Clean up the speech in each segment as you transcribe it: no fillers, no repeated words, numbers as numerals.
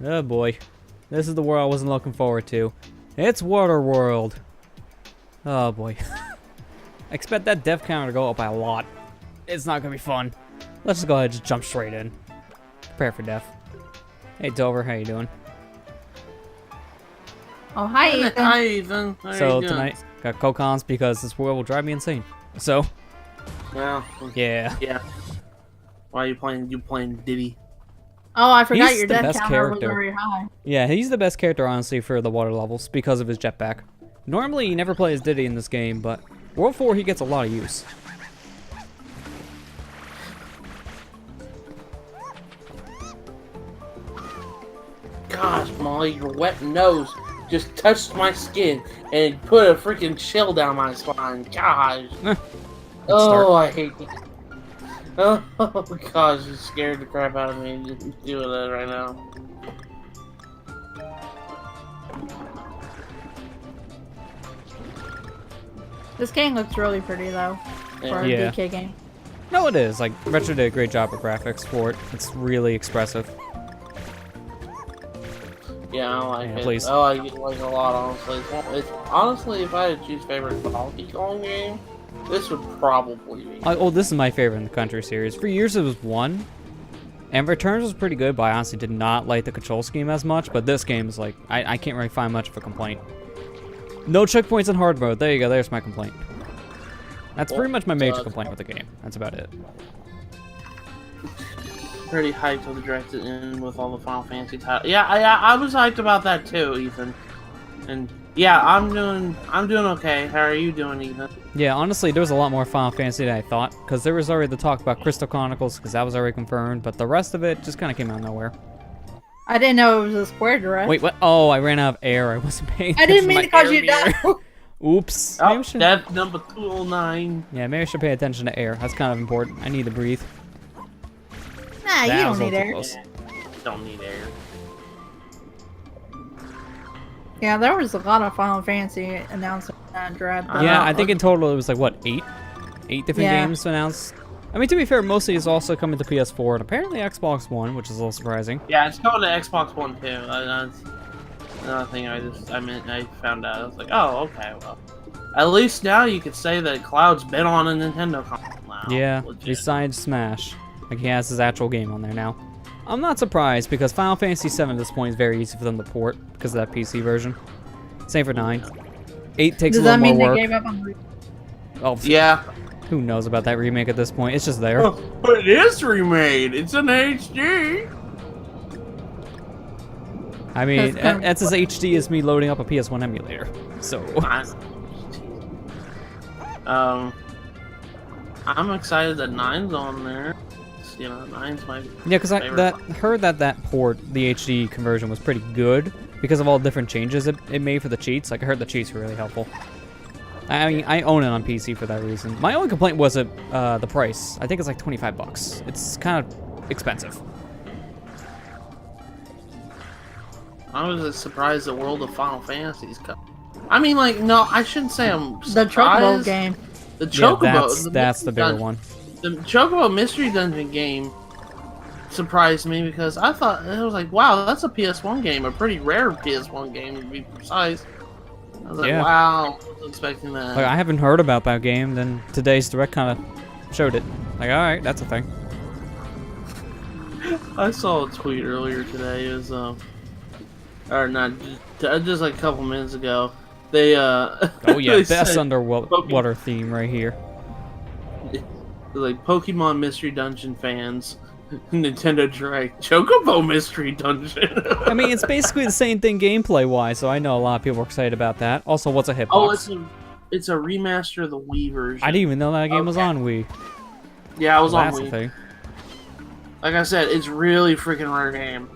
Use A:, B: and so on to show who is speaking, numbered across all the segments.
A: Oh boy. This is the world I wasn't looking forward to. It's Water World. Oh boy. I expect that death counter to go up by a lot. It's not gonna be fun. Let's just go ahead and just jump straight in. Prepare for death. Hey Dover, how you doing?
B: Oh, hi, Ethan.
C: Hi, Ethan. How
A: So
C: you doing?
A: tonight, got co-cons because this world will drive me insane. So,
C: Yeah.
A: yeah.
C: Yeah. Why are you playing? You playing Diddy?
B: Oh, I forgot
A: He's
B: your
A: the
B: death
A: best
B: counter was
A: character.
B: very high.
A: Yeah, he's the best character, honestly, for the water levels because of his jetpack. Normally, you never play as Diddy in this game, but World 4, he gets a lot of use.
C: Gosh, Molly, your wet nose just touched my skin and put a freaking chill down my spine. Gosh. Oh, I hate it. Oh, gosh, you scared the crap out of me just doing that right now.
B: This game looks really pretty, though, for a
A: Yeah.
B: DK game.
A: No, it is. Like, Retro did a great job with graphics for it. It's really expressive.
C: Yeah, I like
A: Yeah,
C: it.
A: please.
C: I like it like a lot, honestly. Honestly, if I had to choose favorite Donkey Kong game, this would probably be.
A: Oh, this is my favorite in the Country series. For years, it was 1. And Returns was pretty good, but I honestly did not like the control scheme as much. But this game is like, I can't really find much of a complaint. No checkpoints in hard mode. There you go. There's my complaint. That's pretty much my major complaint with the game. That's about it.
C: Pretty hyped with the directed in with all the Final Fantasy titles. Yeah, I was hyped about that too, Ethan. And yeah, I'm doing okay. How are you doing, Ethan?
A: Yeah, honestly, there was a lot more Final Fantasy than I thought, because there was already the talk about Crystal Chronicles, because that was already confirmed, but the rest of it just kind of came out of nowhere.
B: I didn't know it was a square direct.
A: Wait, what? Oh, I ran out of air. I wasn't paying
B: I
A: attention
B: didn't mean to
A: to my
B: cause you
A: air
B: down.
A: meter. Oops. Maybe I
C: Oh,
A: should-
C: that's number 209.
A: Yeah, maybe I should pay attention to air. That's kind of important. I need to breathe.
B: Nah, you
A: That
B: don't
A: was a
B: need
A: little too
B: air.
A: close.
C: Don't need air.
B: Yeah, there was a lot of Final Fantasy announcements in that direct. though.
A: Yeah, I think in total it was like, what, 8? 8 different
B: Yeah.
A: games announced? I mean, to be fair, mostly is also coming to PS4 and apparently Xbox One, which is a little surprising.
C: Yeah, it's going to Xbox One too. That's another thing I found out. I was like, oh, okay, well. At least now you could say that Cloud's been on a Nintendo console now.
A: Yeah,
C: Legit.
A: besides Smash. Like, he has his actual game on there now. I'm not surprised, because Final Fantasy VII at this point is very easy for them to port, because of that PC version. Same for 9. 8 takes
B: Does
A: a
B: that
A: little
B: mean
A: more
B: they
A: work.
B: gave up on the
A: Oh,
C: Yeah.
A: who knows about that remake at this point? It's just there.
C: But it is remade. It's an HD.
A: I mean,
B: That's kind of-
A: that's as HD as me loading up a PS1 emulator. So,
C: I'm excited that 9's on there. You know, 9's my
A: yeah, because I
C: favorite one.
A: heard that port, the HD conversion, was pretty good because of all the different changes it made for the cheats. Like, I heard the cheats were really helpful. I mean, I own it on PC for that reason. My only complaint was the price. I think it's like $25. It's kind of expensive.
C: I was surprised the World of Final Fantasy's come. I mean, like, no, I shouldn't say I'm
B: The Chocobo
C: surprised.
B: game.
C: The
A: Yeah,
C: Chocobo.
A: that's the bigger
C: Dungeon-
A: one.
C: The Chocobo Mystery Dungeon game surprised me because I thought it was like, wow, that's a PS1 game, a pretty rare PS1 game to be precise. I was like,
A: Yeah.
C: wow, I was expecting that.
A: Like, I haven't heard about that game. Then today's direct kind of showed it. Like, all right, that's a thing.
C: I saw a tweet earlier today. It was or not, just like a couple minutes ago. They
A: Oh yeah,
C: they
A: best
C: said,
A: underwater theme right here.
C: like Pokemon Mystery Dungeon fans, Nintendo Direct Chocobo Mystery Dungeon.
A: I mean, it's basically the same thing gameplay-wise, so I know a lot of people are excited about that. Also, what's a hitbox?
C: Oh, it's a remaster of the Wii version.
A: I didn't even know that game was
C: Okay.
A: on Wii.
C: Yeah, I was on
A: That's the
C: Wii.
A: thing.
C: Like I said, it's really freaking rare game.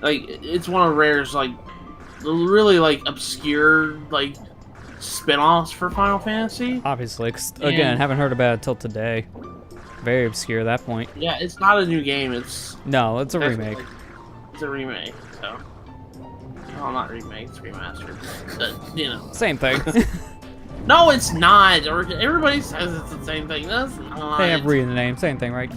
C: Like, it's one of Rare's, like, really, like, obscure, like, spin-offs for Final Fantasy.
A: Obviously, 'cause, again,
C: And-
A: haven't heard about it till today. Very obscure at that point.
C: Yeah, it's not a new game, it's...
A: No, it's a
C: definitely-
A: remake.
C: It's a remake, so... Well, not remake, it's remastered. But, you know.
A: Same thing.
C: No, it's not! Everybody says it's the same thing. That's not.
A: They have in the name. Same thing, right?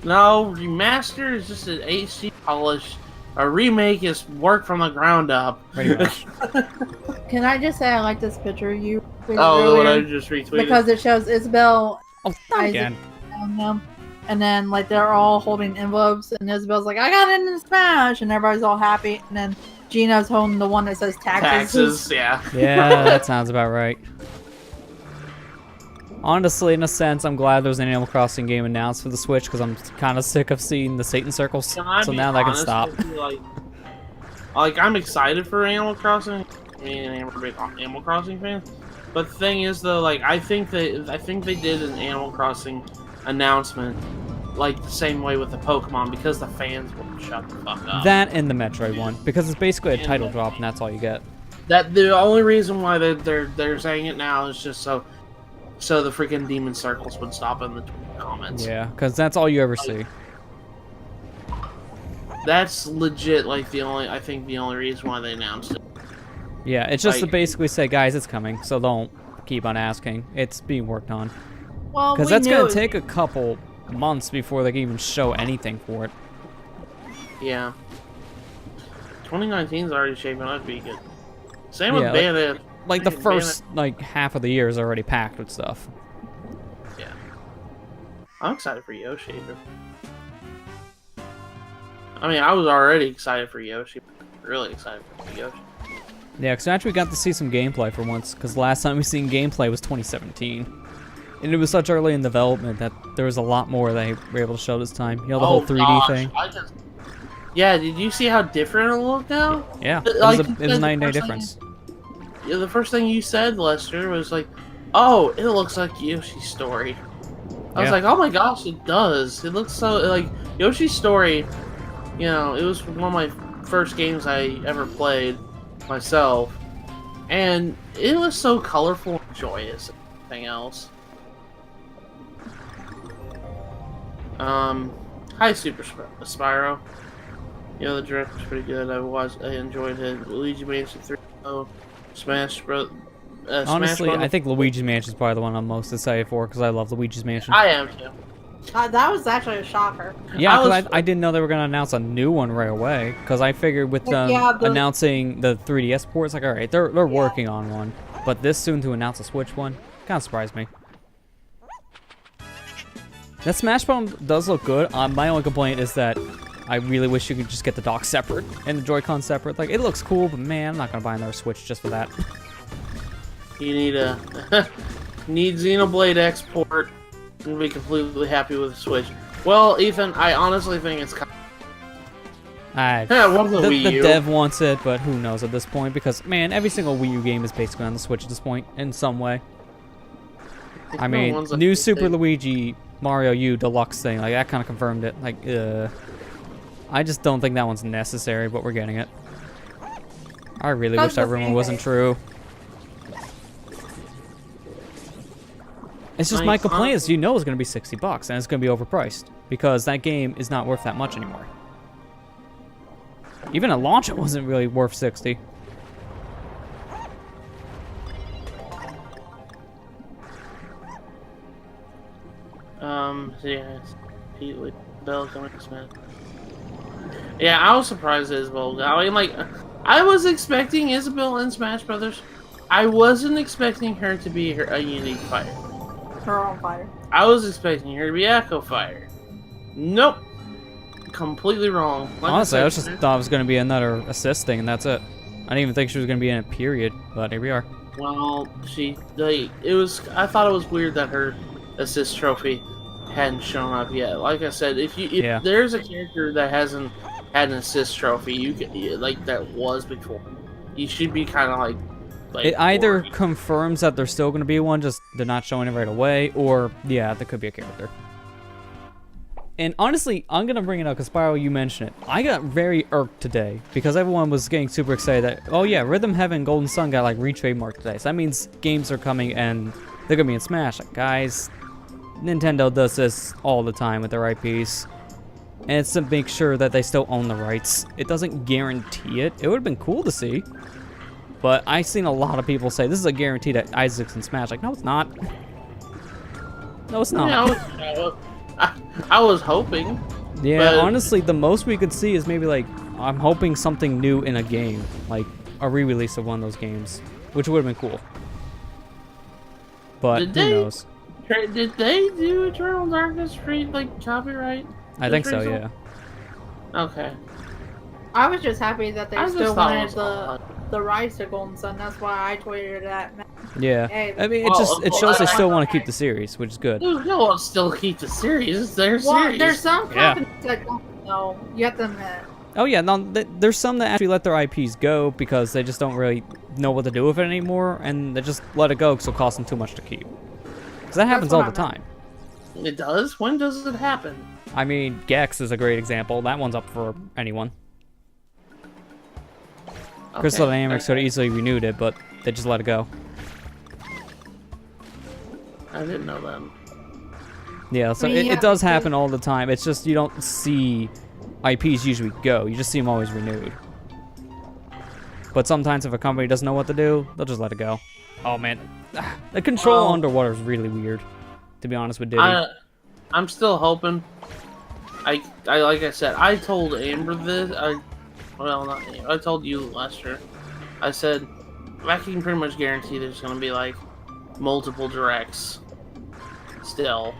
C: No, remaster is just an HD polish A remake is work from the ground up.
A: Pretty much.
B: Can I just say I like this picture you tweeted
C: Oh, what I
B: earlier?
C: just retweeted.
B: Because it shows Isabel,
A: Oh,
B: Isaac,
A: again.
B: and then like they're all holding envelopes, and Isabel's like, "I got it in Smash," and everybody's all happy, and then Gina's holding the one that says
C: Taxes, yeah.
A: Yeah, that sounds about right. Honestly, in a sense, I'm glad there's an Animal Crossing game announced for the Switch because I'm kind of sick of seeing the Satan circles. So now that I can stop.
C: Like, I'm excited for Animal Crossing. I mean, I'm a big Animal Crossing fan. But the thing is, though, like, I think they did an Animal Crossing announcement like the same way with the Pokemon because the fans wouldn't shut the fuck up.
A: That and the Metroid one because it's basically a title drop and that's all you get.
C: That the only reason why they're saying it now is just so the freaking demon circles would stop in the comments.
A: Yeah, because that's all you ever see.
C: That's legit. Like I think the only reason why they announced it.
A: Yeah, it's just
C: Like-
A: to basically say, guys, it's coming, so don't keep on asking. It's being worked on.
B: Well,
A: Because
B: we
A: that's
B: knew
A: going
B: it-
A: to take a couple months before they can even show anything for it.
C: Yeah. 2019 is already shaping up to be good. Same
A: Yeah,
C: with Bayonetta.
A: Like, the
C: Bayonetta-
A: first, like, half of the year is already packed with stuff.
C: Yeah. I'm excited for Yoshi. I mean, I was already excited for Yoshi. Really excited for Yoshi.
A: Yeah, because actually we got to see some gameplay for once, because last time we seen gameplay was 2017. And it was such early in development that there was a lot more they were able to show this time. You know, the whole 3D thing?
C: Yeah, did you see how different it looked now?
A: Yeah,
C: Like,
A: it was a night and day
C: the first
A: difference.
C: Yeah, the first thing you said, Lester, was like, "Oh, it looks like Yoshi's Story." I was
A: Yeah.
C: like, "Oh my gosh, it does! It looks so like Yoshi's Story." You know, it was one of my first games I ever played myself, and it was so colorful and joyous. And everything else. Hi, Super Spyro. Yeah, the direct was pretty good. I enjoyed it. Luigi Mansion 3. Smash Bros.
A: Honestly, I think Luigi's Mansion is probably the one I'm most excited for because I love Luigi's Mansion.
C: I am too.
B: that was actually a shocker.
A: Yeah,
C: I
A: because
C: was-
A: I didn't know they were going to announce a new one right away. Because I figured with them
B: Yeah,
A: announcing the 3DS port, it's like, all right, they're working on one. But this soon to announce a Switch one kind of surprised me. That Smash Bros. Does look good. My only complaint is that I really wish you could just get the dock separate and the Joy-Con separate. Like, it looks cool, but man, I'm not going to buy another Switch just for that.
C: You need need Xenoblade export and be completely happy with the Switch. Well, Ethan, I honestly think it's kind of
A: The
C: Wii U.
A: dev wants it, but who knows at this point? Because, man, every single Wii U game is basically on the Switch at this point, in some way. I mean,
C: one's a
A: new
C: big
A: Super
C: thing.
A: Luigi Mario U Deluxe thing, like, that kind of confirmed it. Like, I just don't think that one's necessary, but we're getting it. I really wish that rumor wasn't true. It's just my
C: Nice,
A: complaint
C: huh?
A: is, you know it's going to be $60 and it's going to be overpriced because that game is not worth that much anymore. Even at launch, it wasn't really worth 60.
C: Yeah, Pete Bell coming to Smash. Yeah, I was surprised Isabel. I mean, like, I was expecting Isabel in Smash Brothers. I wasn't expecting her to be a unique fighter.
B: Her on fire.
C: I was expecting her to be Echo Fire. Nope. Completely wrong. Like
A: Honestly, I
C: said,
A: just thought it was going to be another assist thing, and that's it. I didn't even think she was going to be in it, period. But here we are.
C: well, I thought it was weird that her assist trophy hadn't shown up yet. Like I said, if
A: Yeah.
C: there's a character that hasn't had an assist trophy, like that was before, you should be kind of like
A: It either
C: worried.
A: confirms that there's still going to be one, just they're not showing it right away, or, yeah, there could be a character. And honestly, I'm going to bring it up because, Spyro, you mentioned it. I got very irked today because everyone was getting super excited that, oh yeah, Rhythm Heaven and Golden Sun got, like, re-trademarked today. So that means games are coming and they're going to be in Smash. Like, guys, Nintendo does this all the time with their IPs. And it's to make sure that they still own the rights. It doesn't guarantee it. It would have been cool to see. But I've seen a lot of people say, this is a guarantee that Isaac's in Smash. Like, no, it's not. No, it's not.
C: Yeah, I was hoping.
A: Yeah,
C: But-
A: honestly, the most we could see is maybe like I'm hoping something new in a game, like a re-release of one of those games, which would have been cool. But
C: Did
A: who
C: they-
A: knows?
C: Did they do Eternal Darkness free, like, copyright?
A: I think so.
C: recently?
A: Yeah.
C: Okay.
B: I was just happy that they
C: I just
B: still
C: thought it
B: wanted
C: was odd.
B: the rights to Golden Sun. That's why I tweeted that.
A: Yeah.
B: Hey,
A: I mean,
C: Well,
A: it shows they
C: well,
A: still want to keep the series, which is good.
C: Dude, they'll still keep the series. It's their
B: well,
C: series.
B: there's some
A: Yeah.
B: companies that don't know. You have to admit.
A: Oh yeah, no, there's some that actually let their IPs go because they just don't really know what to do with it anymore, and they just let it go because it'll cost them too much to keep. Because that happens all
B: what
A: the
B: I meant.
A: time.
C: It does? When does it happen?
A: I mean, Gex is a great example. That one's up for anyone. Crystal
C: Okay,
A: Dynamics could have easily renewed it, but they just let it go.
C: I didn't know that.
A: Yeah, so
B: I mean,
A: it does happen all the time. It's just you don't see IPs usually go. You just see them always renewed. But sometimes if a company doesn't know what to do, they'll just let it go. Oh man, the control
C: Well-
A: underwater is really weird, to be honest with Diddy.
C: I'm still hoping. I like I said, I told Amber this. Well, not Amber, I told you, Lester. I said I can pretty much guarantee there's gonna be like multiple directs still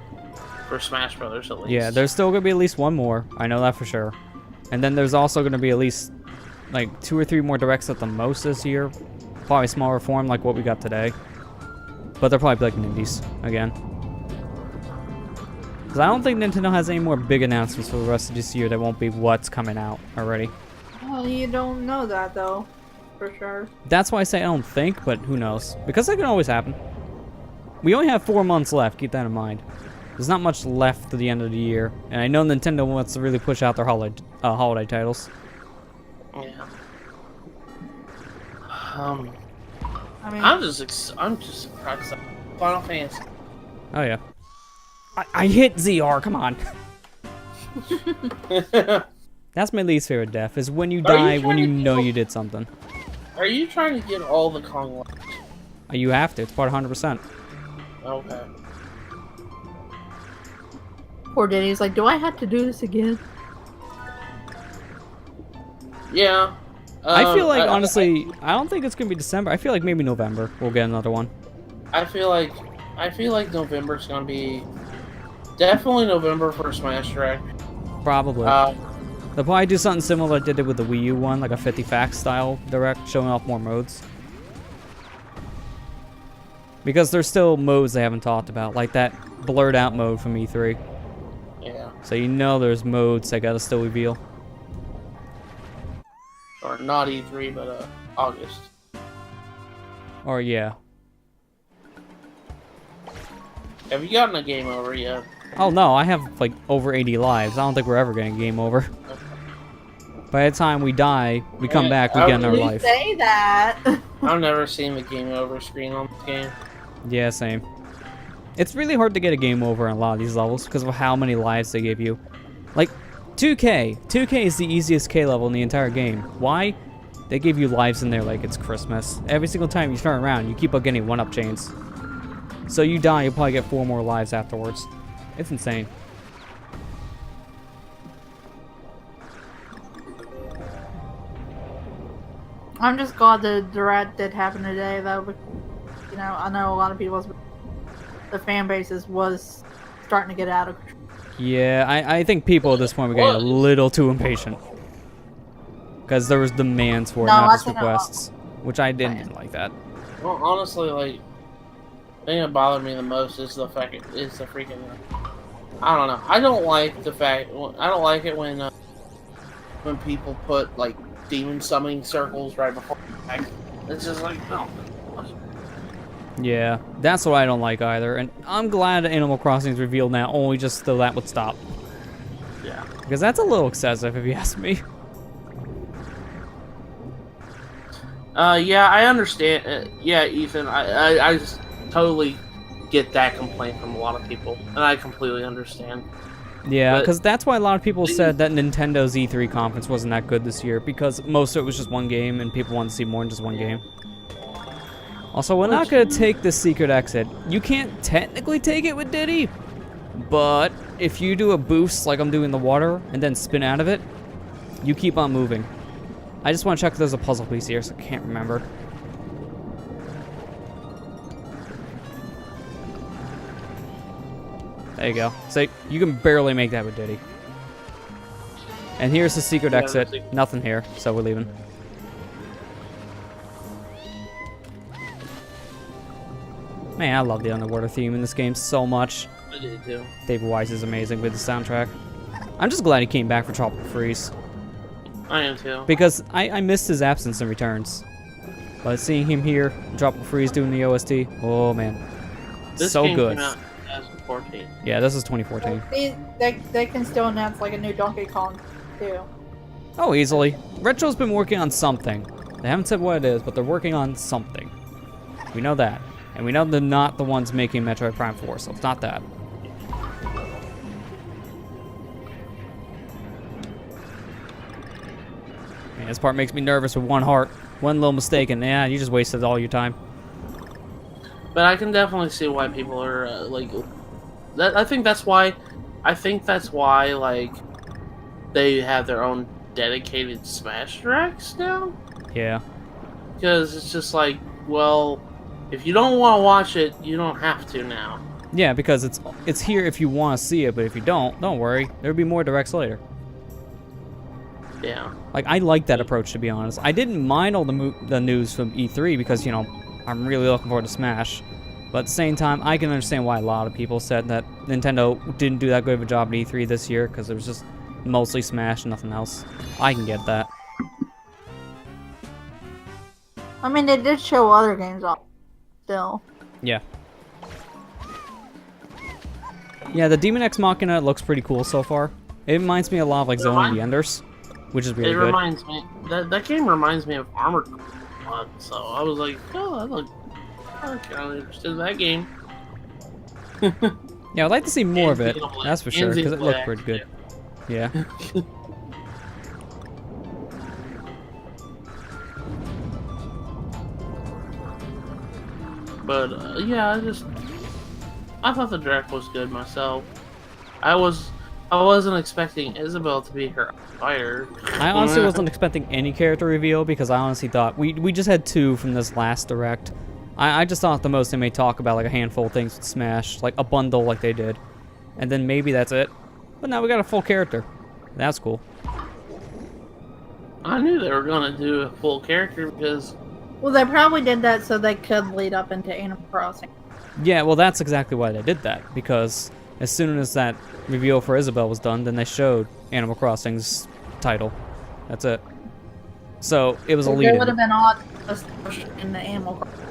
C: for Smash Brothers at least.
A: Yeah, there's still gonna be at least one more. I know that for sure. And then there's also gonna be at least like 2 or 3 more directs at the most this year. Probably smaller form like what we got today. But they'll probably be like Nindies again. Because I don't think Nintendo has any more big announcements for the rest of this year that won't be what's coming out already.
B: Well, you don't know that though, for sure.
A: That's why I say I don't think, but who knows? Because that can always happen. We only have 4 months left, keep that in mind. There's not much left to the end of the year, and I know Nintendo wants to really push out their holiday titles.
C: Yeah.
B: I mean,
C: I'm just surprised. That Final Fantasy.
A: Oh yeah. I hit ZR, come on. That's my least favorite death, is when you
C: Are you
A: die when
C: trying
A: you
C: to
A: know
C: kill-
A: you did something.
C: Are you trying to get all the Kong left?
A: You have to, it's part of 100%.
C: Okay.
B: poor Diddy's like, do I have to do this again?
C: Yeah.
A: I feel like,
C: I-
A: honestly, I don't think it's going to be December. I feel like maybe November we'll get another one.
C: I feel like November's gonna be definitely November for Smash Direct.
A: Probably. They'll probably do something similar like they did with the Wii U one, like a 50 facts style direct, showing off more modes. Because there's still modes they haven't talked about, like that blurred out mode from E3.
C: Yeah.
A: So you know there's modes they gotta still reveal.
C: Or not E3, but August.
A: Or yeah.
C: Have you gotten a game over yet?
A: Oh no, I have like over 80 lives. I don't think we're ever getting game over. By the time we die, we come
C: Yeah,
A: back, we
C: I
A: get another
C: would
A: life.
B: Say that.
C: I've never seen the game over screen on this game.
A: Yeah, same. It's really hard to get a game over on a lot of these levels because of how many lives they give you. Like, 2K. 2K is the easiest K level in the entire game. Why? They give you lives in there like it's Christmas. Every single time you turn around, you keep on getting 1-up chains. So you die, you'll probably get 4 more lives afterwards. It's insane.
B: I'm just glad the direct did happen today, though. But, you know, I know a lot of people's the fan bases was starting to get out of control.
A: Yeah, I think people at this point were getting a little too impatient. Because there was demands for it,
B: No,
A: not
B: I
A: just
B: think
A: requests. Which I didn't like that.
C: Well, honestly, like, the thing that bothered me the most is the fact is the freaking. I don't know. I don't like the fact. I don't like it when people put like demon summoning circles right before. It's just like no.
A: Yeah, that's what I don't like either. And I'm glad Animal Crossing is revealed now, only just so that would stop.
C: Yeah.
A: Because that's a little excessive, if you ask me.
C: Yeah, I understand. Yeah, Ethan, I just totally get that complaint from a lot of people, and I completely understand.
A: Yeah,
C: But-
A: because that's why a lot of people said that Nintendo's E3 conference wasn't that good this year, because most of it was just one game, and people wanted to see more than just one game. Also, we're not going to take the secret exit. You can't technically take it with Diddy, But if you do a boost like I'm doing in the water and then spin out of it, you keep on moving. I just want to check if there's a puzzle piece here, so I can't remember. There you go. So you can barely make that with Diddy. And here's the secret exit. Nothing here, so we're leaving. Man, I love the underwater theme in this game so much.
C: I did too.
A: David Wise is amazing with the soundtrack. I'm just glad he came back for Tropical Freeze.
C: I am too.
A: Because I missed his absence in Returns. But seeing him here, Tropical Freeze doing the OST, oh man.
C: This
A: so
C: game
A: good.
C: Came out in 2014.
A: Yeah, this is 2014.
B: They can still announce like a new Donkey Kong too.
A: Oh, easily. Retro's been working on something. They haven't said what it is, but they're working on something. We know that. And we know they're not the ones making Metroid Prime 4, so it's not that. Man, this part makes me nervous with one heart. One little mistake, and yeah, you just wasted all your time.
C: But I can definitely see why people are like. I think that's why. Like they have their own dedicated Smash Directs now.
A: Yeah.
C: Because it's just like, well, if you don't want to watch it, you don't have to now.
A: Yeah, because it's here if you want to see it, but if you don't worry. There'll be more directs later.
C: Yeah.
A: Like, I like that approach, to be honest. I didn't mind all the news from E3 because, you know, I'm really looking forward to Smash. But at the same time, I can understand why a lot of people said that Nintendo didn't do that good of a job at E3 this year because it was just mostly Smash and nothing else. I can get that.
B: I mean, they did show other games off still.
A: Yeah. Yeah, the Demon X Machina looks pretty cool so far. It reminds me a lot of, like, Zone of the Enders, which is really good.
C: It reminds me... That game reminds me of Armored Core, so I was like, oh, I'm kind of interested in that game.
A: Yeah, I'd like to see more of it, that's for sure, because it looked pretty good. Yeah.
C: But, yeah, I thought the direct was good myself. I wasn't expecting Isabelle to be her fighter.
A: I honestly wasn't expecting any character reveal because I honestly thought we just had 2 from this last direct. I just thought the most they may talk about like a handful of things with Smash, like a bundle like they did. And then maybe that's it. But now we got a full character. That's cool.
C: I knew they were gonna do a full character because...
B: Well, they probably did that so they could lead up into Animal Crossing.
A: Yeah, well that's exactly why they did that. Because as soon as that reveal for Isabelle was done, then they showed Animal Crossing's title. That's it. So it was a lead-in.
B: It would have been odd in the Animal Crossing.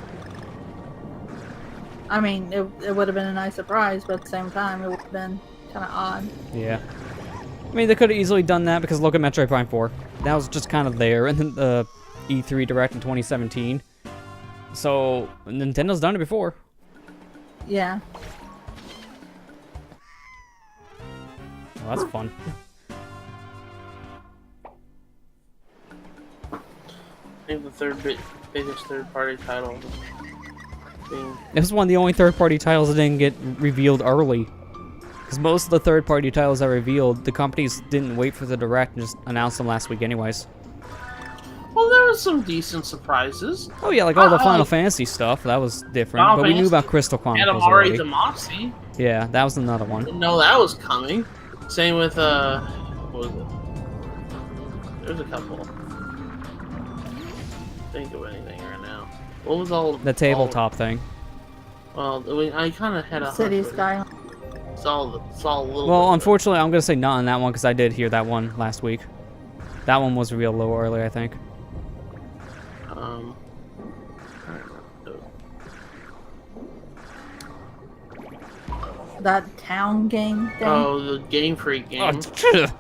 B: I mean, it would have been a nice surprise, but at the same time, it would have been kind of odd.
A: Yeah. I mean, they could have easily done that because look at Metroid Prime 4. That was just kind of there in the E3 Direct in 2017. So, Nintendo's done it before.
B: Yeah.
A: Well, that's fun.
C: I think the biggest third-party title
A: It was one of the only third-party titles that didn't get revealed early. Because most of the third-party titles that revealed, the companies didn't wait for the Direct and just announced them last week anyways.
C: Well, there was some decent surprises.
A: Oh yeah, like all the Final Fantasy stuff, that was different. But we knew about Crystal Chronicles already.
C: Demossi.
A: Yeah, that was another one.
C: Didn't know that was coming. Same with, what was it? There's a couple. Think of anything right now. What was all
A: the tabletop thing?
C: Well, I kind of had a
B: City Sky.
C: Saw a little.
A: Well, unfortunately, I'm gonna say not on that one because I did hear that one last week. That one was revealed a little early, I think.
B: That town game thing.
C: Oh, the Game Freak game.
B: Jeez,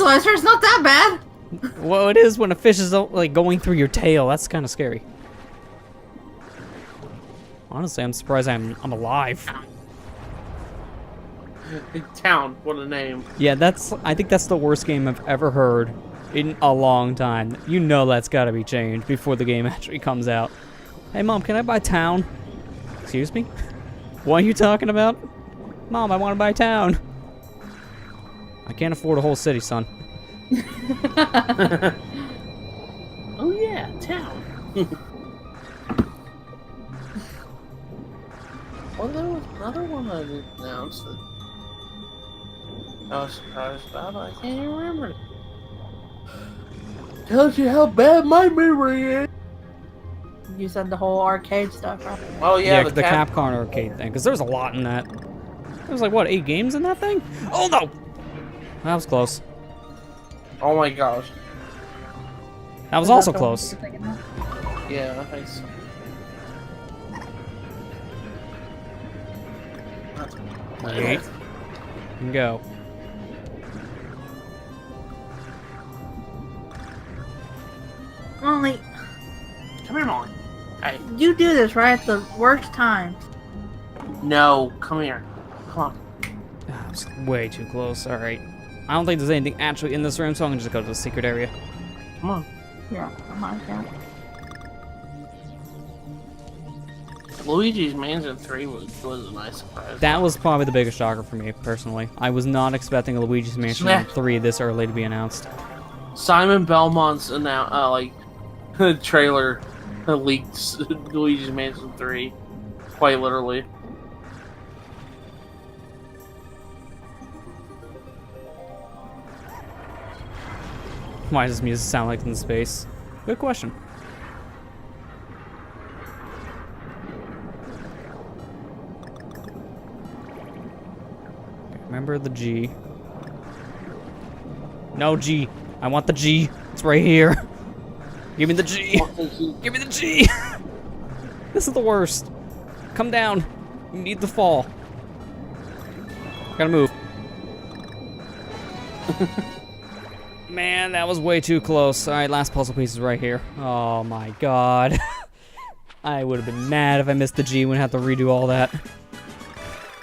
B: Lester, it's not that bad.
A: Well, it is when a fish is like going through your tail. That's kind of scary. Honestly, I'm surprised I'm alive.
C: Town, what a name.
A: Yeah, I think that's the worst game I've ever heard in a long time. You know that's got to be changed before the game actually comes out. Hey, Mom, can I buy Town? Excuse me? What are you talking about? Mom, I want to buy a town. I can't afford a whole city, son.
C: Oh yeah, town. Well, there was another one I didn't announce that I was surprised about. I can't even remember. Tells you how bad my memory is.
B: You said the whole arcade stuff, right?
C: Oh yeah,
A: The Capcom arcade thing, because there's a lot in that. There was like, what, 8 games in that thing? Oh no! That was close.
C: Oh my gosh.
A: That was
B: Is
A: also
B: that the one
A: close.
B: you're thinking of?
C: Yeah, I think so.
A: Wait. And go.
B: Only
C: Come here, Molly. Hey.
B: you do this right at the worst time.
C: No, come here. Come on.
A: That was way too close. Alright. I don't think there's anything actually in this room, so I'm gonna just go to the secret area.
C: Come on.
B: Yeah, I'm on count.
C: Luigi's Mansion 3 was a nice surprise.
A: That was probably the biggest shocker for me, personally. I was not expecting a Luigi's Mansion
C: Smash.
A: 3 this early to be announced.
C: Simon Belmont's trailer leaked Luigi's Mansion 3, quite literally.
A: Why does music sound like in space? Good question. Remember the G. No G. I want the G. It's right here. Give me the G. Give me the G. This is the worst. Come down. You need the fall. Gotta move. Man, that was way too close. Alright, last puzzle piece is right here. Oh my god. I would have been mad if I missed the G and have to redo all that.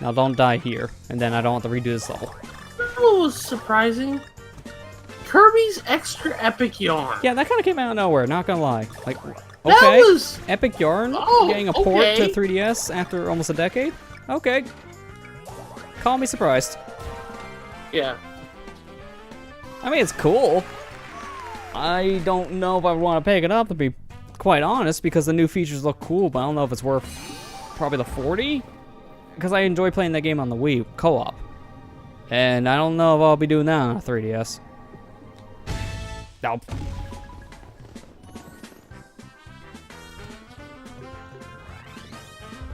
A: Now don't die here, and then I don't have to redo this level.
C: That was surprising. Kirby's Extra Epic Yarn.
A: Yeah, that kind of came out of nowhere, not gonna lie. Like, okay,
C: That was...
A: Epic Yarn
C: Oh,
A: getting a port to
C: okay.
A: 3DS after almost a decade? Okay. Call me surprised.
C: Yeah.
A: I mean, it's cool. I don't know if I would want to pick it up, to be quite honest, because the new features look cool, but I don't know if it's worth probably the 40? Because I enjoy playing that game on the Wii co-op. And I don't know if I'll be doing that on a 3DS. Nope.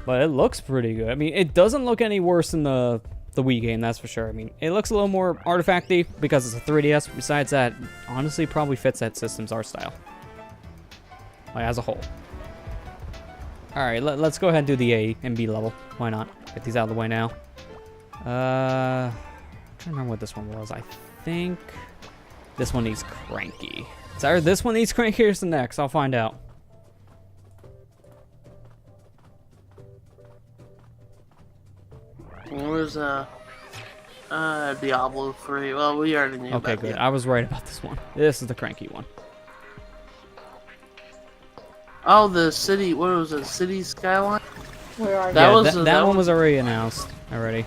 A: But it looks pretty good. I mean, it doesn't look any worse than the Wii game, that's for sure. I mean, it looks a little more artifacty because it's a 3DS. Besides that, honestly, probably fits that system's art style. Like, as a whole. Alright, let's go ahead and do the A and B level. Why not? Get these out of the way now. I'm trying to remember what this one was. I think this one needs Cranky. It's either this one needs Cranky or it's the next. I'll find out.
C: Where's Diablo 3? Well, we already knew
A: Okay,
C: about
A: good.
C: it.
A: I was right about this one. This is the Cranky one.
C: Oh, the city. What was it? City Skyline?
B: Where are
C: That
A: Yeah,
C: was-
A: that
C: that
A: one
C: was-
A: was already announced already.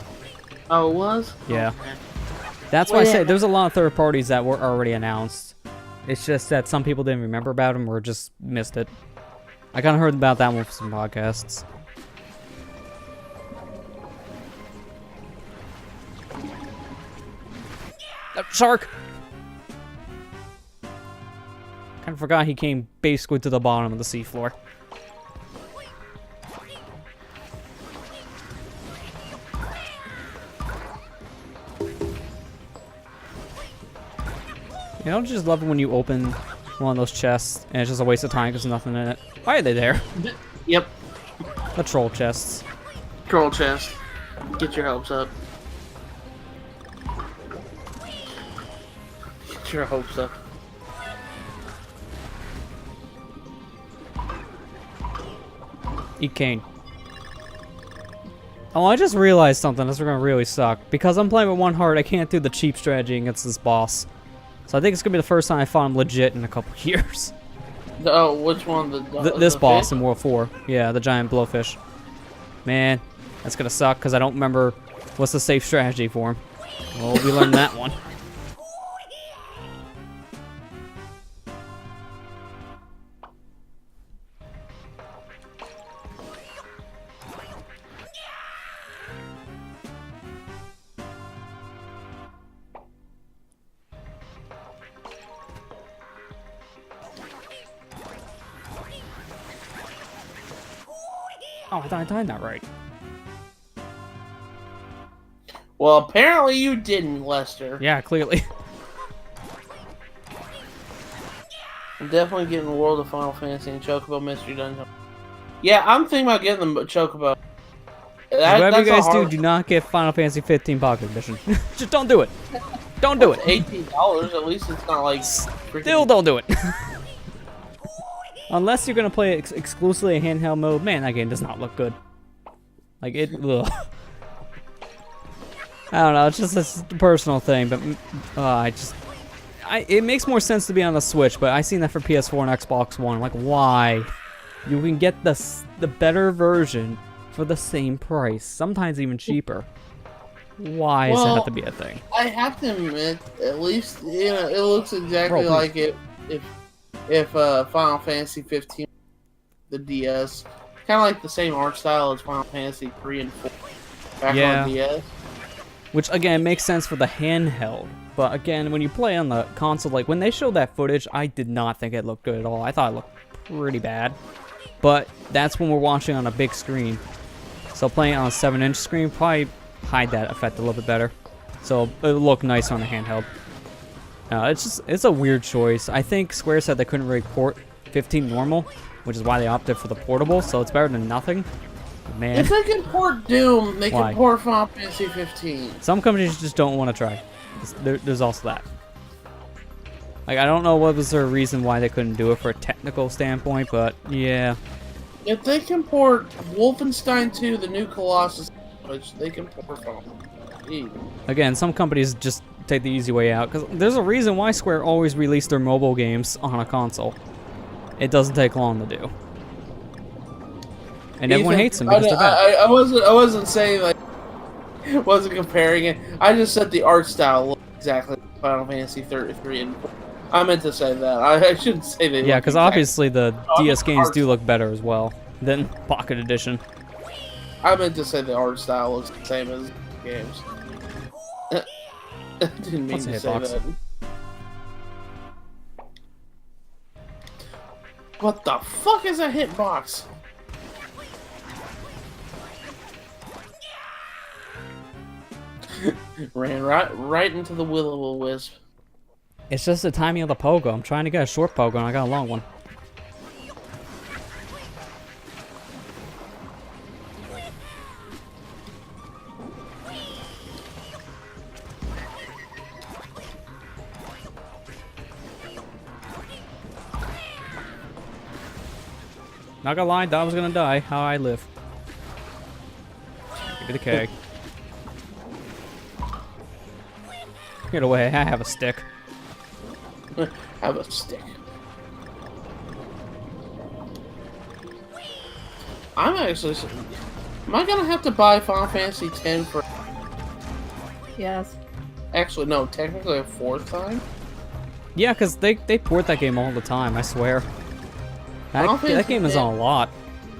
C: Oh, it was?
A: Yeah.
C: Okay.
A: That's why
B: Well,
A: I say
B: yeah.
A: there's a lot of third parties that were already announced. It's just that some people didn't remember about them or just missed it. I kind of heard about that one from some podcasts. Shark! Kind of forgot he came basically to the bottom of the seafloor. You don't just love it when you open one of those chests and it's just a waste of time because there's nothing in it. Why are they there?
C: Yep.
A: The troll chests.
C: Troll chest. Get your hopes up. Get your hopes up.
A: Eat cane. Oh, I just realized something that's gonna really suck. Because I'm playing with one heart, I can't do the cheap strategy against this boss. So I think it's gonna be the first time I fought him legit in a couple years.
C: Oh, which one?
A: This
C: the
A: boss
C: fish?
A: in World 4. Yeah, the giant blowfish. Man, That's gonna suck because I don't remember what's the safe strategy for him. Well, we learned that one. Oh, I thought I timed that right.
C: Well, apparently you didn't, Lester.
A: Yeah, clearly.
C: I'm definitely getting World of Final Fantasy and Chocobo Mystery Dungeon. Yeah, I'm thinking about getting the Chocobo.
A: Whatever you guys do not get Final Fantasy 15 Pocket Edition. Just don't do it. Don't do it.
C: $18, at least it's not like...
A: Still don't do it. Unless you're going to play it exclusively in handheld mode, man, that game does not look good. Like, it... Ugh. I don't know, it's just a personal thing, but it makes more sense to be on the Switch, but I've seen that for PS4 and Xbox One. I'm like, why? You can get the better version for the same price, sometimes even cheaper. Why does that have to be a thing?
C: I have to admit, at least, you know, it looks exactly like it if Final Fantasy 15, the DS, kind of like the same art style as Final Fantasy 3 and 4 back on DS.
A: Which, again, makes sense for the handheld. But, again, when you play on the console, like, when they showed that footage, I did not think it looked good at all. I thought it looked pretty bad. But that's when we're watching on a big screen. So playing on a 7-inch screen probably hide that effect a little bit better. So it'll look nice on the handheld. It's a weird choice. I think Square said they couldn't really port 15 normal, which is why they opted for the portable, so it's better than nothing. Man.
C: If they can port Doom, they can port Final Fantasy 15.
A: Some companies just don't want to try. There's also that. Like, I don't know what was their reason why they couldn't do it for a technical standpoint, but yeah.
C: If they can port Wolfenstein 2, the new Colossus, which they can port Final Fantasy.
A: Again, some companies just take the easy way out, because there's a reason why Square always release their mobile games on a console. It doesn't take long to do. And everyone hates them because they're bad.
C: I wasn't saying, like, wasn't comparing it. I just said the art style looked exactly like Final Fantasy 33 and 4. I meant to say that. I shouldn't say that.
A: Yeah, because obviously the DS games do look better as well than Pocket Edition.
C: I meant to say the art style looks the same as games. I didn't mean to say that. What the fuck is a hitbox? Ran right into the will-o'-wisp.
A: It's just the timing of the pogo. I'm trying to get a short pogo and I got a long one. Not gonna lie, thought I was gonna die. How I live. Give me the keg. Get away, I have a stick.
C: Have a stick. I'm actually... Am I gonna have to buy Final Fantasy X for...
B: Yes.
C: Actually, no, technically a fourth time?
A: Yeah, because they port that game all the time, I swear. That game is on a lot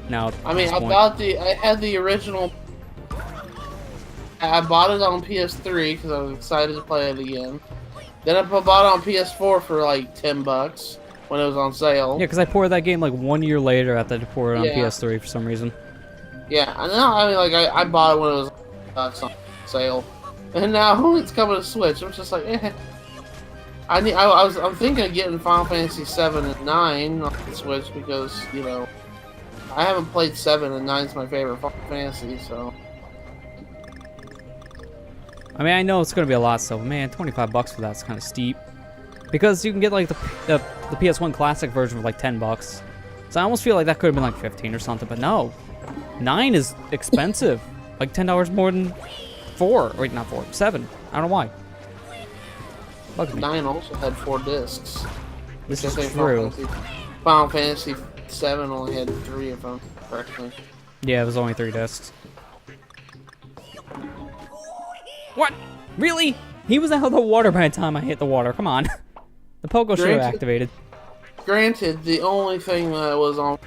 A: now.
C: I mean, I had the original... I bought it on PS3 because I was excited to play it again. Then I bought it on PS4 for like $10 when it was on sale.
A: Yeah, because I ported that game like 1 year later after I ported it on PS3 for some reason.
C: Yeah, I know. I mean, like I bought it when it was on sale, and now it's coming to Switch. I'm just like, eh. I'm thinking of getting Final Fantasy 7 and 9 on the Switch because, you know, I haven't played 7 and 9 is my favorite Final Fantasy, so.
A: I mean, I know it's gonna be a lot, so man, $25 for that's kind of steep. Because you can get like the PS1 Classic version for like $10. So I almost feel like that could have been like 15 or something, but no. 9 is expensive. Like $10 more than 4. Wait, not 4, 7. I don't know why. Bugs me.
C: 9 also had 4 discs.
A: This is true.
C: Final Fantasy 7 only had 3 of them, correctly.
A: Yeah, it was only 3 discs. What? Really? He was out of the water by the time I hit the water. Come on. The pogo should have activated.
C: Granted, the only thing that was on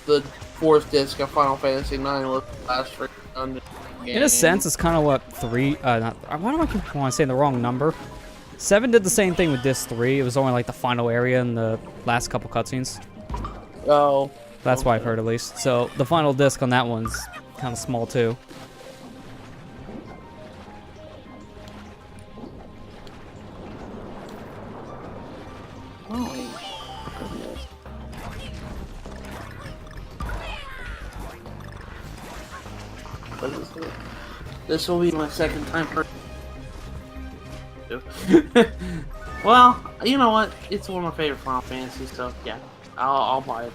C: the 4th disc of Final Fantasy IX was the last freaking dungeon game.
A: In a sense, it's kind of what 3... why do I keep want to say the wrong number? 7 did the same thing with disc 3. It was only like the final area and the last couple cutscenes.
C: Oh.
A: That's what I've heard, at least. So, the final disc on that one's kind of small, too.
C: Oh, goodness. This will be my second time per. Well, you know what? It's one of my favorite Final Fantasies, so yeah, I'll buy it.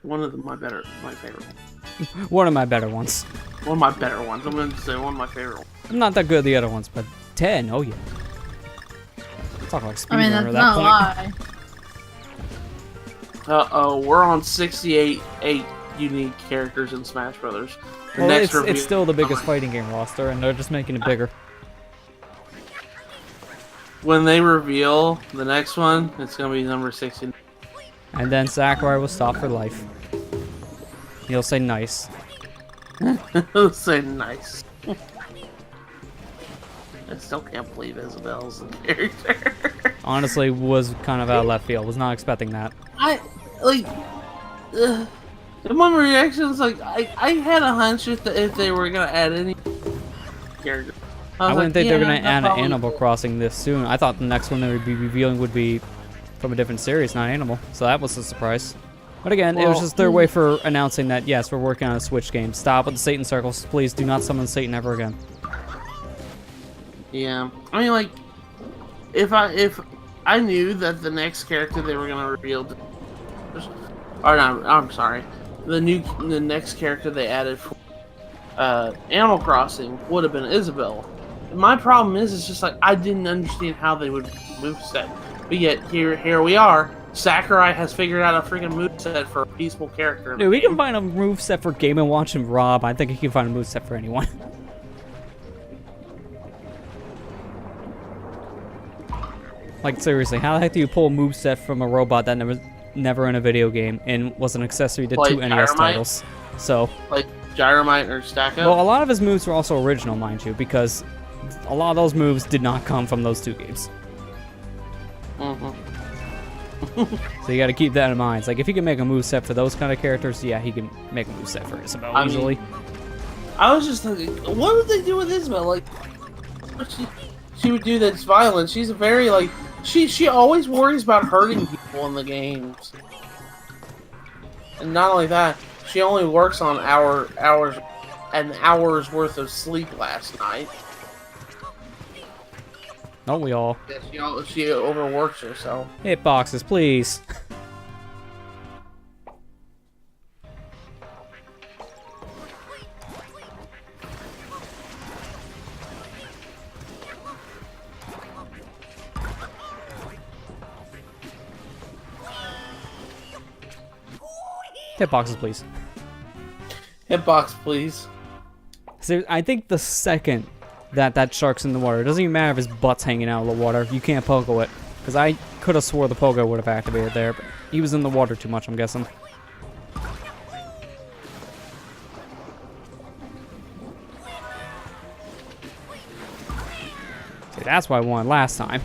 C: One of my favorite ones.
A: One of my better ones.
C: One of my better ones. I'm going to say one of my favorite ones.
A: I'm not that good at the other ones, but 10, oh yeah. Talk like speedrunner
B: I mean, that's
A: at
B: not
A: that
B: a
A: point.
B: lie.
C: Uh-oh, we're on 68 unique characters in Smash Brothers.
A: Well, it's still the biggest fighting game roster, and they're just making it bigger.
C: When they reveal the next one, it's going to be number 69.
A: And then Sakurai will stop for life. He'll say nice.
C: He'll say nice. I still can't believe Isabel's the character.
A: Honestly, was kind of out of left field. Was not expecting that.
C: My reaction is like, I had a hunch if they were going to add any character.
A: I wouldn't think they're going to add an
C: probably
A: Animal Crossing this soon. I thought the next one they would be revealing would be from a different series, not Animal. So that was a surprise. But again, it was just their way for announcing that, yes, we're working on a Switch game. Stop with the Satan circles. Please do not summon Satan ever again.
C: Yeah. I mean, like, if I knew that the next character they were going to reveal... Or no, I'm sorry. The next character they added for Animal Crossing would have been Isabel. My problem is, it's just like, I didn't understand how they would moveset. But yet, here we are. Sakurai has figured out a freaking moveset for a peaceful character.
A: Dude, we can find a moveset for Game & Watch and Rob. I think he can find a moveset for anyone. Like, seriously, how the heck do you pull a moveset from a robot that never in a video game and was an accessory to
C: Like
A: 2 NES
C: Gyromite?
A: titles? So,
C: Like Gyromite or Stack Up?
A: well, a lot of his moves were also original, mind you, because a lot of those moves did not come from those 2 games. So you got to keep that in mind. It's like, if he can make a moveset for those kind of characters, yeah, he can make a moveset for Isabel easily.
C: I was just thinking, what would they do with Isabel? Like, what she would do that's violent. She's a very, like, she always worries about hurting people in the games. And not only that, she only works on an hour's worth of sleep last night.
A: Don't we all?
C: Yeah, she overworks herself.
A: Hitboxes, please. Hitboxes, please.
C: Hitbox, please.
A: So I think the second that shark's in the water, it doesn't even matter if his butt's hanging out of the water. You can't pogo it. Because I could have swore the pogo would have activated there, but he was in the water too much, I'm guessing. See, that's why I won last time.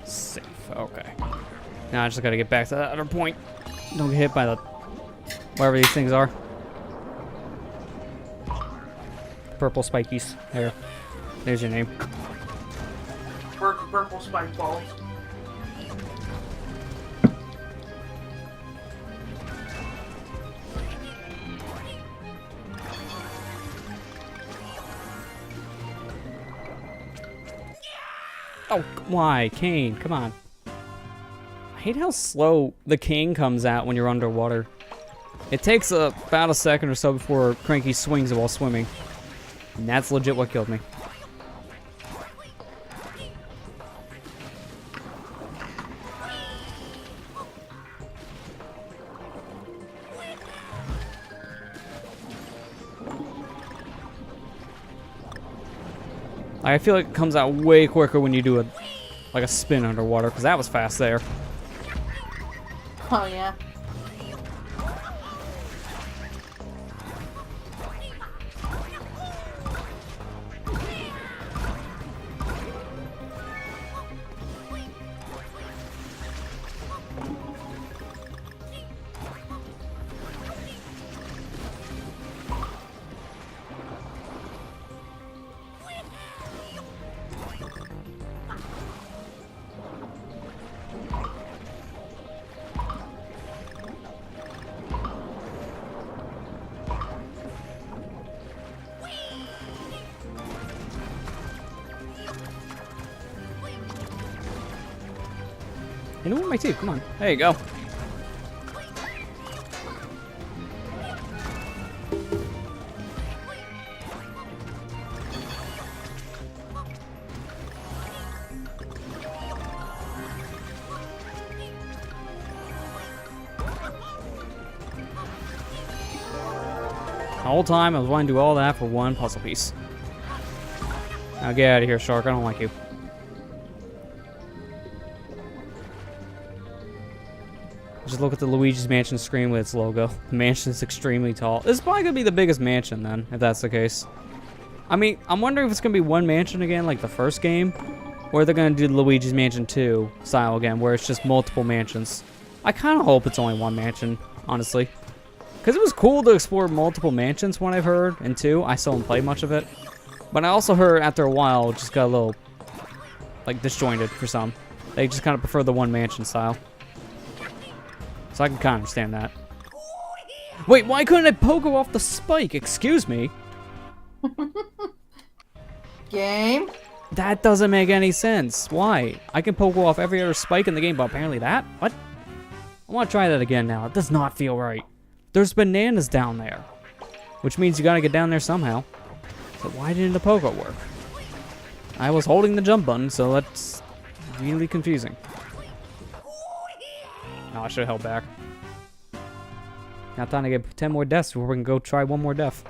A: Safe, okay. Now I just gotta get back to that other point. Don't get hit by the... whatever these things are. Purple spikies. There. There's your name.
C: Purple spike balls.
A: Oh, why? Kane, come on. I hate how slow the cane comes out when you're underwater. It takes about a second or so before Cranky swings it while swimming. And that's legit what killed me. I feel like it comes out way quicker when you do a spin underwater, because that was fast there.
B: Oh yeah.
A: You know what, my teeth? Come on. There you go. The whole time I was wanting to do all that for one puzzle piece. Now get out of here, Shark. I don't like you. Just look at the Luigi's Mansion screen with its logo. The mansion is extremely tall. This is probably going to be the biggest mansion then, if that's the case. I mean, I'm wondering if it's going to be one mansion again, like the first game, or they're going to do the Luigi's Mansion 2 style again, where it's just multiple mansions. I kind of hope it's only one mansion, honestly. Because it was cool to explore multiple mansions, when I've heard, and 2. I still haven't played much of it. But I also heard after a while, it just got a little, like, disjointed for some. They just kind of prefer the one mansion style. So I can kind of understand that. Wait, why couldn't I pogo off the spike? Excuse me.
B: Game?
A: That doesn't make any sense. Why? I can pogo off every other spike in the game, but apparently that? What? I want to try that again now. It does not feel right. There's bananas down there. Which means you gotta get down there somehow. So why didn't the pogo work? I was holding the jump button, so that's really confusing. No, I should have held back. Now time to get 10 more deaths before we can go try one more death.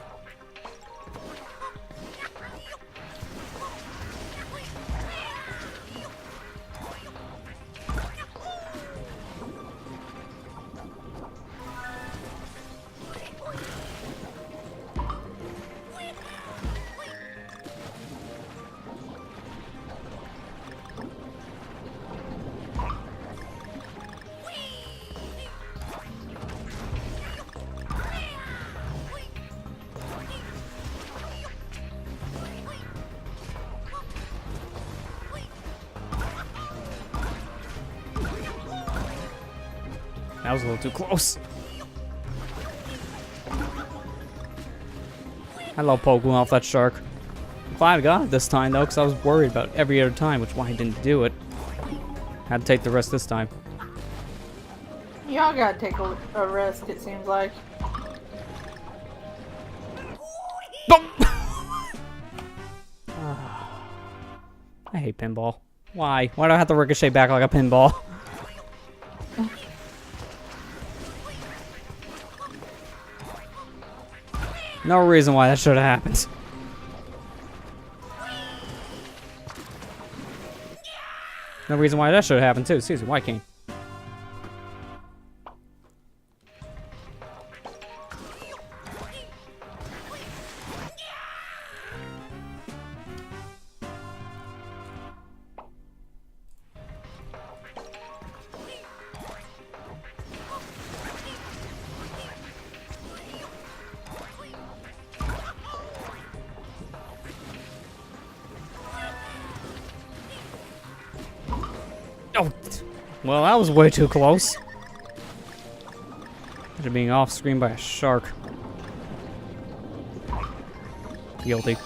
A: That was a little too close. I love poking off that shark. I'm glad I got it this time though, because I was worried about every other time, which is why I didn't do it. Had to take the rest this time.
B: Y'all gotta take a risk, it seems like.
A: I hate pinball. Why? Why do I have to ricochet back like a pinball? No reason why that should have happened. No reason why that should have happened too. Seriously, why can't? Oh, well, that was way too close. Imagine being off screen by a shark. Guilty.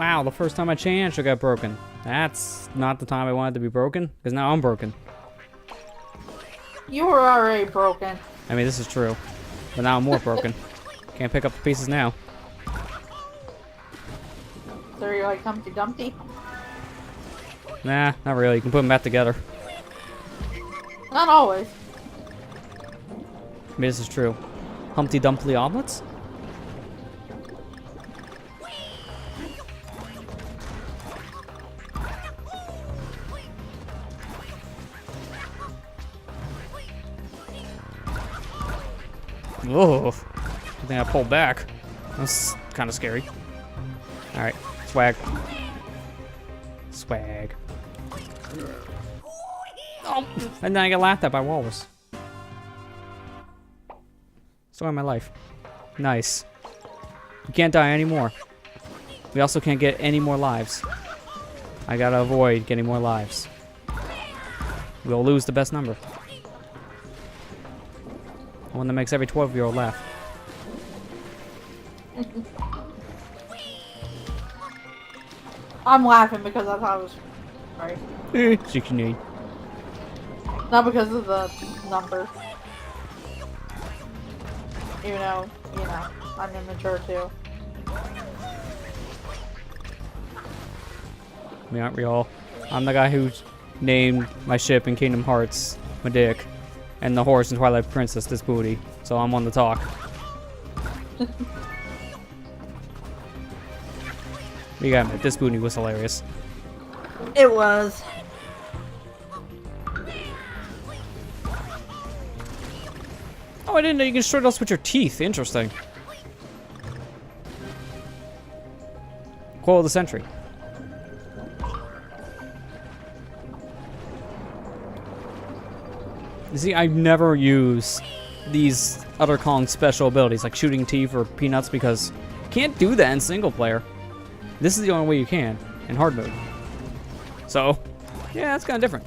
A: Wow, the first time I changed, it got broken. That's not the time I wanted to be broken, because now I'm broken.
B: You were already broken.
A: I mean, this is true. But now I'm more broken. Can't pick up the pieces now.
B: So you're like Humpty Dumpty?
A: Nah, not really. You can put them back together.
B: Not always.
A: I mean, this is true. Humpty Dumpty omelets? Whoa. I think I pulled back. That's kind of scary. Alright, swag. Swag. Oh, and then I get laughed at by Walrus. Story of my life. Nice. We can't die anymore. We also can't get any more lives. I gotta avoid getting more lives. We'll lose the best number. The one that makes every 12-year-old laugh.
B: I'm laughing because I thought it was right.
A: 69.
B: Not because of the number. Even though, you know, I'm immature too.
A: We aren't we all? I'm the guy who named my ship in Kingdom Hearts my dick, and the horse in Twilight Princess this booty. So I'm on the talk. You gotta admit, this booty was hilarious.
B: It was.
A: Oh, I didn't know you can destroy those with your teeth. Interesting. Quote of the century. You see, I never use these other Kong special abilities, like shooting teeth or peanuts, because you can't do that in single player. This is the only way you can, in hard mode. So, yeah, that's kind of different.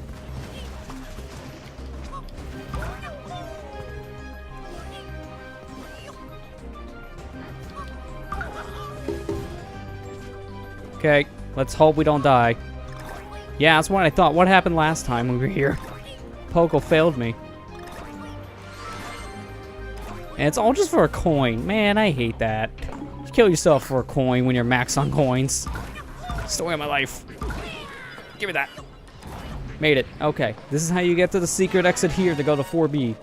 A: Okay, let's hope we don't die. Yeah, that's what I thought. What happened last time we were here? Poco failed me. And it's all just for a coin. Man, I hate that. You kill yourself for a coin when you're max on coins. Story of my life. Give me that. Made it. Okay, this is how you get to the secret exit here to go to 4B.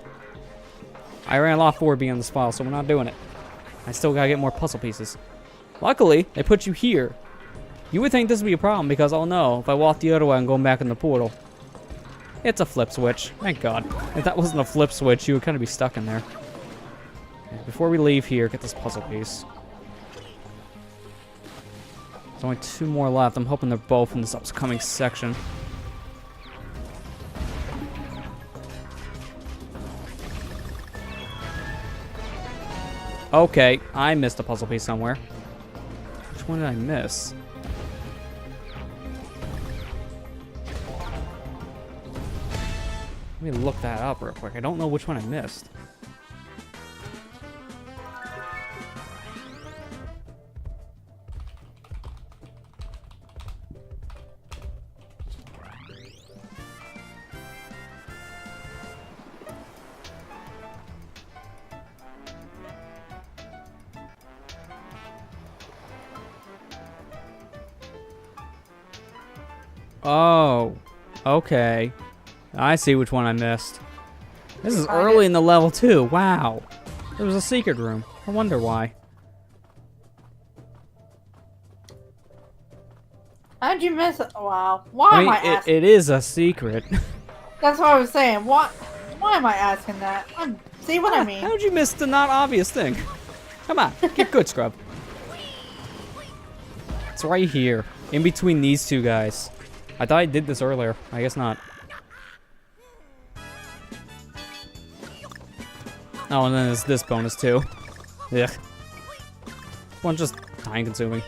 A: I ran off 4B on this file, so we're not doing it. I still gotta get more puzzle pieces. Luckily, they put you here. You would think this would be a problem because, oh no, if I walk the other way, I'm going back in the portal. It's a flip switch. Thank God. If that wasn't a flip switch, you would kind of be stuck in there. Okay, before we leave here, get this puzzle piece. There's only 2 more left. I'm hoping they're both in this upcoming section. Okay, I missed a puzzle piece somewhere. Which one did I miss? Let me look that up real quick. I don't know which one I missed. Oh, okay. I see which one I missed. This is early in the level too. Wow. There was a secret room. I wonder why.
B: How'd you miss it? Wow. Why am I asking?
A: It is a secret.
B: That's what I was saying. Why am I asking that? See what I mean?
A: How'd you miss the not obvious thing? Come on, get good, scrub. It's right here, in between these 2 guys. I thought I did this earlier. I guess not. Oh, and then there's this bonus too. Yeah. One just time consuming.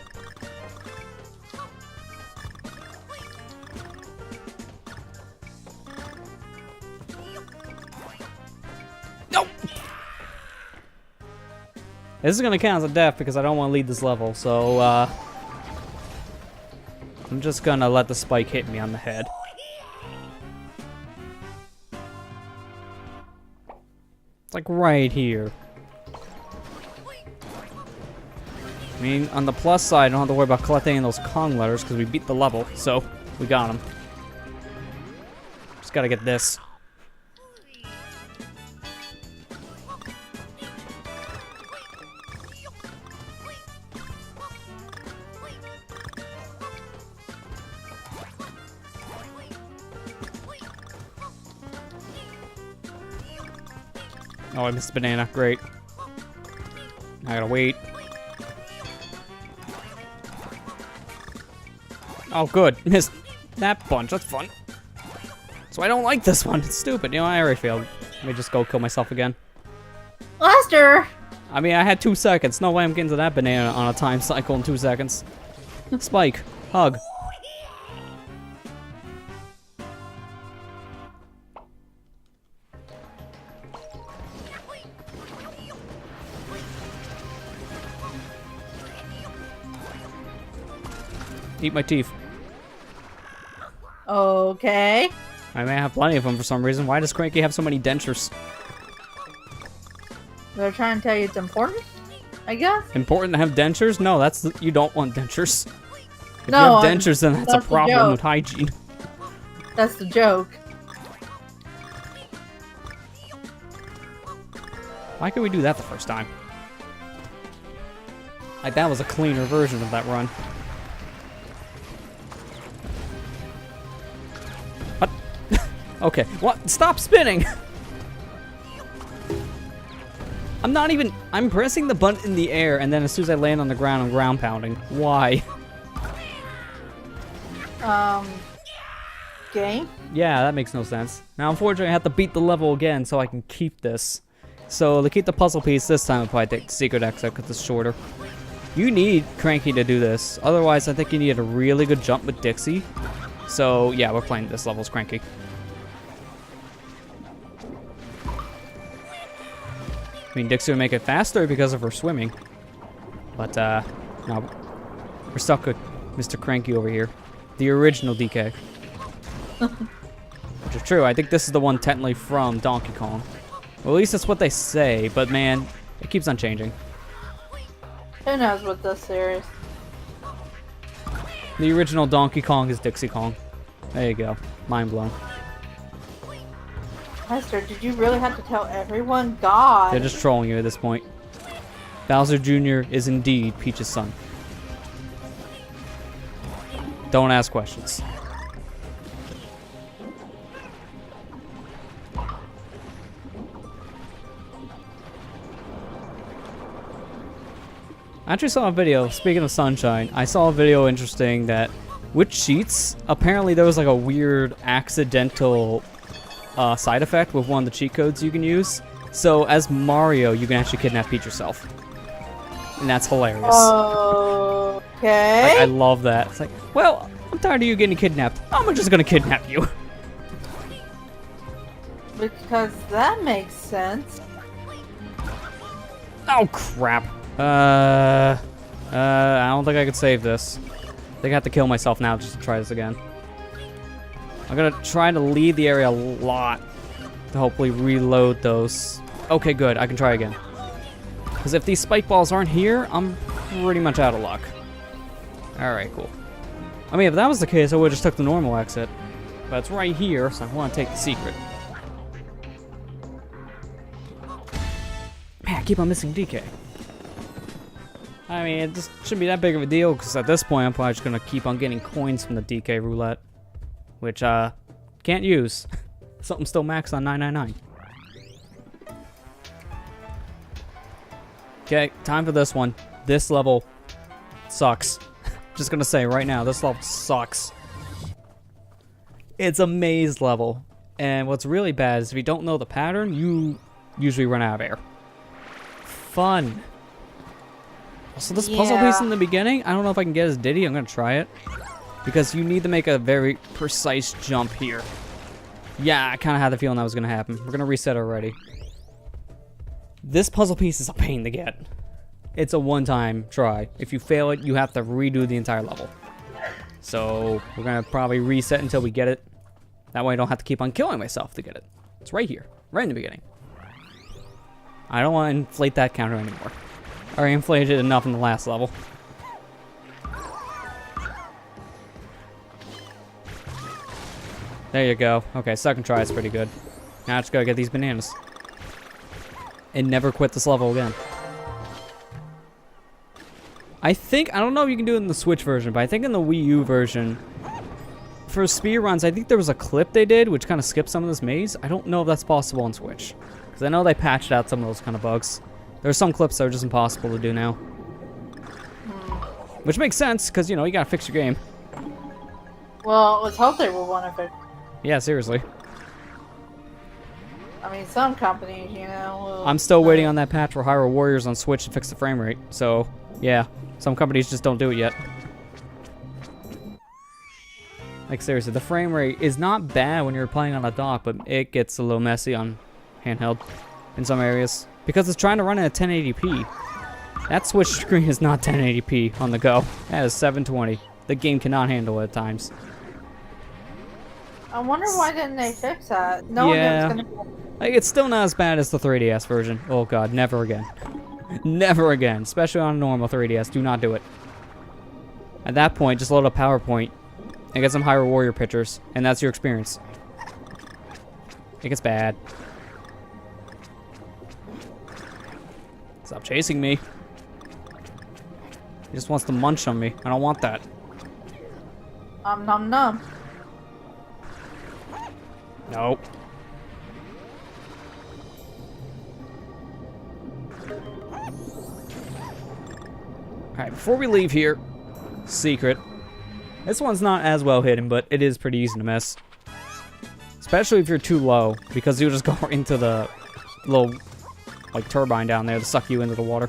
A: Nope. This is gonna count as a death because I don't want to lead this level, so I'm just gonna let the spike hit me on the head. It's like right here. I mean, on the plus side, I don't have to worry about collecting those Kong letters because we beat the level, so we got them. Just gotta get this. Oh, I missed the banana. Great. I gotta wait. Oh, good. Missed that bunch. That's fun. So I don't like this one. It's stupid. You know, I already failed. Let me just go kill myself again.
B: Lester!
A: I mean, I had 2 seconds. No way I'm getting to that banana on a time cycle in 2 seconds. Spike. Hug. Eat my teeth.
B: Okay.
A: I may have plenty of them for some reason. Why does Cranky have so many dentures?
B: They're trying to tell you it's important, I guess?
A: Important to have dentures? No, that's you don't want dentures. If
B: No,
A: you have dentures, then that's a
B: that's the
A: problem
B: joke.
A: with hygiene.
B: That's the joke.
A: Why could we do that the first time? Like, that was a cleaner version of that run. What? Okay, what? Stop spinning! I'm not even... I'm pressing the button in the air, and then as soon as I land on the ground, I'm ground pounding. Why?
B: Game?
A: Yeah, that makes no sense. Now, unfortunately, I have to beat the level again so I can keep this. So, to keep the puzzle piece, this time I'll probably take the secret exit because it's shorter. You need Cranky to do this. Otherwise, I think you need a really good jump with Dixie. So, yeah, we're playing this level as Cranky. I mean, Dixie would make it faster because of her swimming. But, no. We're stuck with Mr. Cranky over here. The original DK. Which is true. I think this is the one technically from Donkey Kong. Well, at least that's what they say, but man, it keeps on changing.
B: Who knows what this series?
A: The original Donkey Kong is Dixie Kong. There you go. Mind blown.
B: Lester, did you really have to tell everyone? God.
A: They're just trolling you at this point. Bowser Jr. is indeed Peach's son. Don't ask questions. I actually saw a video, speaking of Sunshine, I saw a video interesting that with cheats, apparently there was like a weird accidental side effect with one of the cheat codes you can use. So as Mario, you can actually kidnap Peach yourself. And that's hilarious.
B: Okay.
A: I love that. It's like, well, I'm tired of you getting kidnapped. I'm just gonna kidnap you.
B: Because that makes sense.
A: Oh, crap. I don't think I could save this. I think I have to kill myself now just to try this again. I'm gonna try to leave the area a lot to hopefully reload those. Okay, good. I can try again. Because if these spike balls aren't here, I'm pretty much out of luck. Alright, cool. I mean, if that was the case, I would have just took the normal exit. But it's right here, so I want to take the secret. Man, I keep on missing DK. I mean, it just shouldn't be that big of a deal, because at this point, I'm probably just going to keep on getting coins from the DK roulette. Which, can't use. Something's still maxed on 999. Okay, time for this one. This level sucks. Just gonna say right now, this level sucks. It's a maze level. And what's really bad is if you don't know the pattern, you usually run out of air. Fun. So this puzzle piece in the beginning, I don't know if I can get as Diddy. I'm gonna try it. Because you need to make a very precise jump here. Yeah, I kind of had the feeling that was gonna happen. We're gonna reset already. This puzzle piece is a pain to get. It's a one-time try. If you fail it, you have to redo the entire level. So we're gonna probably reset until we get it. That way I don't have to keep on killing myself to get it. It's right here, right in the beginning. I don't want to inflate that counter anymore. I already inflated it enough in the last level. There you go. Okay, second try is pretty good. Now I just gotta get these bananas. And never quit this level again. I don't know if you can do it in the Switch version, but I think in the Wii U version, for speedruns, I think there was a clip they did, which kind of skipped some of this maze. I don't know if that's possible on Switch. Because I know they patched out some of those kind of bugs. There's some clips that are just impossible to do now. Which makes sense, because, you know, you gotta fix your game.
B: Well, let's hope they will want to fix.
A: Yeah, seriously.
B: I mean, some companies, you know. Will,
A: I'm still waiting on that patch for Hyrule Warriors on Switch to fix the frame rate. So, yeah, some companies just don't do it yet. Like, seriously, the frame rate is not bad when you're playing on a dock, but it gets a little messy on handheld in some areas. Because it's trying to run at 1080p. That Switch screen is not 1080p on the go. That is 720. The game cannot handle it at times.
B: I wonder why didn't they fix that? No
A: Yeah.
B: one knows gonna.
A: Like, it's still not as bad as the 3DS version. Oh god, never again. Never again. Especially on a normal 3DS. Do not do it. At that point, just load up PowerPoint and get some Hyrule Warrior pictures, and that's your experience. It gets bad. Stop chasing me. He just wants to munch on me. I don't want that.
B: Nom nom.
A: Nope. Alright, before we leave here, secret. This one's not as well hidden, but it is pretty easy to miss. Especially if you're too low, because you'll just go into the little, like, turbine down there to suck you into the water.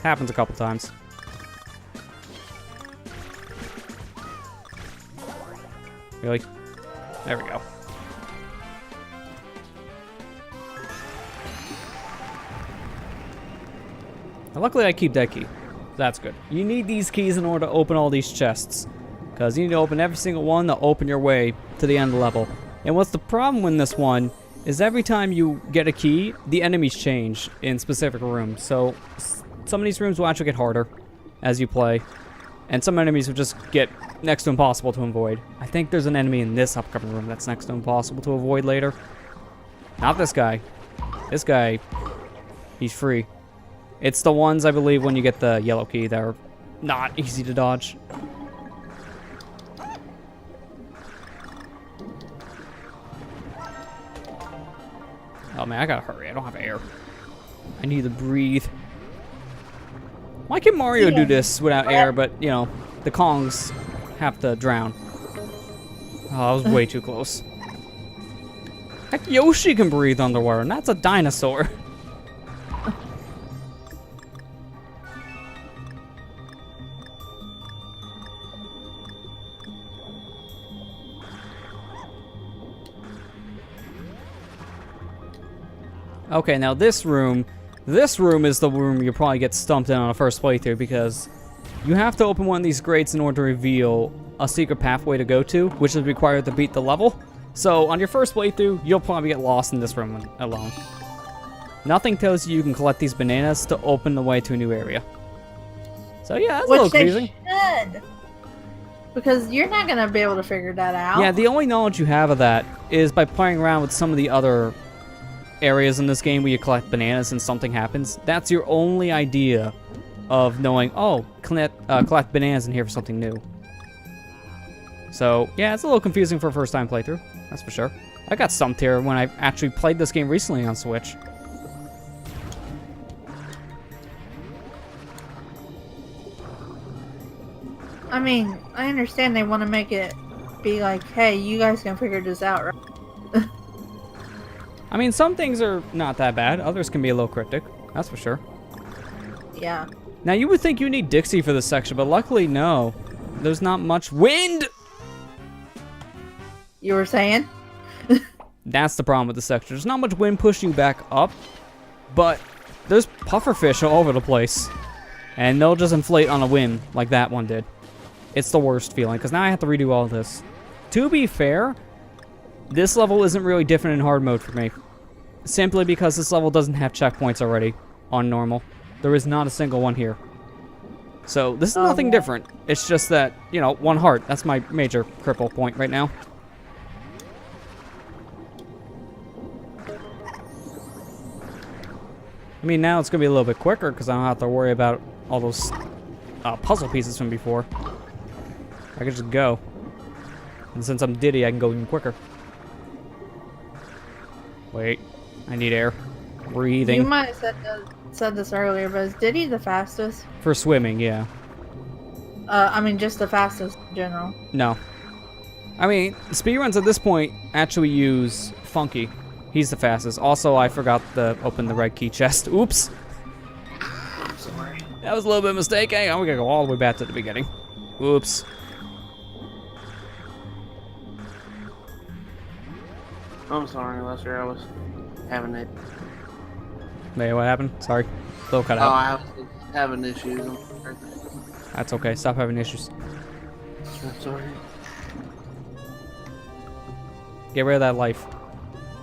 A: Happens a couple times. Really? There we go. Now, luckily I keep that key. That's good. You need these keys in order to open all these chests. Because you need to open every single one to open your way to the end of the level. And what's the problem with this one is every time you get a key, the enemies change in specific rooms. So some of these rooms will actually get harder as you play. And some enemies will just get next to impossible to avoid. I think there's an enemy in this upcoming room that's next to impossible to avoid later. Not this guy. This guy, he's free. It's the ones, I believe, when you get the yellow key that are not easy to dodge. Oh man, I gotta hurry. I don't have air. I need to breathe. Why can Mario do this without air, but, you know, the Kongs have to drown? Oh, I was way too close. Heck, Yoshi can breathe underwater, and that's a dinosaur. Okay, now this room is the room you'll probably get stumped in on a first playthrough because you have to open one of these grates in order to reveal a secret pathway to go to, which is required to beat the level. So on your first playthrough, you'll probably get lost in this room alone. Nothing tells you can collect these bananas to open the way to a new area. So yeah, that's a little confusing.
B: Should. Because you're not going to be able to figure that out.
A: Yeah, the only knowledge you have of that is by playing around with some of the other areas in this game where you collect bananas and something happens. That's your only idea of knowing, oh, collect bananas in here for something new. So, yeah, it's a little confusing for a first-time playthrough, that's for sure. I got stumped here when I actually played this game recently on Switch.
B: I mean, I understand they want to make it be like, hey, you guys can figure this out, right?
A: I mean, some things are not that bad. Others can be a little cryptic. That's for sure.
B: Yeah.
A: Now, you would think you need Dixie for this section, but luckily, no. There's not much wind!
B: You were saying?
A: That's the problem with this section. There's not much wind pushing you back up, but there's pufferfish all over the place. And they'll just inflate on a whim, like that one did. It's the worst feeling, because now I have to redo all this. To be fair, this level isn't really different in hard mode for me. Simply because this level doesn't have checkpoints already on normal. There is not a single one here. So, this is nothing different. It's just that, you know, 1 heart. That's my major cripple point right now. I mean, now it's going to be a little bit quicker because I don't have to worry about all those puzzle pieces from before. I can just go. And since I'm Diddy, I can go even quicker. Wait, I need air. Breathing.
B: You might have said this earlier, but is Diddy the fastest?
A: For swimming, yeah.
B: I mean, just the fastest in general.
A: No. I mean, speedruns at this point actually use Funky. He's the fastest. Also, I forgot to open the red key chest. Oops.
C: Sorry.
A: That was a little bit of a mistake. Hang on, we gotta go all the way back to the beginning. Oops.
C: I'm sorry, Lester. I was having it.
A: Wait, what happened? Sorry. Little cut
C: Oh,
A: out.
C: I was having issues.
A: That's okay. Stop having issues.
C: I'm sorry.
A: Get rid of that life.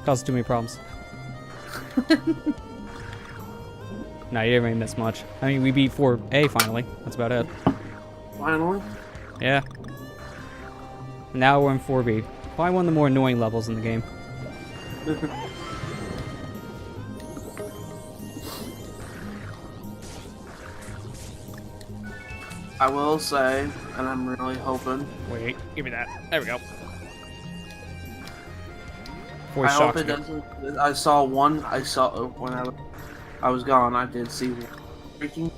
A: Causes too many problems. Nah, you didn't really miss much. I mean, we beat 4A finally. That's about it.
C: Finally?
A: Yeah. Now we're in 4B. Probably one of the more annoying levels in the game.
C: I will say, and I'm really hoping.
A: Wait, give me that. There we go.
C: I hope it doesn't. I saw when I was gone. I did see freaking.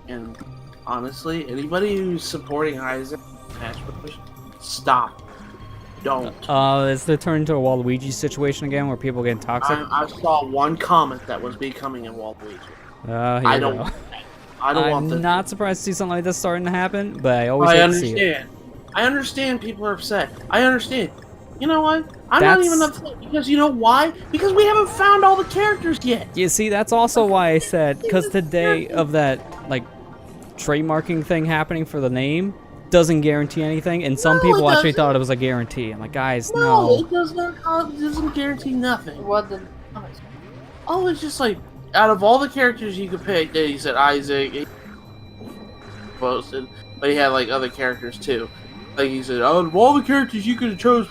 C: And honestly, anybody who's supporting Isaac, Smash Brothers, stop. Don't.
A: Is it turned into a Waluigi situation again where people get toxic?
C: I saw one comment that was becoming a Waluigi.
A: I don't
C: want this.
A: I'm not surprised to see something like this starting to happen, but I always hate to see it.
C: I understand people are upset. I understand. You know what? I'm not even upset because you know why? Because we haven't found all the characters yet.
A: You see, that's also why I said, because the day of that, like, trademarking thing happening for the name doesn't guarantee anything, and some people actually thought it was a guarantee. I'm like, guys, no.
C: It doesn't guarantee nothing.
B: What the?
C: Oh, it's just like, out of all the characters you could pick, he said Isaac, he posted, but he had like other characters too. Like he said, out of all the characters you could have chose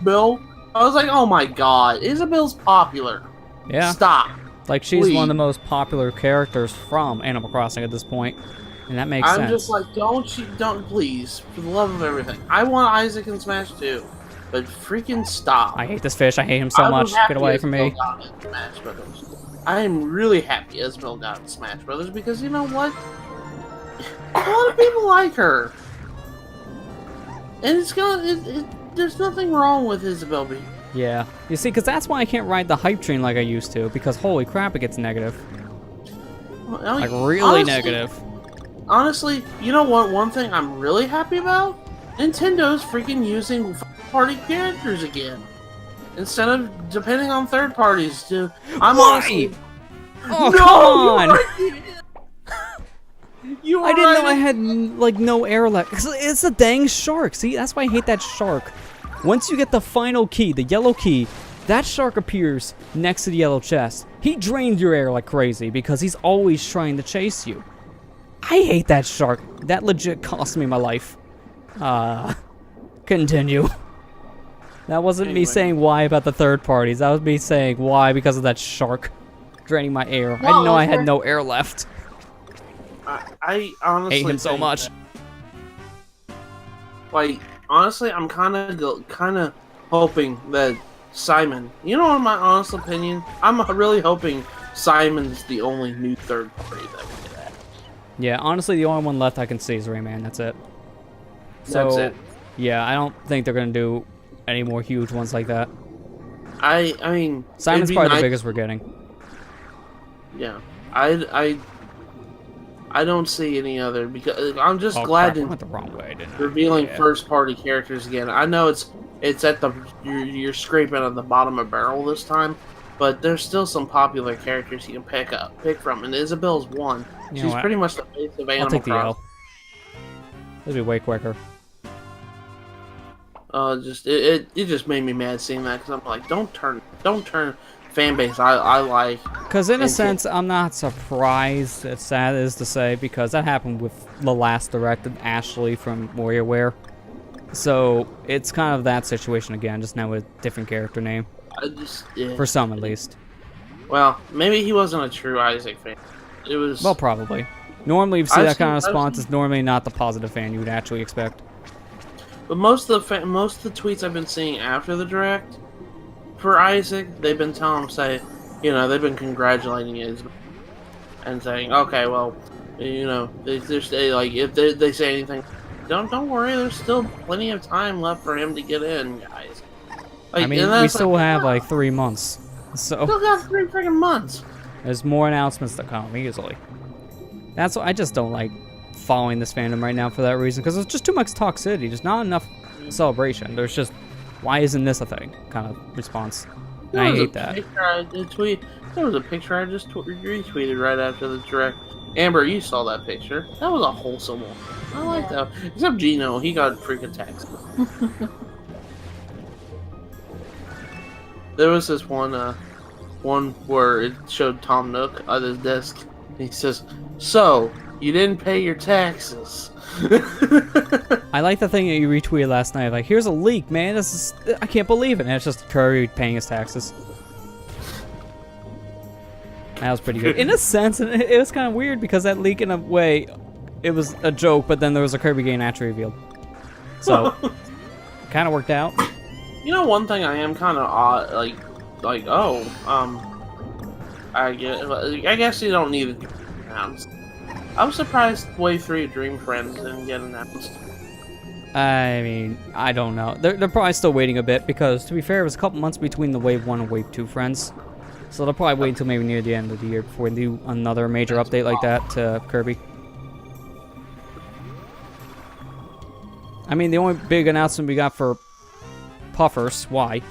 C: Bill. I was like, oh my god, Isabel's popular.
A: Yeah.
C: Stop.
A: Like, she's
C: Please.
A: one of the most popular characters from Animal Crossing at this point, and that makes sense.
C: I'm just like, don't, please, for the love of everything. I want Isaac in Smash too, but freaking stop.
A: I hate this fish. I hate him so much. Get away from me.
C: Smash Brothers. I am really happy Isabel got in Smash Brothers because you know what? A lot of people like her, and it's gonna. There's nothing wrong with Isabel being.
A: Yeah. You see, because that's why I can't ride the hype train like I used to, because holy crap, it gets negative. Like, really
C: honestly,
A: negative.
C: Honestly, you know what? One thing I'm really happy about? Nintendo's freaking using party characters again. Instead of depending on third parties to... I'm honestly...
A: Oh, no, come on!
C: You
A: I didn't know I had, like, no air left. 'Cause it's a dang shark. See, that's why I hate that shark. Once you get the final key, the yellow key, that shark appears next to the yellow chest. He drained your air like crazy because he's always trying to chase you. I hate that shark. That legit cost me my life. Continue. That wasn't me saying why about the third parties. That was me saying why because of that shark draining my air. I didn't know I had no air left.
C: I honestly
A: hate him so much.
C: Like, honestly, I'm kind of hoping that Simon. You know, in my honest opinion, I'm really hoping Simon's the only new third party that we get at.
A: Yeah, honestly, the only one left I can see is Rayman. That's it. So,
C: That's it.
A: Yeah, I don't think they're gonna do any more huge ones like that.
C: I mean,
A: Simon's probably the biggest we're getting.
C: Yeah, I don't see any other because I'm just glad
A: I went the wrong way, didn't I?
C: revealing
A: Yeah.
C: first-party characters again. I know it's at the you're scraping at the bottom of barrel this time, but there's still some popular characters you can pick from, and Isabel's one.
A: You know
C: She's
A: what?
C: pretty much the face of
A: I'll
C: Animal
A: take the L.
C: Crossing.
A: It'd be way quicker.
C: It just made me mad seeing that because I'm like, don't turn fan base I like.
A: Because in a sense, I'm not surprised, as sad as to say, because that happened with the last Direct of Ashley from WarriorWare. So it's kind of that situation again, just now with a different character name. For some, at least.
C: Well, maybe he wasn't a true Isaac fan. It was.
A: Well, probably. Normally, if you see that kind of response, it's normally not the positive fan you would actually expect.
C: But most of the tweets I've been seeing after the Direct for Isaac, they've been telling him, they've been congratulating his and saying, okay, well, if they say anything, don't worry, there's still plenty of time left for him to get in, guys.
A: I mean, we still have like 3 months, so
C: still got 3 freaking months.
A: There's more announcements to come easily. That's what I just don't like following this fandom right now for that reason, because there's just too much toxicity. There's not enough celebration. There's just, why isn't this a thing kind of response. And I hate that.
C: There was a picture I just retweeted right after the Direct. Amber, you saw that picture. That was a wholesome one. I like that. Except Gino, he got freaking text. There was this one where it showed Tom Nook at his desk. He says, "So, you didn't pay your taxes."
A: I like the thing that you retweeted last night. Like, here's a leak, man. I can't believe it. And it's just Curry paying his taxes. That was pretty good. In a sense, it was kind of weird because that leak, in a way, it was a joke, but then there was a Kirby game actually revealed. So, kind of worked out.
C: You know, one thing I am kind of odd, I guess you don't need it announced. I was surprised Wave 3 of Dream Friends didn't get announced.
A: I mean, I don't know. They're probably still waiting a bit because, to be fair, it was a couple months between the Wave 1 and Wave 2 Friends. So they'll probably wait until maybe near the end of the year before they do another major update like that to Kirby. I mean, the only big announcement we got for Puffers, why?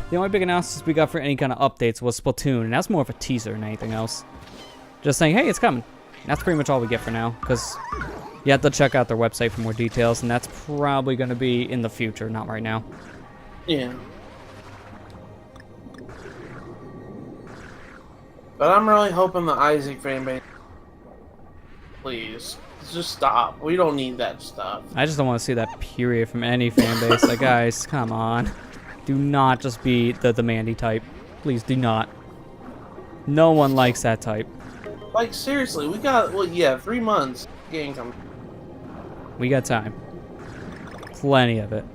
A: The only big announcements we got for any kind of updates was Splatoon, and that's more of a teaser than anything else. Just saying, hey, it's coming. That's pretty much all we get for now, because you have to check out their website for more details, and that's probably going to be in the future, not right now.
C: Yeah. But I'm really hoping the Isaac fanbase, please, just stop. We don't need that stuff.
A: I just don't want to see that period from any fanbase. Like, guys, come on. Do not just be the demandy type. Please do not. No one likes that type.
C: Like, seriously, we got, 3 months. Game coming.
A: We got time. Plenty of it.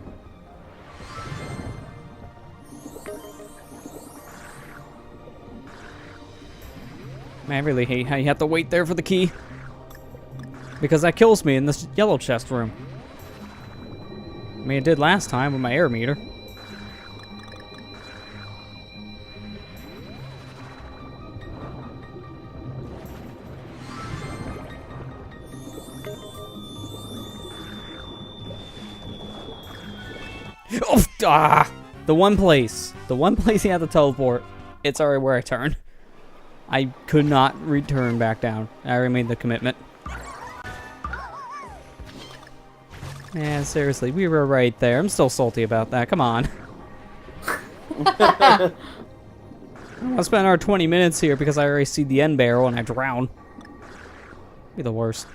A: Man, I really hate how you have to wait there for the key. Because that kills me in this yellow chest room. I mean, it did last time with my air meter. Oh, the one place you have to teleport, it's already where I turn. I could not return back down. I already made the commitment. Man, seriously, we were right there. I'm still salty about that. Come on. I'll spend our 20 minutes here because I already see the end barrel and I drown. Be the worst.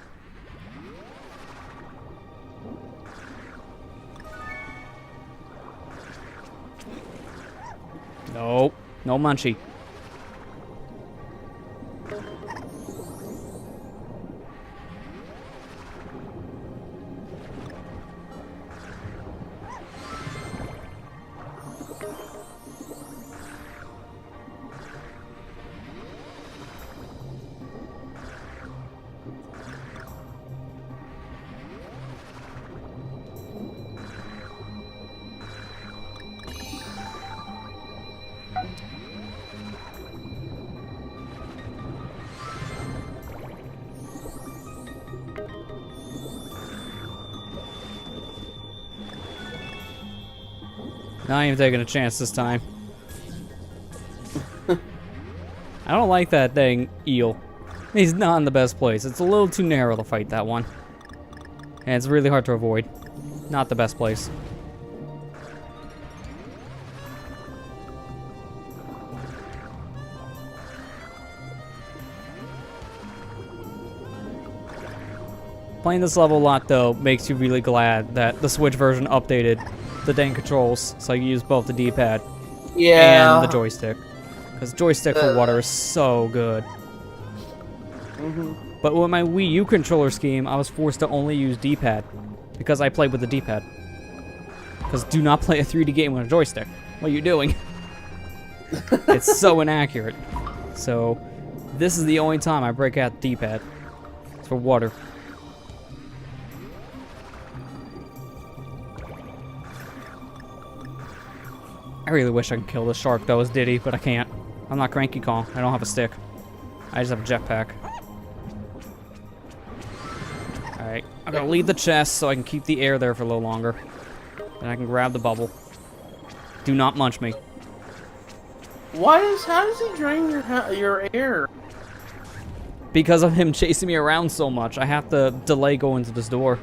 A: Nope. No munchie. Not even taking a chance this time. I don't like that dang eel. He's not in the best place. It's a little too narrow to fight that one. And it's really hard to avoid. Not the best place. Playing this level a lot, though, makes you really glad that the Switch version updated the dang controls, so you use both the D-pad and the joystick. Because joystick for water is so good. But with my Wii U controller scheme, I was forced to only use D-pad because I played with the D-pad. Because do not play a 3D game with a joystick. What are you doing? It's so inaccurate. So this is the only time I break out the D-pad. It's for water. I really wish I could kill this shark though as Diddy, but I can't. I'm not Cranky Kong. I don't have a stick. I just have a jetpack. Alright, I'm gonna leave the chest so I can keep the air there for a little longer. Then I can grab the bubble. Do not munch me.
C: How does he drain your air?
A: Because of him chasing me around so much, I have to delay going to this door.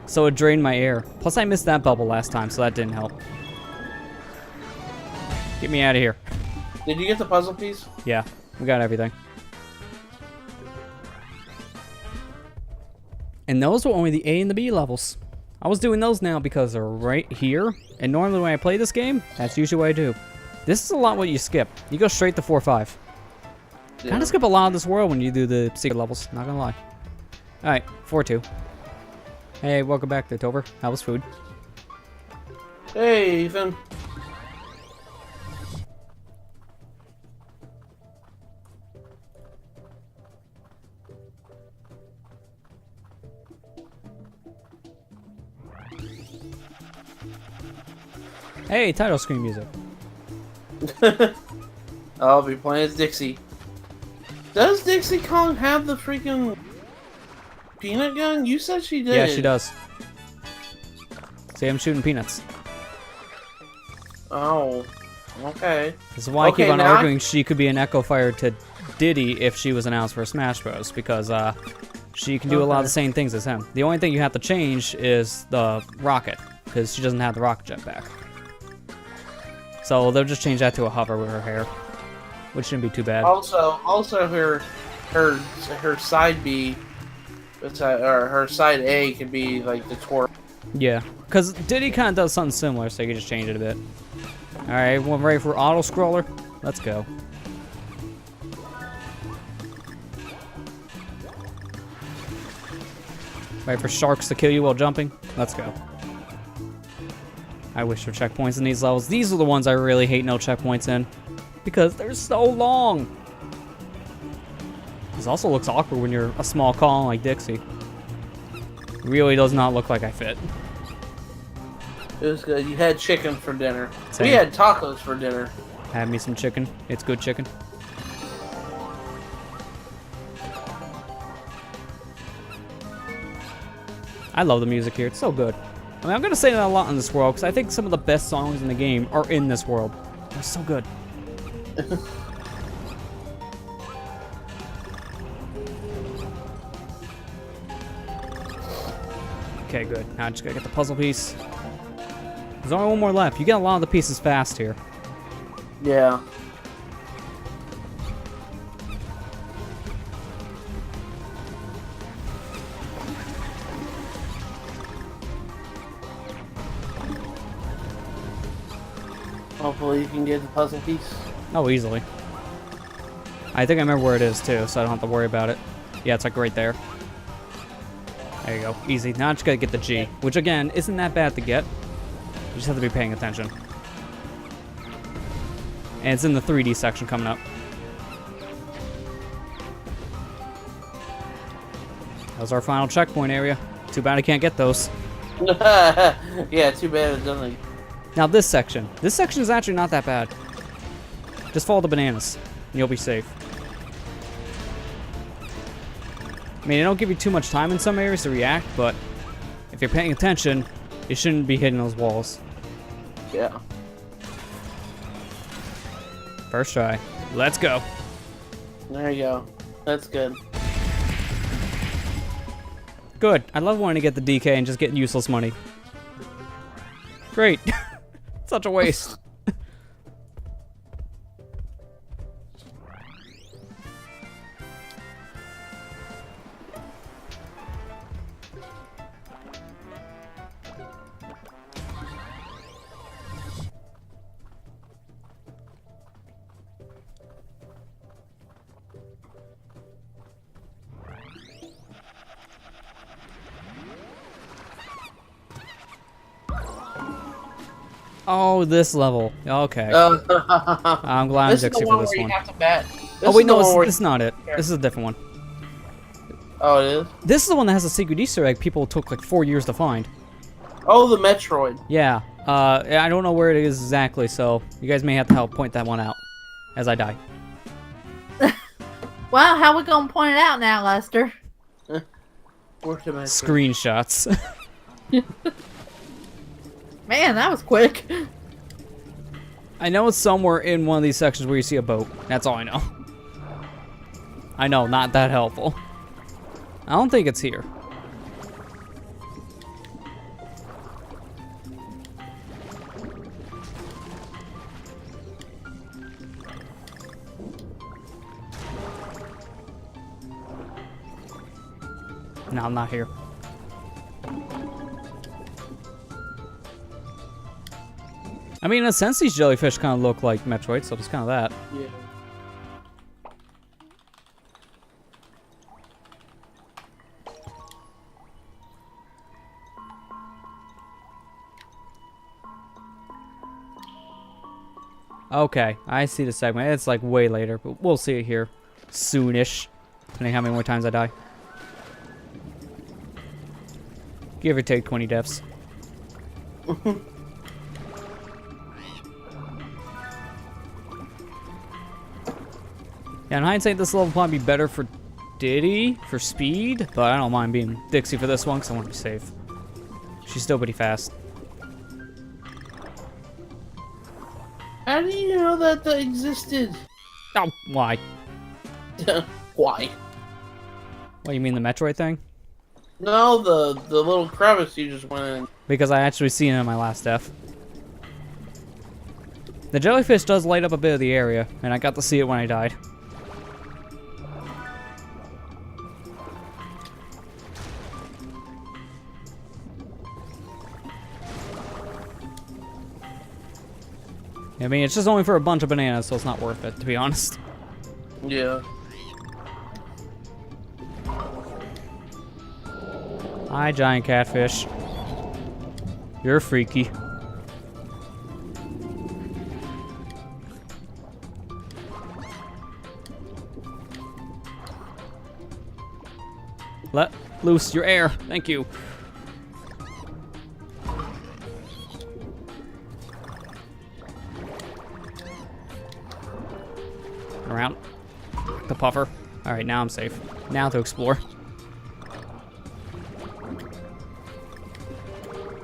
A: So it drained my air. Plus I missed that bubble last time, so that didn't help. Get me out of here.
C: Did you get the puzzle piece?
A: Yeah, we got everything. And those were only the A and the B levels. I was doing those now because they're right here. And normally when I play this game, that's usually what I do. This is a lot what you skip. You go straight to 4-5.
C: Yeah.
A: Kind of skip a lot of this world when you do the secret levels, not gonna lie. Alright, 4-2. Hey, welcome back to Tover. How was food?
C: Hey, Ethan.
A: Hey, title screen music.
C: I'll be playing as Dixie. Does Dixie Kong have the freaking peanut gun? You said she did.
A: Yeah, she does. See, I'm shooting peanuts.
C: Oh, okay.
A: This is why I keep on arguing she could be an Echo Fire to Diddy if she was announced for Smash Bros. Because she can do a lot of the same things as him. The only thing you have to change is the rocket, because she doesn't have the rocket jetpack. So they'll just change that to a hover with her hair, which shouldn't be too bad.
C: Also her side B, or her side A could be like the twerk.
A: Yeah, because Diddy kind of does something similar, so you can just change it a bit. All right, everyone ready for auto scroller? Let's go. Ready for sharks to kill you while jumping? Let's go. I wish there were checkpoints in these levels. These are the ones I really hate no checkpoints in, because they're so long. This also looks awkward when you're a small Kong like Dixie. It really does not look like I fit.
C: It was good. You had chicken for dinner.
A: Same.
C: We had tacos for dinner.
A: Have me some chicken. It's good chicken. I love the music here. It's so good. I mean, I'm going to say that a lot in this world, because I think some of the best songs in the game are in this world. They're so good. Okay, good. Now I just got to get the puzzle piece. There's only one more left. You get a lot of the pieces fast here.
C: Yeah. Hopefully you can get the puzzle piece.
A: Oh, easily. I think I remember where it is, too, so I don't have to worry about it. Yeah, it's like right there. There you go. Easy. Now I just gotta get the G, which, again, isn't that bad to get. You just have to be paying attention. And it's in the 3D section coming up. That was our final checkpoint area. Too bad I can't get those.
C: Yeah, too bad it doesn't.
A: Now this section. This section is actually not that bad. Just follow the bananas, and you'll be safe. I mean, they don't give you too much time in some areas to react, but if you're paying attention, you shouldn't be hitting those walls.
C: Yeah.
A: First try. Let's go.
C: There you go. That's good.
A: Good. I love wanting to get the DK and just getting useless money. Great. Such a waste. Oh, this level. Okay. I'm glad I'm Dixie for this one. Oh, wait, no, it's not it. This is a different one.
C: Oh, it is?
A: This is the one that has a secret Easter egg people took like 4 years to find.
C: Oh, the Metroid.
A: Yeah. I don't know where it is exactly, so you guys may have to help point that one out as I die.
B: Well, how we gonna point it out now, Lester?
A: Screenshots.
B: Man, that was quick.
A: I know it's somewhere in one of these sections where you see a boat. That's all I know. I know, not that helpful. I don't think it's here. No, I'm not here. I mean, in a sense, these jellyfish kind of look like Metroid, so it's kind of that.
C: Yeah.
A: Okay, I see the segment. It's like way later, but we'll see it here soonish, depending how many more times I die. Give or take 20 deaths. Yeah, in hindsight, this level will probably be better for Diddy, for speed, but I don't mind being Dixie for this one because I want to be safe. She's still pretty fast.
C: How do you know that existed?
A: Oh, why?
C: Why?
A: What, you mean the Metroid thing?
C: No, the little crevice you just went in.
A: Because I actually seen it in my last death. The jellyfish does light up a bit of the area, and I got to see it when I died. I mean, it's just only for a bunch of bananas, so it's not worth it, to be honest.
C: Yeah.
A: Hi, giant catfish. You're freaky. Let loose your air. Thank you. Around the puffer. All right, now I'm safe. Now to explore.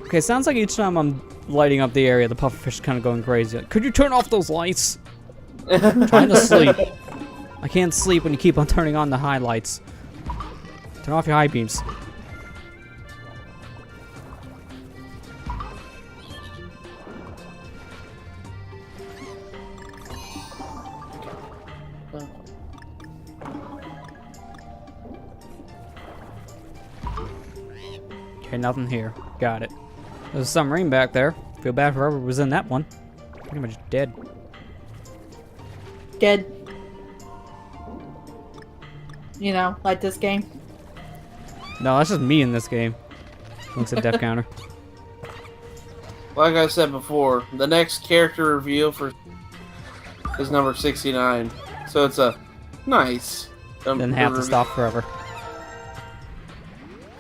A: Okay, sounds like each time I'm lighting up the area, the pufferfish is kind of going crazy. Could you turn off those lights? I'm trying to sleep. I can't sleep when you keep on turning on the highlights. Turn off your high beams. Okay, nothing here. Got it. There's a submarine back there. Feel bad for whoever was in that one. Pretty much dead.
B: Dead. You know, like this game.
A: No, that's just me in this game. Looks at death counter.
C: Like I said before, the next character reveal for is number 69. So it's a nice.
A: Then have to stop forever.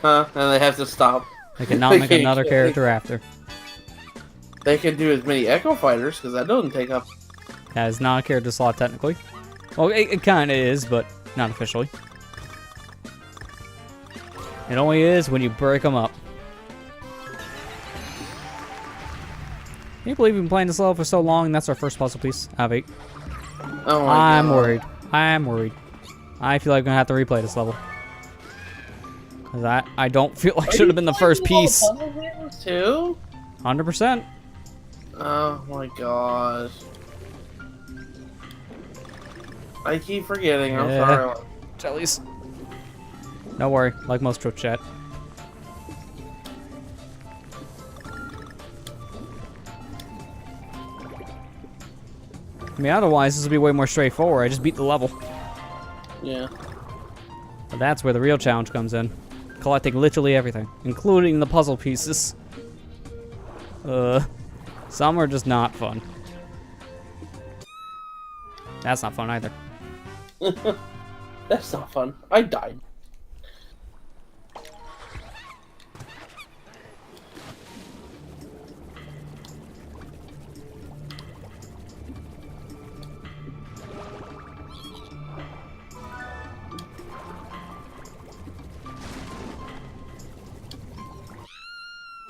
C: Huh? And they have to stop.
A: They can not make another character after.
C: They can do as many Echo Fighters, because that doesn't take up.
A: That is not a character slot technically. Well, it kind of is, but not officially. It only is when you break them up. Can you believe we've been playing this level for so long and that's our first puzzle piece out of 8?
C: Oh my God.
A: worried. I'm worried. I feel like I'm going to have to replay this level. That I don't feel like should have been the first piece.
C: Too?
A: 100%.
C: Oh my gosh. I keep forgetting. I'm sorry.
A: Jellies. Don't worry. Like most Twitch chat. I mean, otherwise this would be way more straightforward. I just beat the level.
C: Yeah.
A: But that's where the real challenge comes in. Collecting literally everything, including the puzzle pieces. Some are just not fun. That's not fun either.
C: That's not fun. I died.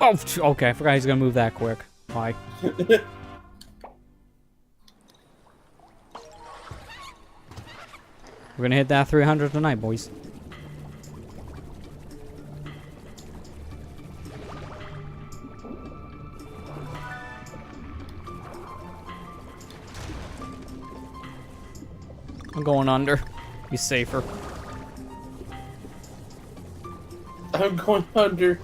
A: Oh, okay. I forgot he's gonna move that quick. Why? We're gonna hit that 300 tonight, boys. I'm going under. Be safer.
C: I'm going under.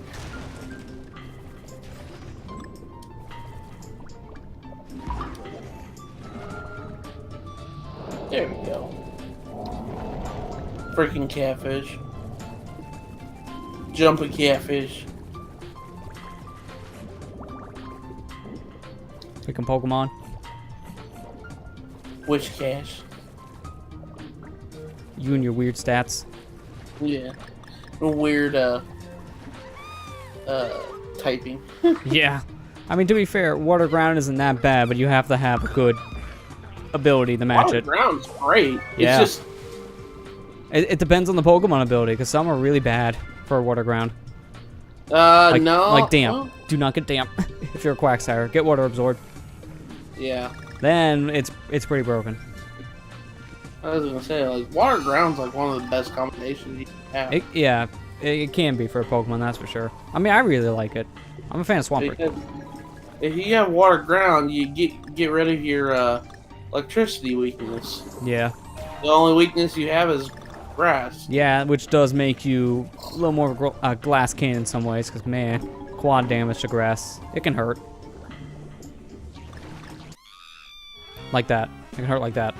C: There we go. Freaking catfish. Jumping catfish.
A: Picking Pokemon.
C: Wish cash.
A: You and your weird stats.
C: Yeah. Weird, typing.
A: Yeah. I mean, to be fair, Water Ground isn't that bad, but you have to have a good ability to match it.
C: Ground's great.
A: Yeah.
C: It's just...
A: It depends on the Pokemon ability, because some are really bad for Water Ground.
C: no.
A: Like Damp.
C: Well,
A: Do not get Damp if you're a Quagsire. Get Water Absorbed.
C: yeah.
A: Then it's pretty broken.
C: I was gonna say, like, Water Ground's like one of the best combinations you can have.
A: It can be for a Pokemon, that's for sure. I mean, I really like it. I'm a fan of Swampert.
C: Because if you have Water Ground, you get rid of your electricity weakness.
A: Yeah.
C: The only weakness you have is grass.
A: Yeah, which does make you a little more of a glass cannon in some ways, because, man, quad damage to grass. It can hurt. Like that. It can hurt like that.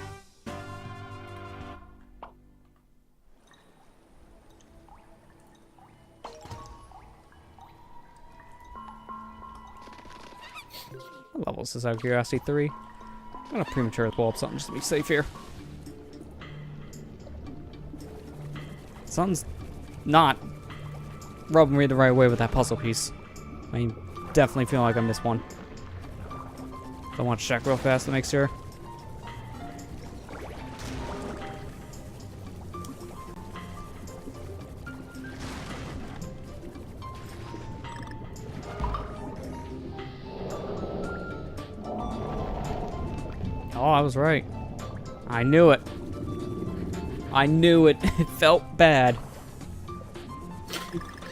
A: What level is this out of curiosity? 3? I'm gonna prematurely pull up something just to be safe here. Something's not rubbing me the right way with that puzzle piece. I definitely feel like I missed one. So I want to check real fast to make sure. Oh, I was right. I knew it. I knew it. It felt bad.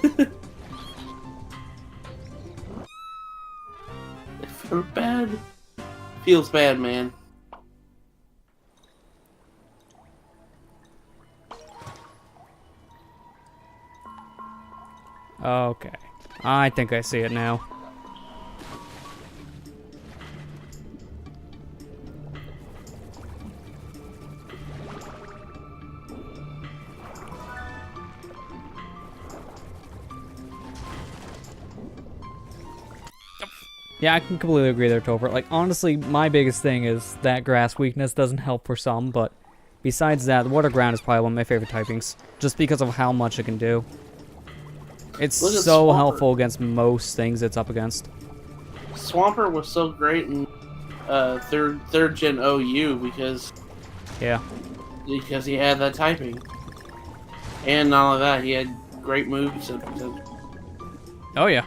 C: It felt bad. Feels bad, man.
A: Okay. I think I see it now. Yeah, I can completely agree there, Topher. Like, honestly, my biggest thing is that grass weakness doesn't help for some, but besides that, the Water Ground is probably one of my favorite typings, just because of how much it can do. It's so helpful against most things it's up against.
C: Swampert was so great in third gen OU because he had that typing, and not only that, he had great moves.
A: Oh yeah.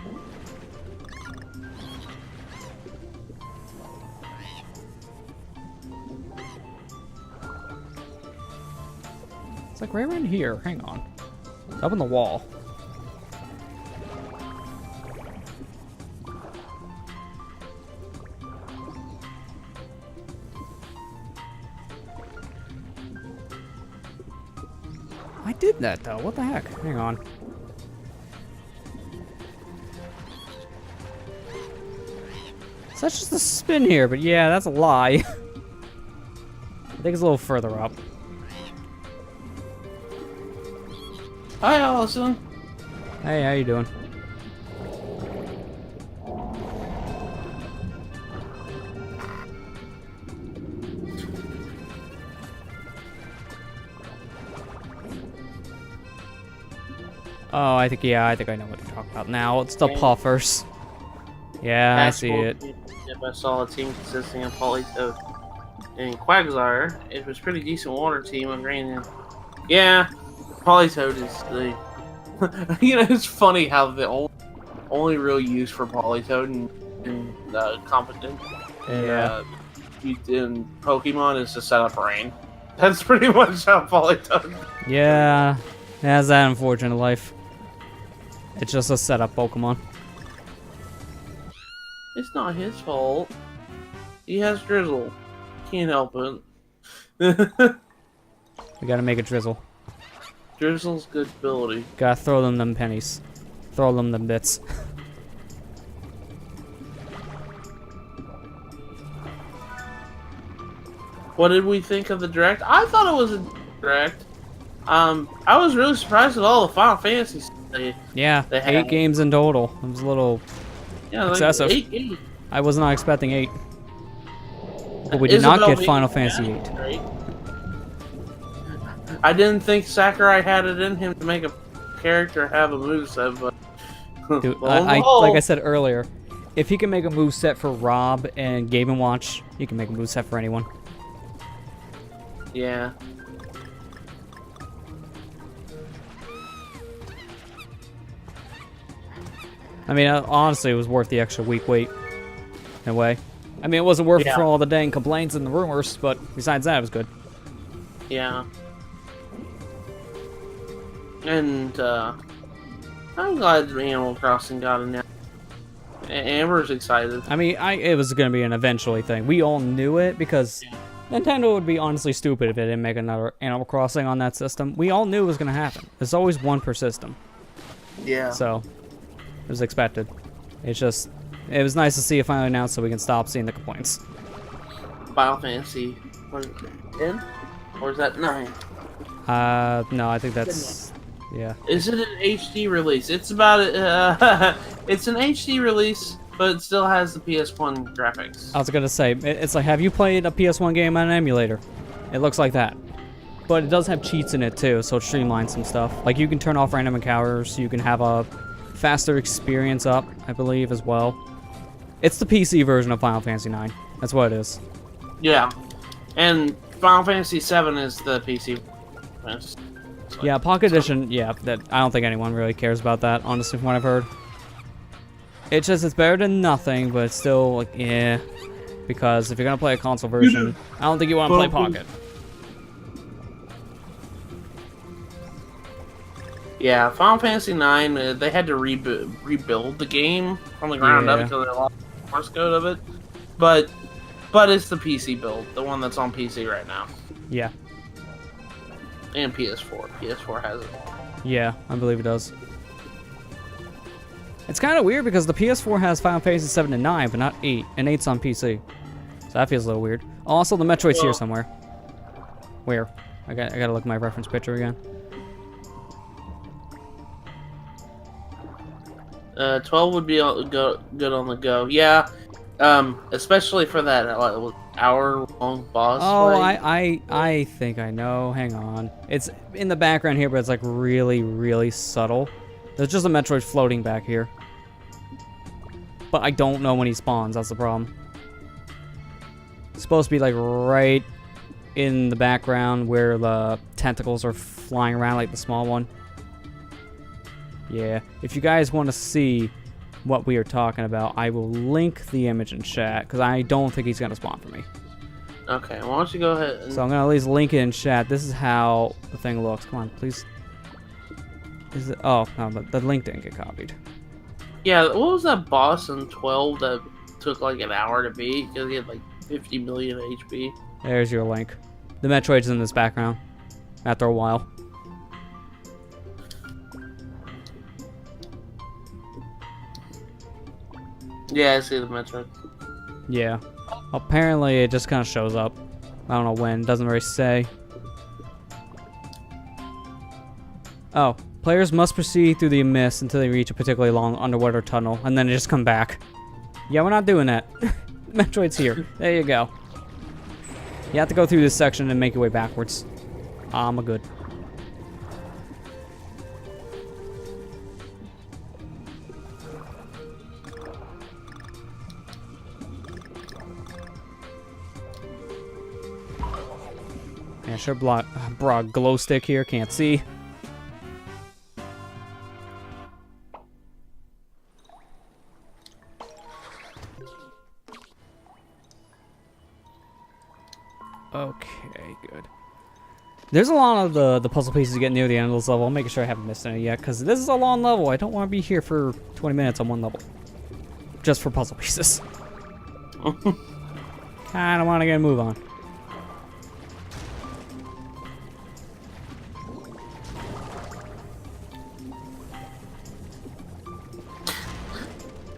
A: It's like right around here. Hang on. Up on the wall. I did that though. What the heck? Hang on. So that's just a spin here, but yeah, that's a lie. I think it's a little further up.
C: Hi, Allison.
A: Hey, how you doing? Oh, I think I know what to talk about now. It's the puffers. Yeah, I see it.
C: I saw a team consisting of Politoed and Quagsire. It was a pretty decent water team on Green. Yeah, Politoed is the. You know, it's funny how the only real use for Politoed in competent in Pokemon is to set up rain. That's pretty much how Politoed.
A: Yeah, it has that unfortunate life. It's just a setup Pokemon.
C: It's not his fault. He has Drizzle. Can't help it.
A: We gotta make it drizzle.
C: Drizzle's good ability.
A: Gotta throw them pennies. Throw them bits.
C: What did we think of the direct? I thought it was a direct. I was really surprised at all the Final Fantasy stuff
A: Yeah,
C: they had.
A: 8 games in total. It was a little excessive.
C: Like 8.
A: I was not expecting 8. But we did not get Final Fantasy 8.
C: Right? I didn't think Sakurai had it in him to make a character have a moveset, but...
A: Dude, like I said earlier, if he can make a moveset for Rob and Game & Watch, he can make a moveset for anyone.
C: Yeah.
A: I mean, honestly, it was worth the extra week wait. In a way. I mean, it wasn't worth it for all the dang complaints and the rumors, but besides that, it was good.
C: Yeah. And, I'm glad Animal Crossing got announced. Amber's excited.
A: I mean, it was going to be an eventually thing. We all knew it because Nintendo would be honestly stupid if they didn't make another Animal Crossing on that system. We all knew it was going to happen. There's always one per system.
C: Yeah.
A: So, it was expected. It's just, it was nice to see it finally announced so we can stop seeing the complaints.
C: Final Fantasy, what is it, 10? Or is that 9?
A: No, I think that's, yeah.
C: Is it an HD release? It's about, it's an HD release, but it still has the PS1 graphics.
A: I was going to say, it's like, have you played a PS1 game on an emulator? It looks like that. But it does have cheats in it too, so it streamlines some stuff. Like, you can turn off random encounters, you can have a faster experience up, I believe, as well. It's the PC version of Final Fantasy IX. That's what it is.
C: Yeah. And Final Fantasy VII is the PC.
A: Yeah, Pocket Edition, yeah, that I don't think anyone really cares about that, honestly, from what I've heard. It's just, it's better than nothing, but it's still, like, yeah. Because if you're gonna play a console version, I don't think you want to play Pocket.
C: Yeah, Final Fantasy IX, they had to rebuild the game from the ground up because they lost the source code of it. But it's the PC build, the one that's on PC right now.
A: Yeah.
C: And PS4. PS4 has it.
A: Yeah, I believe it does. It's kind of weird because the PS4 has Final Fantasy 7 and 9, but not 8, and 8's on PC. So that feels a little weird. Also, the Metroid's here somewhere. Where? I gotta look at my reference picture again.
C: 12 would be good on the go. Yeah, especially for that hour-long boss fight.
A: I think I know. Hang on. It's in the background here, but it's like really, really subtle. There's just a Metroid floating back here. But I don't know when he spawns. That's the problem. It's supposed to be like right in the background where the tentacles are flying around like the small one. Yeah, if you guys want to see what we are talking about, I will link the image in chat, because I don't think he's going to spawn for me.
C: Okay, why don't you go ahead and...
A: So I'm going to at least link it in chat. This is how the thing looks. Come on, please. Is it? Oh, no, but the link didn't get copied.
C: Yeah, what was that boss in 12 that took like an hour to beat, because he had like 50 million HP?
A: There's your link. The Metroid's in this background after a while.
C: Yeah, I see the Metroid.
A: Yeah. Apparently, it just kind of shows up. I don't know when. Doesn't really say. Oh. Players must proceed through the abyss until they reach a particularly long underwater tunnel, and then they just come back. Yeah, we're not doing that. Metroid's here. There you go. You have to go through this section and make your way backwards. I'm a good. Yeah, sure brought a glow stick here, can't see. Okay, good. There's a lot of the puzzle pieces you get near the end of this level. I'm making sure I haven't missed any yet, because this is a long level. I don't want to be here for 20 minutes on one level. Just for puzzle pieces. Kinda want to get a move on.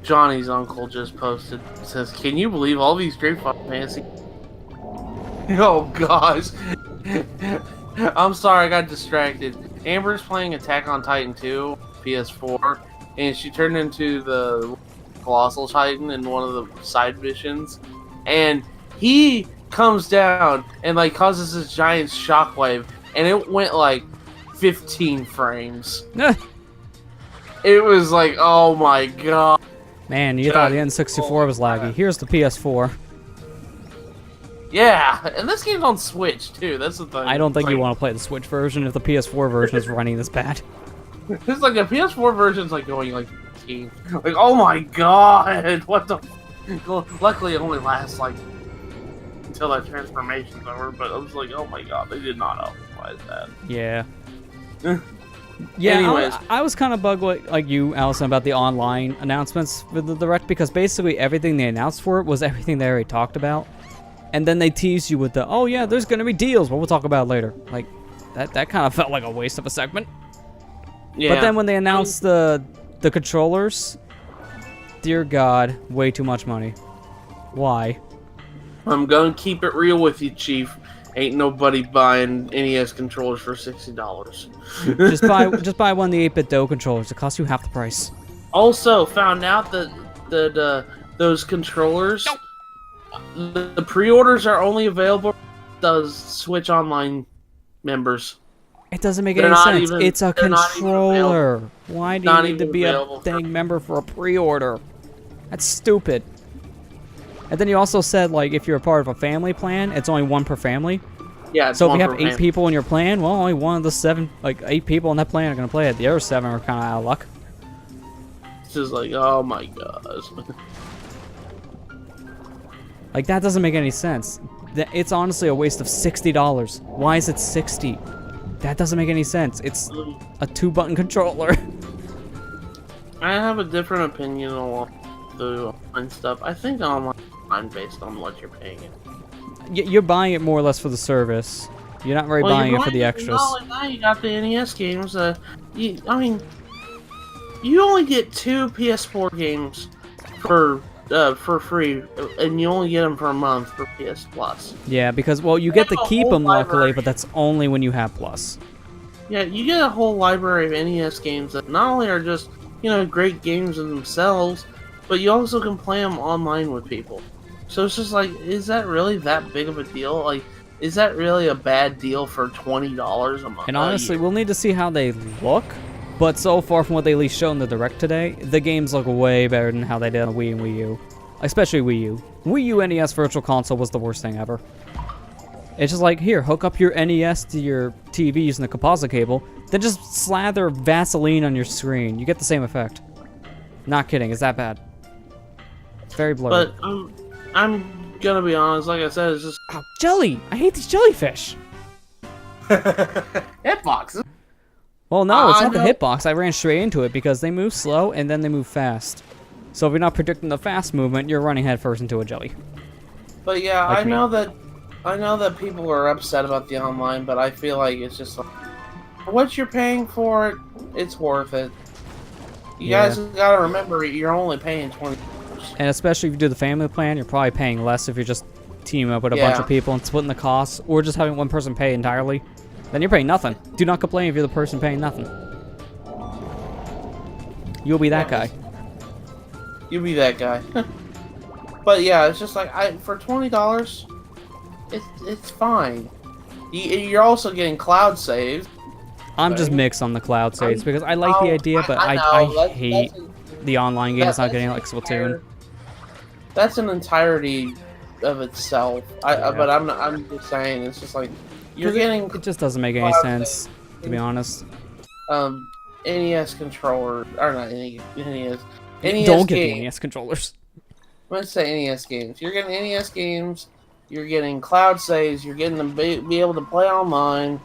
C: Johnny's uncle just posted, says, "Can you believe all these great Final Fantasy?" Oh gosh. I'm sorry, I got distracted. Amber's playing Attack on Titan 2, PS4, and she turned into the Colossal Titan in one of the side missions, and he comes down and like causes this giant shockwave, and it went like 15 frames. It was like, oh my god.
A: Man, you thought the N64 was laggy. Here's the PS4.
C: Yeah, and this game's on Switch too. That's the thing.
A: I don't think you want to play the Switch version if the PS4 version is running this bad.
C: It's like the PS4 version's like going like 15. Like, oh my god, what the? Luckily, it only lasts like until that transformation's over. But I was like, oh my god, they did not optimize that.
A: Yeah. Yeah,
C: Anyways.
A: I was kind of bugged like you, Allison, about the online announcements for the Direct, because basically everything they announced for it was everything they already talked about. And then they tease you with the, oh yeah, there's gonna be deals, but we'll talk about it later. Like, that kind of felt like a waste of a segment.
C: Yeah.
A: But then when they announced the controllers, dear God, way too much money. Why?
C: I'm gonna keep it real with you, Chief. Ain't nobody buying NES controllers for $60.
A: just buy one of the 8-bit DO controllers. It costs you half the price.
C: Also, found out that those controllers, the pre-orders are only available to those Switch Online members.
A: It doesn't make any sense. It's a controller. Why do you need to be a dang member for a pre-order? That's stupid. And then you also said, like, if you're a part of a family plan, it's only one per family.
C: Yeah, it's
A: so if
C: one
A: you
C: per
A: have 8
C: family.
A: people in your plan, well, only one of the 8 people in that plan are going to play it. The other 7 are kind of out of luck.
C: It's just like, oh my gosh.
A: Like, that doesn't make any sense. It's honestly a waste of $60. Why is it $60? That doesn't make any sense. It's a 2-button controller.
C: I have a different opinion on the online stuff. I think online based on what you're paying it.
A: You're buying it more or less for the service. You're not really buying it for the extras.
C: Not only that, you got the NES games. I mean, you only get 2 PS4 games for free, and you only get them for a month for PS Plus.
A: Yeah, because, well, you get to keep them, luckily, but that's only when you have Plus.
C: Yeah, you get a whole library of NES games that not only are just, great games in themselves, but you also can play them online with people. So it's just like, is that really that big of a deal? Like, is that really a bad deal for $20 a month?
A: And honestly, we'll need to see how they look. But so far from what they at least showed in the Direct today, the games look way better than how they did on Wii and Wii U. Especially Wii U. Wii U NES Virtual Console was the worst thing ever. It's just like, here, hook up your NES to your TV using the composite cable, then just slather Vaseline on your screen. You get the same effect. Not kidding, it's that bad. It's very blurry.
C: But I'm gonna be honest, like I said, it's just...
A: Oh, jelly! I hate these jellyfish!
C: Hitboxes!
A: Well, no, it's not the hitbox. I ran straight into it because they move slow and then they move fast. So if you're not predicting the fast movement, you're running headfirst into a jelly.
C: But yeah,
A: Like
C: I
A: me.
C: know that people are upset about the online, but I feel like it's just like, for what you're paying for it, it's worth it. You guys gotta remember, you're only paying $20.
A: And especially if you do the family plan, you're probably paying less if you're just teaming up with a bunch of people and splitting the costs, or just having one person pay entirely. Then you're paying nothing. Do not complain if you're the person paying nothing. You'll be that guy.
C: You'll be that guy. But yeah, it's just like for $20, it's fine. You're also getting cloud saves.
A: I'm just mixed on the cloud saves because I like the idea, but I hate the online games not getting like Splatoon.
C: That's an entirety of itself. But I'm just saying, it's just like you're getting.
A: It just doesn't make any sense, to be honest.
C: NES controller or not NES. NES
A: Don't get the NES controllers.
C: Let's say NES games. You're getting NES games. You're getting cloud saves. You're getting them be able to play online.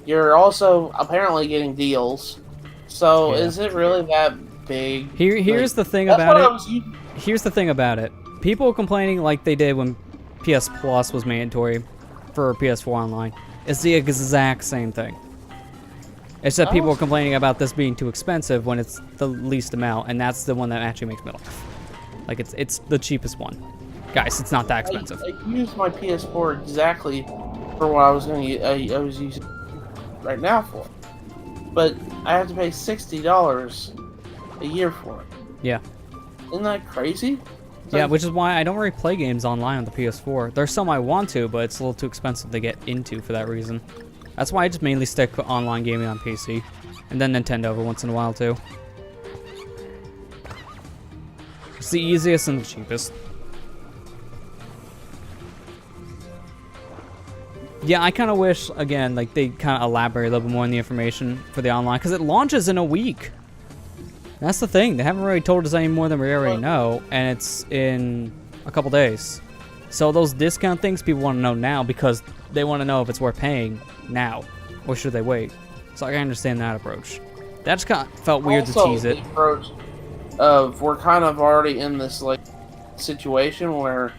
C: You're also apparently getting deals. So is it really that big?
A: Here's the thing about it. Here's the thing about it. People complaining like they did when PS Plus was mandatory for PS4 Online. It's the exact same thing. Except people are complaining about this being too expensive when it's the least amount, and that's the one that actually makes me laugh. Like it's the cheapest one. Guys, it's not that expensive.
C: I used my PS4 exactly for what I was I was using right now for. But I have to pay $60 a year for it.
A: Yeah.
C: Isn't that crazy?
A: Yeah, which is why I don't really play games online on the PS4. There's some I want to, but it's a little too expensive to get into for that reason. That's why I just mainly stick to online gaming on PC. And then Nintendo every once in a while, too. It's the easiest and the cheapest. Yeah, I kind of wish, again, like they kind of elaborate a little bit more on the information for the online, because it launches in a week. That's the thing. They haven't really told us any more than we already know, and it's in a couple days. So those discount things people want to know now because they want to know if it's worth paying now, or should they wait. So I can understand that approach. That just kind of felt weird
C: also,
A: to tease it.
C: The approach of we're kind of already in this like situation where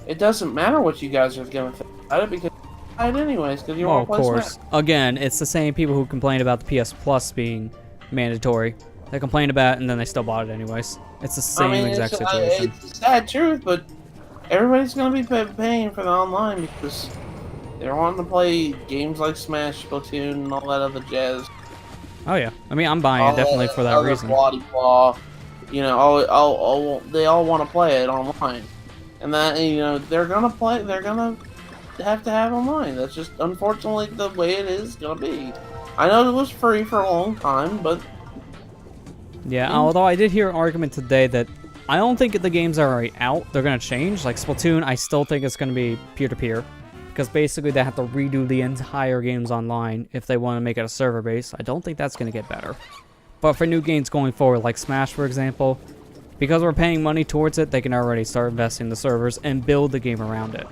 C: it doesn't matter what you guys are going to think about it because you buy it anyways because you want to play
A: of course.
C: Smash.
A: Again, it's the same people who complained about the PS Plus being mandatory. They complained about it and then they still bought it anyways. It's the same exact situation.
C: It's a sad truth, but everybody's going to be paying for the online because they're wanting to play games like Smash, Splatoon, and all that other jazz.
A: Oh yeah, I mean I'm buying it definitely for that reason.
C: Blah, you know, they all want to play it online, and that they're gonna play. They're gonna have to have online. That's just unfortunately the way it is gonna be. I know it was free for a long time, but
A: yeah. Although I did hear an argument today that I don't think the games are already out. They're gonna change. Like Splatoon, I still think it's gonna be peer-to-peer. Because basically they have to redo the entire games online if they want to make it a server base. I don't think that's going to get better. But for new games going forward, like Smash for example, because we're paying money towards it, they can already start investing in the servers and build the game around it.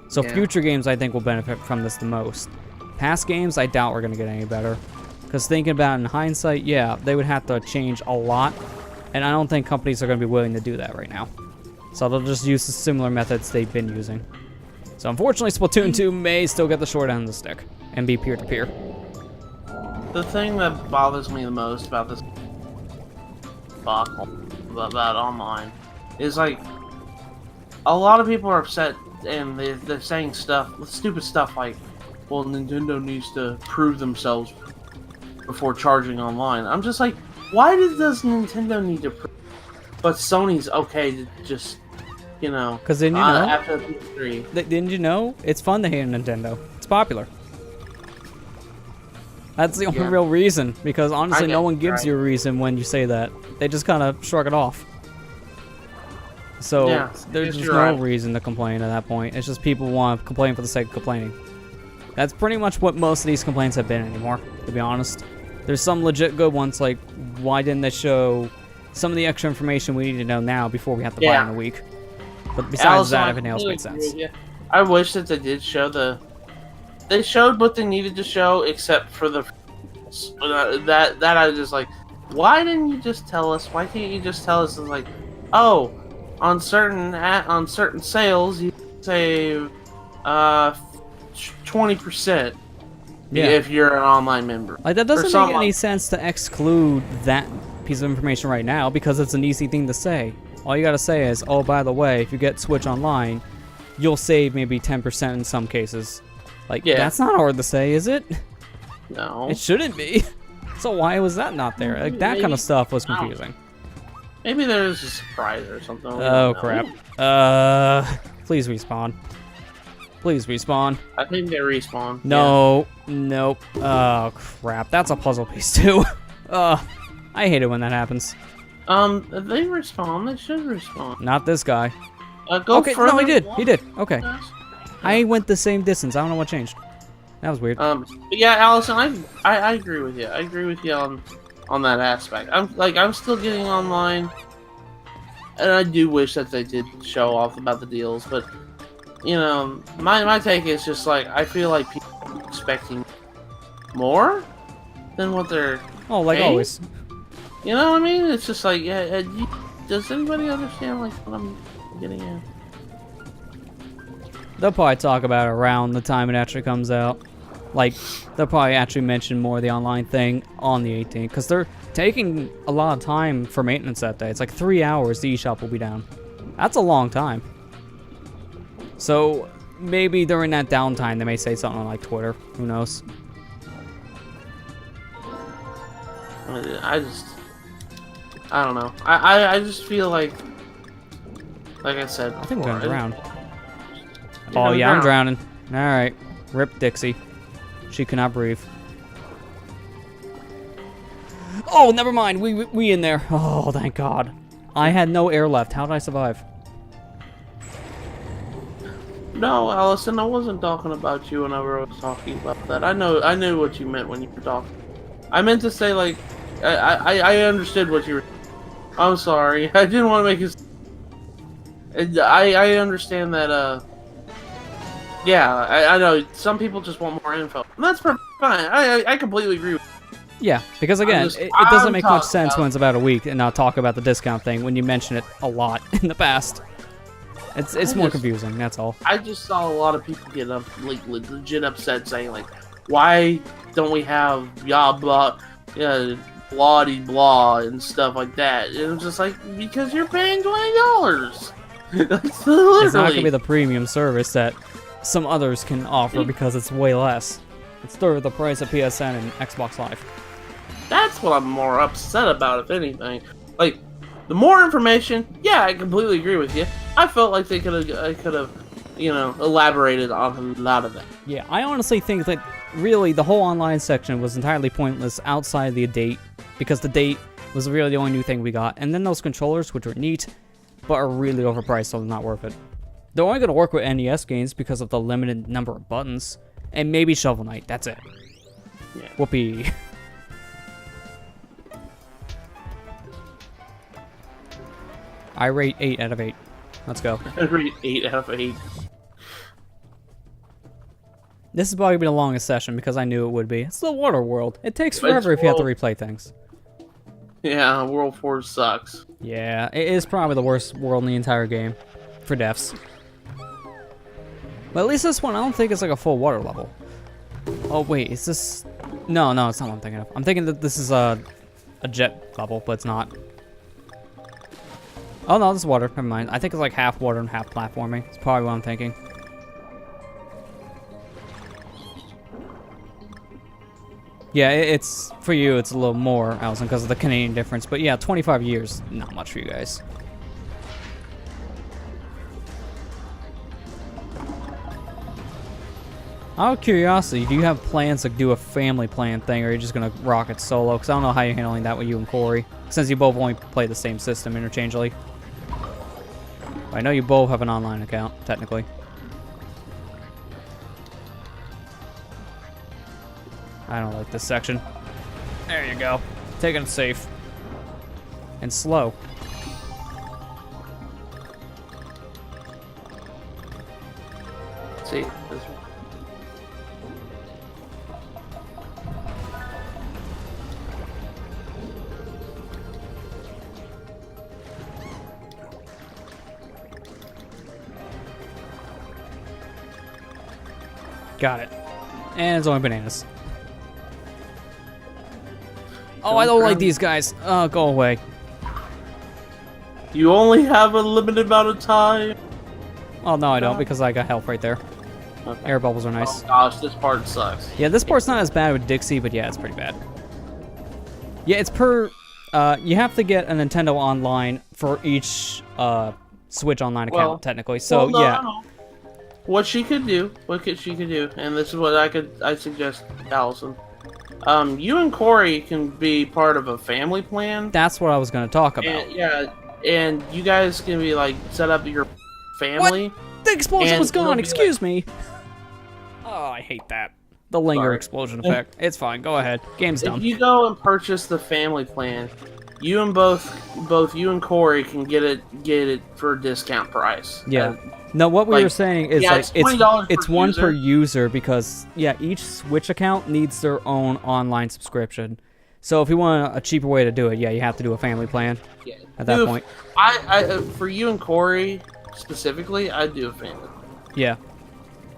A: So future games I think will benefit from this the most. Past games I doubt we're going to get any better. Because thinking about it in hindsight, yeah, they would have to change a lot. And I don't think companies are going to be willing to do that right now. So they'll just use the similar methods they've been using. So unfortunately, Splatoon 2 may still get the short end of the stick and be peer-to-peer.
C: The thing that bothers me the most about this about online is like a lot of people are upset and they're saying stupid stuff like, well, Nintendo needs to prove themselves before charging online. I'm just like, why does Nintendo need to prove? But Sony's okay to just...
A: Because then
C: after PS3.
A: Didn't you know? It's fun to hate on Nintendo. It's popular. That's the only real reason. Because honestly, no one gives you a reason when you say that. They just kind of shrug it off. So there's just no reason to complain at that point. It's just people want to complain for the sake of complaining. That's pretty much what most of these complaints have been anymore, to be honest. There's some legit good ones like, why didn't they show some of the extra information we need to know now before we have to buy it in a week? But besides that, everything else makes sense.
C: I wish that they did show They showed what they needed to show, except for the... That I was just like, why didn't you just tell us? Why can't you just tell us, like, oh, on certain sales, you save 20% if you're an online member.
A: Like, that doesn't make any sense to exclude that piece of information right now, because it's an easy thing to say. All you gotta say is, oh, by the way, if you get Switch Online, you'll save maybe 10% in some cases. Like, that's not hard to say, is it?
C: No.
A: It shouldn't be. So why was that not there? Like, that kind of stuff was confusing.
C: Maybe there's a surprise or something.
A: Oh, crap. Please respawn. Please respawn.
C: I think they respawn.
A: No. Nope. Oh, crap. That's a puzzle piece, too. I hate it when that happens.
C: They respawn. They should respawn.
A: Not this guy.
C: Go
A: okay,
C: further.
A: no, he did. He did. Okay. I went the same distance. I don't know what changed. That was weird.
C: But yeah, Allison, I agree with you. I agree with you on that aspect. I'm still getting online, and I do wish that they did show off about the deals. But you know, my take is just like I feel like people are expecting more than what they're.
A: Oh, like
C: paying.
A: always.
C: You know what I mean? It's just like, does anybody understand like what I'm getting at?
A: They'll probably talk about it around the time it actually comes out. Like, they'll probably actually mention more of the online thing on the 18th, because they're taking a lot of time for maintenance that day. It's like 3 hours the eShop will be down. That's a long time. So, maybe during that downtime, they may say something on, like, Twitter. Who knows?
C: I don't know. I just feel like I said before,
A: I think we're gonna drown.
C: Yeah,
A: Oh, yeah, I'm drowning. Alright. Rip Dixie. She cannot breathe. Oh, never mind. We in there. Oh, thank God. I had no air left. How did I survive?
C: No, Allison, I wasn't talking about you whenever I was talking about that. I knew what you meant when you were talking. I meant to say, like, I understood what you were. I'm sorry. I didn't want to make it. I understand that, yeah, I know. Some people just want more info. And that's fine. I completely agree with you.
A: Yeah, because again, it doesn't make much sense when it's about a week and not talk about the discount thing when you mention it a lot in the past. It's more confusing, that's all.
C: I just saw a lot of people get legit upset saying, like, why don't we have blah, blah, and stuff like that. And it's just like, because you're paying $20.
A: It's not going to be the premium service that some others can offer because it's way less. It's third the price of PSN and Xbox Live.
C: That's what I'm more upset about, if anything. Like, the more information, yeah, I completely agree with you. I felt like they could have, elaborated on a lot of that.
A: Yeah, I honestly think that really the whole online section was entirely pointless outside the date, because the date was really the only new thing we got. And then those controllers, which were neat, but are really overpriced, so they're not worth it. They're only going to work with NES games because of the limited number of buttons. And maybe Shovel Knight, that's it.
C: Yeah.
A: Whoopee. I rate 8 out of 8. Let's go.
C: I rate 8 out of 8.
A: This is probably going to be the longest session because I knew it would be. It's the water world. It takes forever if you have to replay things.
C: Yeah, World 4 sucks.
A: Yeah, it is probably the worst world in the entire game for devs. But at least this one, I don't think it's like a full water level. Oh, wait, is this... No, it's not what I'm thinking of. I'm thinking that this is a jet level, but it's not. Oh, no, this is water. Never mind. I think it's like half water and half platforming. It's probably what I'm thinking. Yeah, it's for you, it's a little more, Allison, because of the Canadian difference. But yeah, 25 years, not much for you guys. Out of curiosity, do you have plans to do a family plan thing, or are you just going to rock it solo? Because I don't know how you're handling that with you and Corey, since you both only play the same system interchangeably. I know you both have an online account, technically. I don't like this section. There you go. Taking it safe. And slow.
C: See, this one.
A: Got it. And it's only bananas. Oh, I don't like these guys. Oh, go away.
C: You only have a limited amount of time.
A: Oh, no, I don't, because I got health right there.
C: Okay.
A: Air bubbles are nice.
C: Oh gosh, this part sucks.
A: Yeah, this part's not as bad with Dixie, but yeah, it's pretty bad. Yeah, it's per... you have to get a Nintendo Online for each Switch Online account, technically. So, yeah.
C: No. What she could do, and this is what I suggest, Allison. You and Corey can be part of a family plan.
A: That's what I was going to talk about.
C: And, yeah, and you guys can be like set up your family.
A: What? The explosion was gone. Excuse me. Oh, I hate that. The linger explosion effect. It's fine. Go ahead. Game's done.
C: If you go and purchase the family plan, you and both you and Corey can get it for a discount price.
A: Yeah. No, what we were saying is like it's one per user because each Switch account needs their own online subscription. So if you want a cheaper way to do it, you have to do a family plan. Yeah. At that point.
C: I for you and Corey specifically, I'd do a family.
A: Yeah.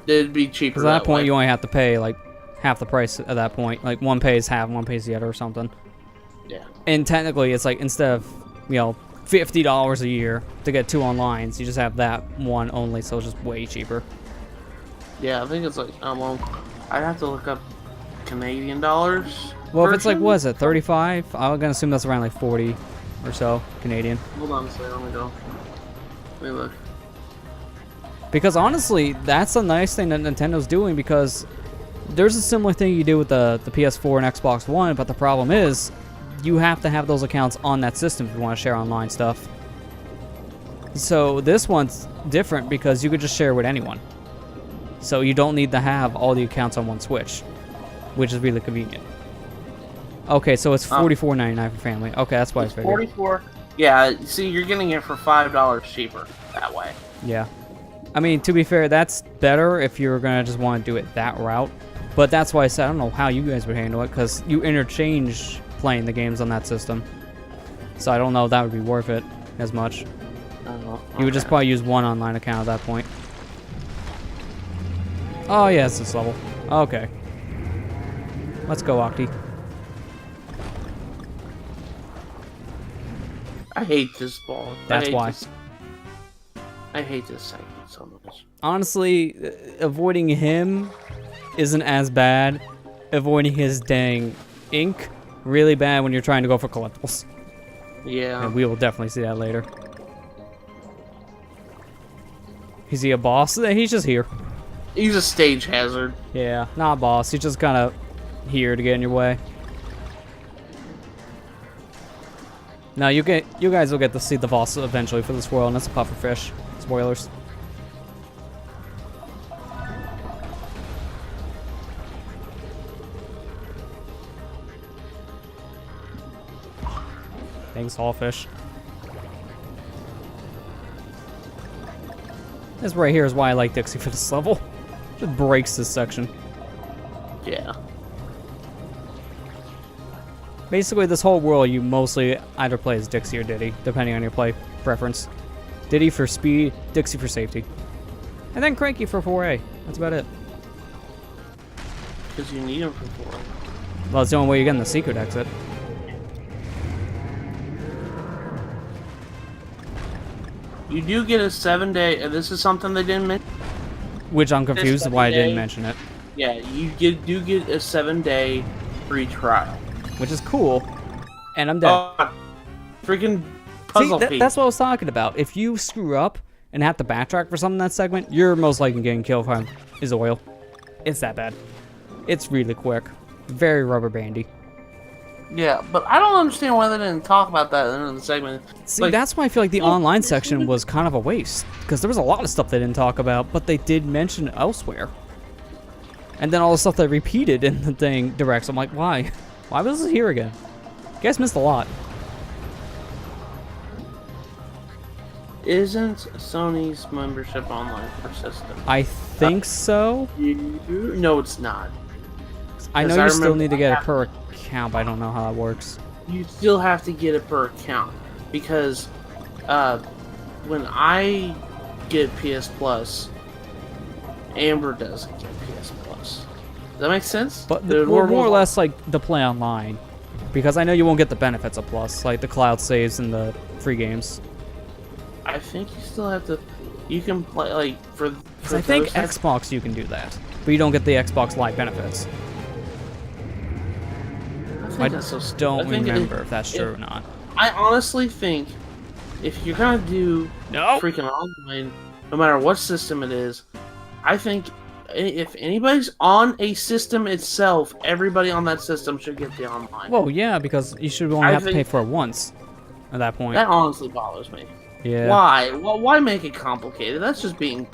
C: It'd be cheaper.
A: Because at that point, you only have to pay like half the price at that point. Like one pays half, one pays the other, or something.
C: Yeah. And
A: technically, it's like instead of $50 a year to get 2 onlines, you just have that one only, so it's just way cheaper.
C: Yeah, I think it's like well, I'd have to look up Canadian dollars.
A: Well, if it's like, what is it, 35? I'm gonna assume that's around like 40 or so Canadian.
C: Hold on a second, let me go. Let me look.
A: Because honestly, that's a nice thing that Nintendo's doing, because there's a similar thing you do with the PS4 and Xbox One, but the problem is you have to have those accounts on that system if you want to share online stuff. So this one's different because you could just share with anyone. So you don't need to have all the accounts on one Switch, which is really convenient. Okay, so it's $44.99 for family. Okay, that's why I figured.
C: 44. Yeah, see, you're getting it for $5 cheaper that way.
A: Yeah. I mean, to be fair, that's better if you're going to just want to do it that route. But that's why I said I don't know how you guys would handle it, because you interchange playing the games on that system. So I don't know if that would be worth it as much. You would just probably use one online account at that point. Oh, yeah, it's this level. Okay. Let's go, Octi.
C: I hate this ball.
A: That's why.
C: I hate this segment so much.
A: Honestly, avoiding him isn't as bad. Avoiding his dang ink, really bad when you're trying to go for collectibles.
C: Yeah.
A: And we will definitely see that later. Is he a boss? He's just here.
C: He's a stage hazard.
A: Yeah, not a boss. He's just kind of here to get in your way. Now you guys will get to see the boss eventually for this world, and it's a pufferfish. Spoilers. Thanks, Hallfish. This right here is why I like Dixie for this level. Just breaks this section.
C: Yeah.
A: Basically, this whole world, you mostly either play as Dixie or Diddy, depending on your play preference. Diddy for speed, Dixie for safety. And then Cranky for 4A. That's about it.
C: Because you need him for 4.
A: Well, it's the only way you're getting the secret exit.
C: You do get a 7-day, this is something they didn't mention.
A: Which I'm confused why I didn't mention it.
C: Yeah, you do get a 7-day free trial.
A: Which is cool. And I'm dead.
C: Freaking puzzle piece.
A: That's what I was talking about. If you screw up and have to backtrack for something in that segment, you're most likely getting killed by his oil. It's that bad. It's really quick. Very rubber bandy.
C: Yeah, but I don't understand why they didn't talk about that in the segment.
A: See, like, that's why I feel like the online section was kind of a waste. Because there was a lot of stuff they didn't talk about, but they did mention elsewhere. And then all the stuff they repeated in the thing directs. I'm like, why? Why was this here again? You guys missed a lot.
C: Isn't Sony's membership online for system?
A: I think so.
C: No, it's not.
A: I know you still need to get it per account, but I don't know how that works.
C: You still have to get it per account. Because when I get PS Plus, Amber doesn't get PS Plus. Does that make sense?
A: But more or less like the play online. Because I know you won't get the benefits of Plus, like the cloud saves and the free games.
C: I think you still have to. You can play like for.
A: I think Xbox you can do that, but you don't get the Xbox Live benefits. I don't remember if that's true or not.
C: I honestly think if you're gonna do freaking online, no matter what system it is, I think if anybody's on a system itself, everybody on that system should get the online.
A: Well, yeah, because you should only have to pay for it once at that point.
C: That honestly bothers me.
A: Yeah.
C: Why? Well, why make it complicated? That's just being...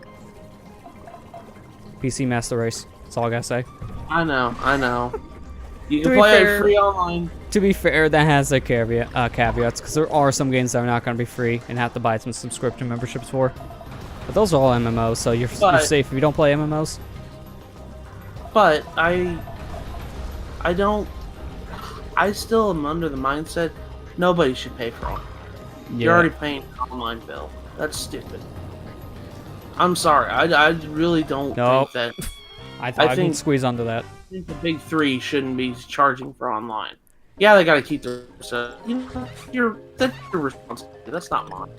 A: PC Master Race. That's all I gotta say.
C: I know. You can play it free online.
A: To be fair, that has their caveats, because there are some games that are not going to be free and have to buy some subscription memberships for. But those are all MMOs, so you're safe if you don't play MMOs.
C: But I still am under the mindset nobody should pay for it. Yeah. You're already paying an online bill. That's stupid. I'm sorry. I really don't think that...
A: I can squeeze under that.
C: I think the big three shouldn't be charging for online. Yeah, they gotta keep their... You know, that's your responsibility. That's not mine.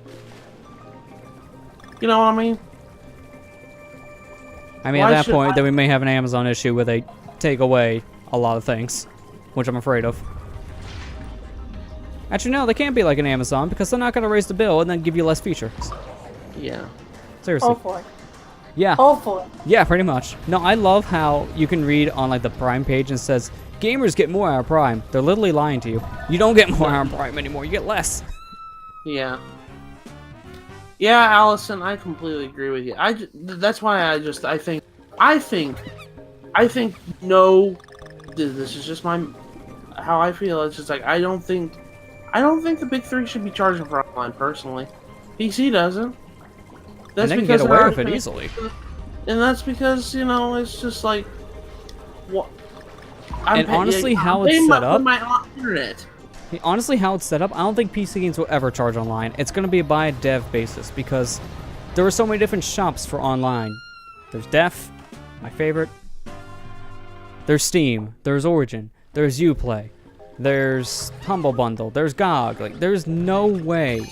C: You know what I mean?
A: I mean, at that point, then we may have an Amazon issue where they take away a lot of things, which I'm afraid of. Actually, no, they can't be like an Amazon, because they're not going to raise the bill and then give you less features.
C: Yeah.
A: Seriously.
B: Hopefully.
A: Yeah.
B: Hopefully.
A: Yeah, pretty much. No, I love how you can read on like the Prime page and it says, gamers get more out of Prime. They're literally lying to you. You don't get more out of Prime anymore, you get less.
C: Yeah. Yeah, Allison, I completely agree with you. That's why I think no, this is just how I feel. It's just like I don't think the big three should be charging for online personally. PC doesn't. That's
A: and they can get away with it easily.
C: And that's because, you know, it's just like what.
A: And honestly, how it's set up.
C: My internet.
A: Honestly, how it's set up, I don't think PC games will ever charge online. It's going to be by a dev basis because there are so many different shops for online. There's Def, my favorite. There's Steam. There's Origin. There's Uplay. There's Humble Bundle. There's GOG. Like, there's no way,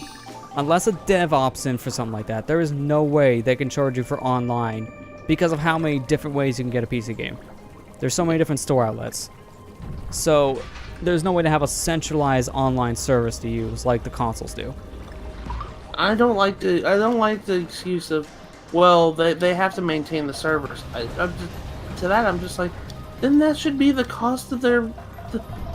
A: unless a dev opts in for something like that, there is no way they can charge you for online because of how many different ways you can get a PC game. There's so many different store outlets. So there's no way to have a centralized online service to use like the consoles do.
C: I don't like the excuse of, well, they have to maintain the servers. I'm just like, then that should be the cost of their.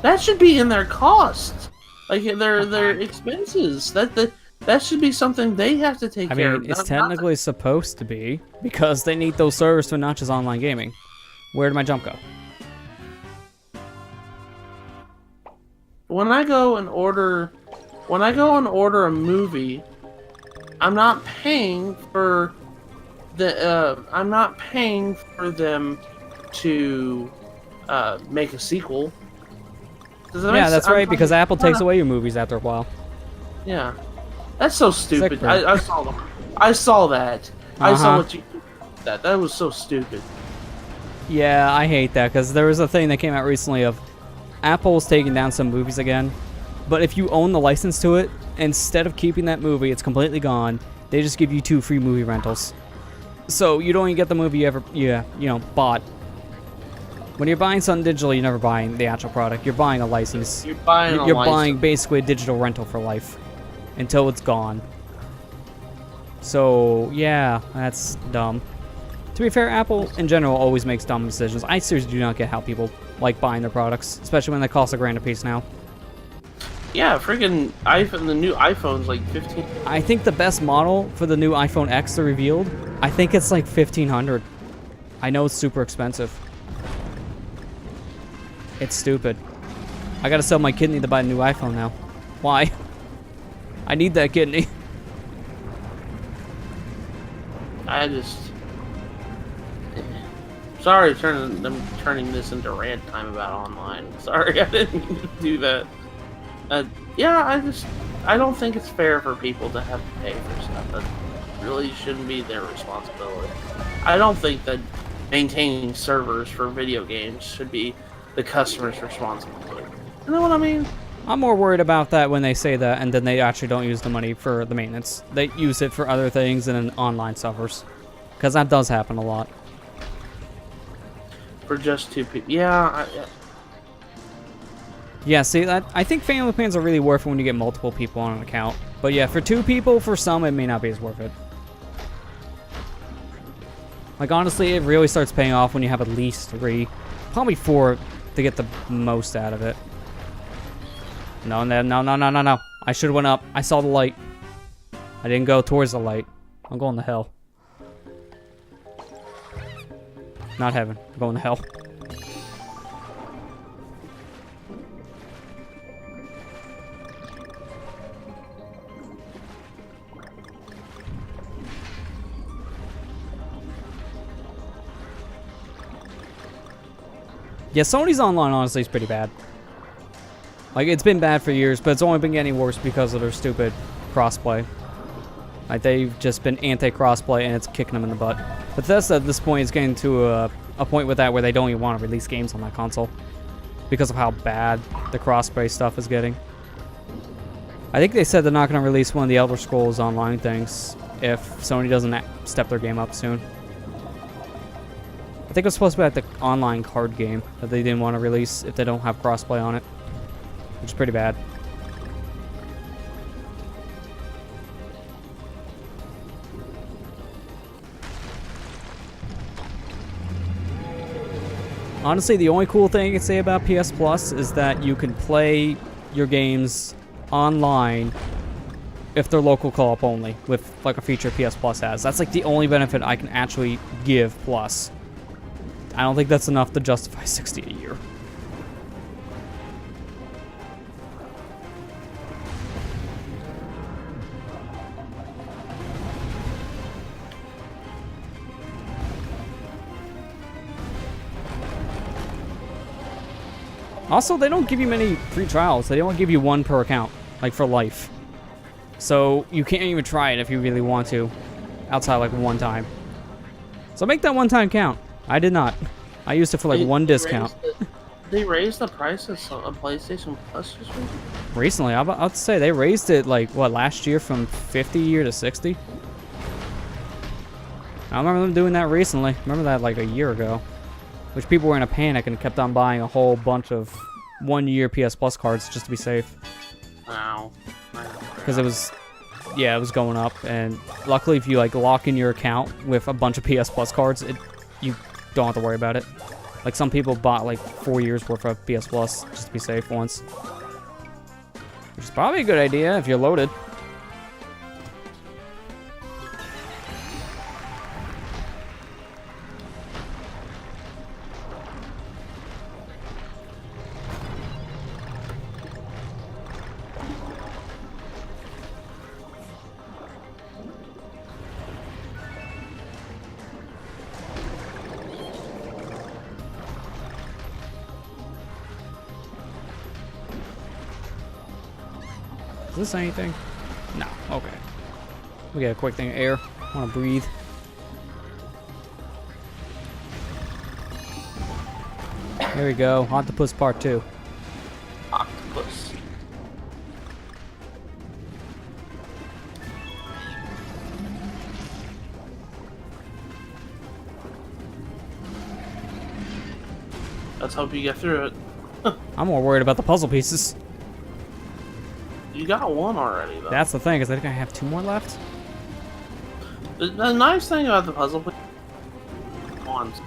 C: That should be in their cost, like their expenses. That should be something they have to take care of.
A: It's technically supposed to be because they need those servers to not just online gaming. Where did my jump go?
C: When I go and order a movie, I'm not paying for them to make a sequel.
A: Yeah, that's right, because Apple takes away your movies after a while.
C: Yeah. That's so stupid. I saw them. I saw that. I saw what you did. That was so stupid.
A: Yeah, I hate that, because there was a thing that came out recently of Apple's taking down some movies again, but if you own the license to it, instead of keeping that movie, it's completely gone, they just give you 2 free movie rentals. So you don't even get the movie you bought. When you're buying something digitally, you're never buying the actual product. You're buying a license. You're buying basically a digital rental for life until it's gone. So yeah, that's dumb. To be fair, Apple in general always makes dumb decisions. I seriously do not get how people like buying their products, especially when they cost $1,000 a piece now.
C: Yeah, freaking iPhone. The new iPhone's like 15.
A: I think the best model for the new iPhone X they revealed, I think it's like $1,500. I know it's super expensive. It's stupid. I gotta sell my kidney to buy a new iPhone now. Why? I need that kidney.
C: Sorry, I'm turning this into rant time about online. Sorry, I didn't mean to do that. Yeah, I don't think it's fair for people to have to pay for stuff that really shouldn't be their responsibility. I don't think that maintaining servers for video games should be the customer's responsibility. You know what I mean?
A: I'm more worried about that when they say that and then they actually don't use the money for the maintenance. They use it for other things and then online suffers. Because that does happen a lot.
C: For just 2 people. Yeah.
A: Yeah, see, I think family plans are really worth it when you get multiple people on an account. But yeah, for 2 people, for some, it may not be as worth it. Like, honestly, it really starts paying off when you have at least 3. Probably 4 to get the most out of it. No, no, no, no, no, no, no. I should have went up. I saw the light. I didn't go towards the light. I'm going to hell. Not heaven. I'm going to hell. Yeah, Sony's online honestly is pretty bad. Like, it's been bad for years, but it's only been getting worse because of their stupid crossplay. Like, they've just been anti-crossplay, and it's kicking them in the butt. Bethesda at this point is getting to a point with that where they don't even want to release games on that console because of how bad the crossplay stuff is getting. I think they said they're not going to release one of the Elder Scrolls Online things if Sony doesn't step their game up soon. I think it was supposed to be like the online card game that they didn't want to release if they don't have crossplay on it, which is pretty bad. Honestly, the only cool thing I can say about PS Plus is that you can play your games online if they're local co-op only, with like a feature PS Plus has. That's like the only benefit I can actually give Plus. I don't think that's enough to justify $60 a year. Also, they don't give you many free trials. They don't give you 1 per account, like for life. So you can't even try it if you really want to, outside like 1 time. So make that 1 time count. I did not. I used it for like 1 discount.
C: They raised the prices on PlayStation Plus just
A: recently. I'd say they raised it like, what, last year from 50 a year to 60? I remember them doing that recently. Remember that like a year ago. Which people were in a panic and kept on buying a whole bunch of 1-year PS Plus cards just to be safe.
C: Wow.
A: Because it was, yeah, it was going up. And luckily, if you like lock in your account with a bunch of PS Plus cards, you don't have to worry about it. Like some people bought like 4 years worth of PS Plus just to be safe once. Which is probably a good idea if you're loaded. Is this anything? No. Okay. We got a quick thing of air. I want to breathe. There we go. Octopus Part 2.
C: Octopus. Let's hope you get through it.
A: I'm more worried about the puzzle pieces.
C: You got 1 already, though.
A: That's the thing, is I think I have 2 more left.
C: The nice thing about the puzzle ones.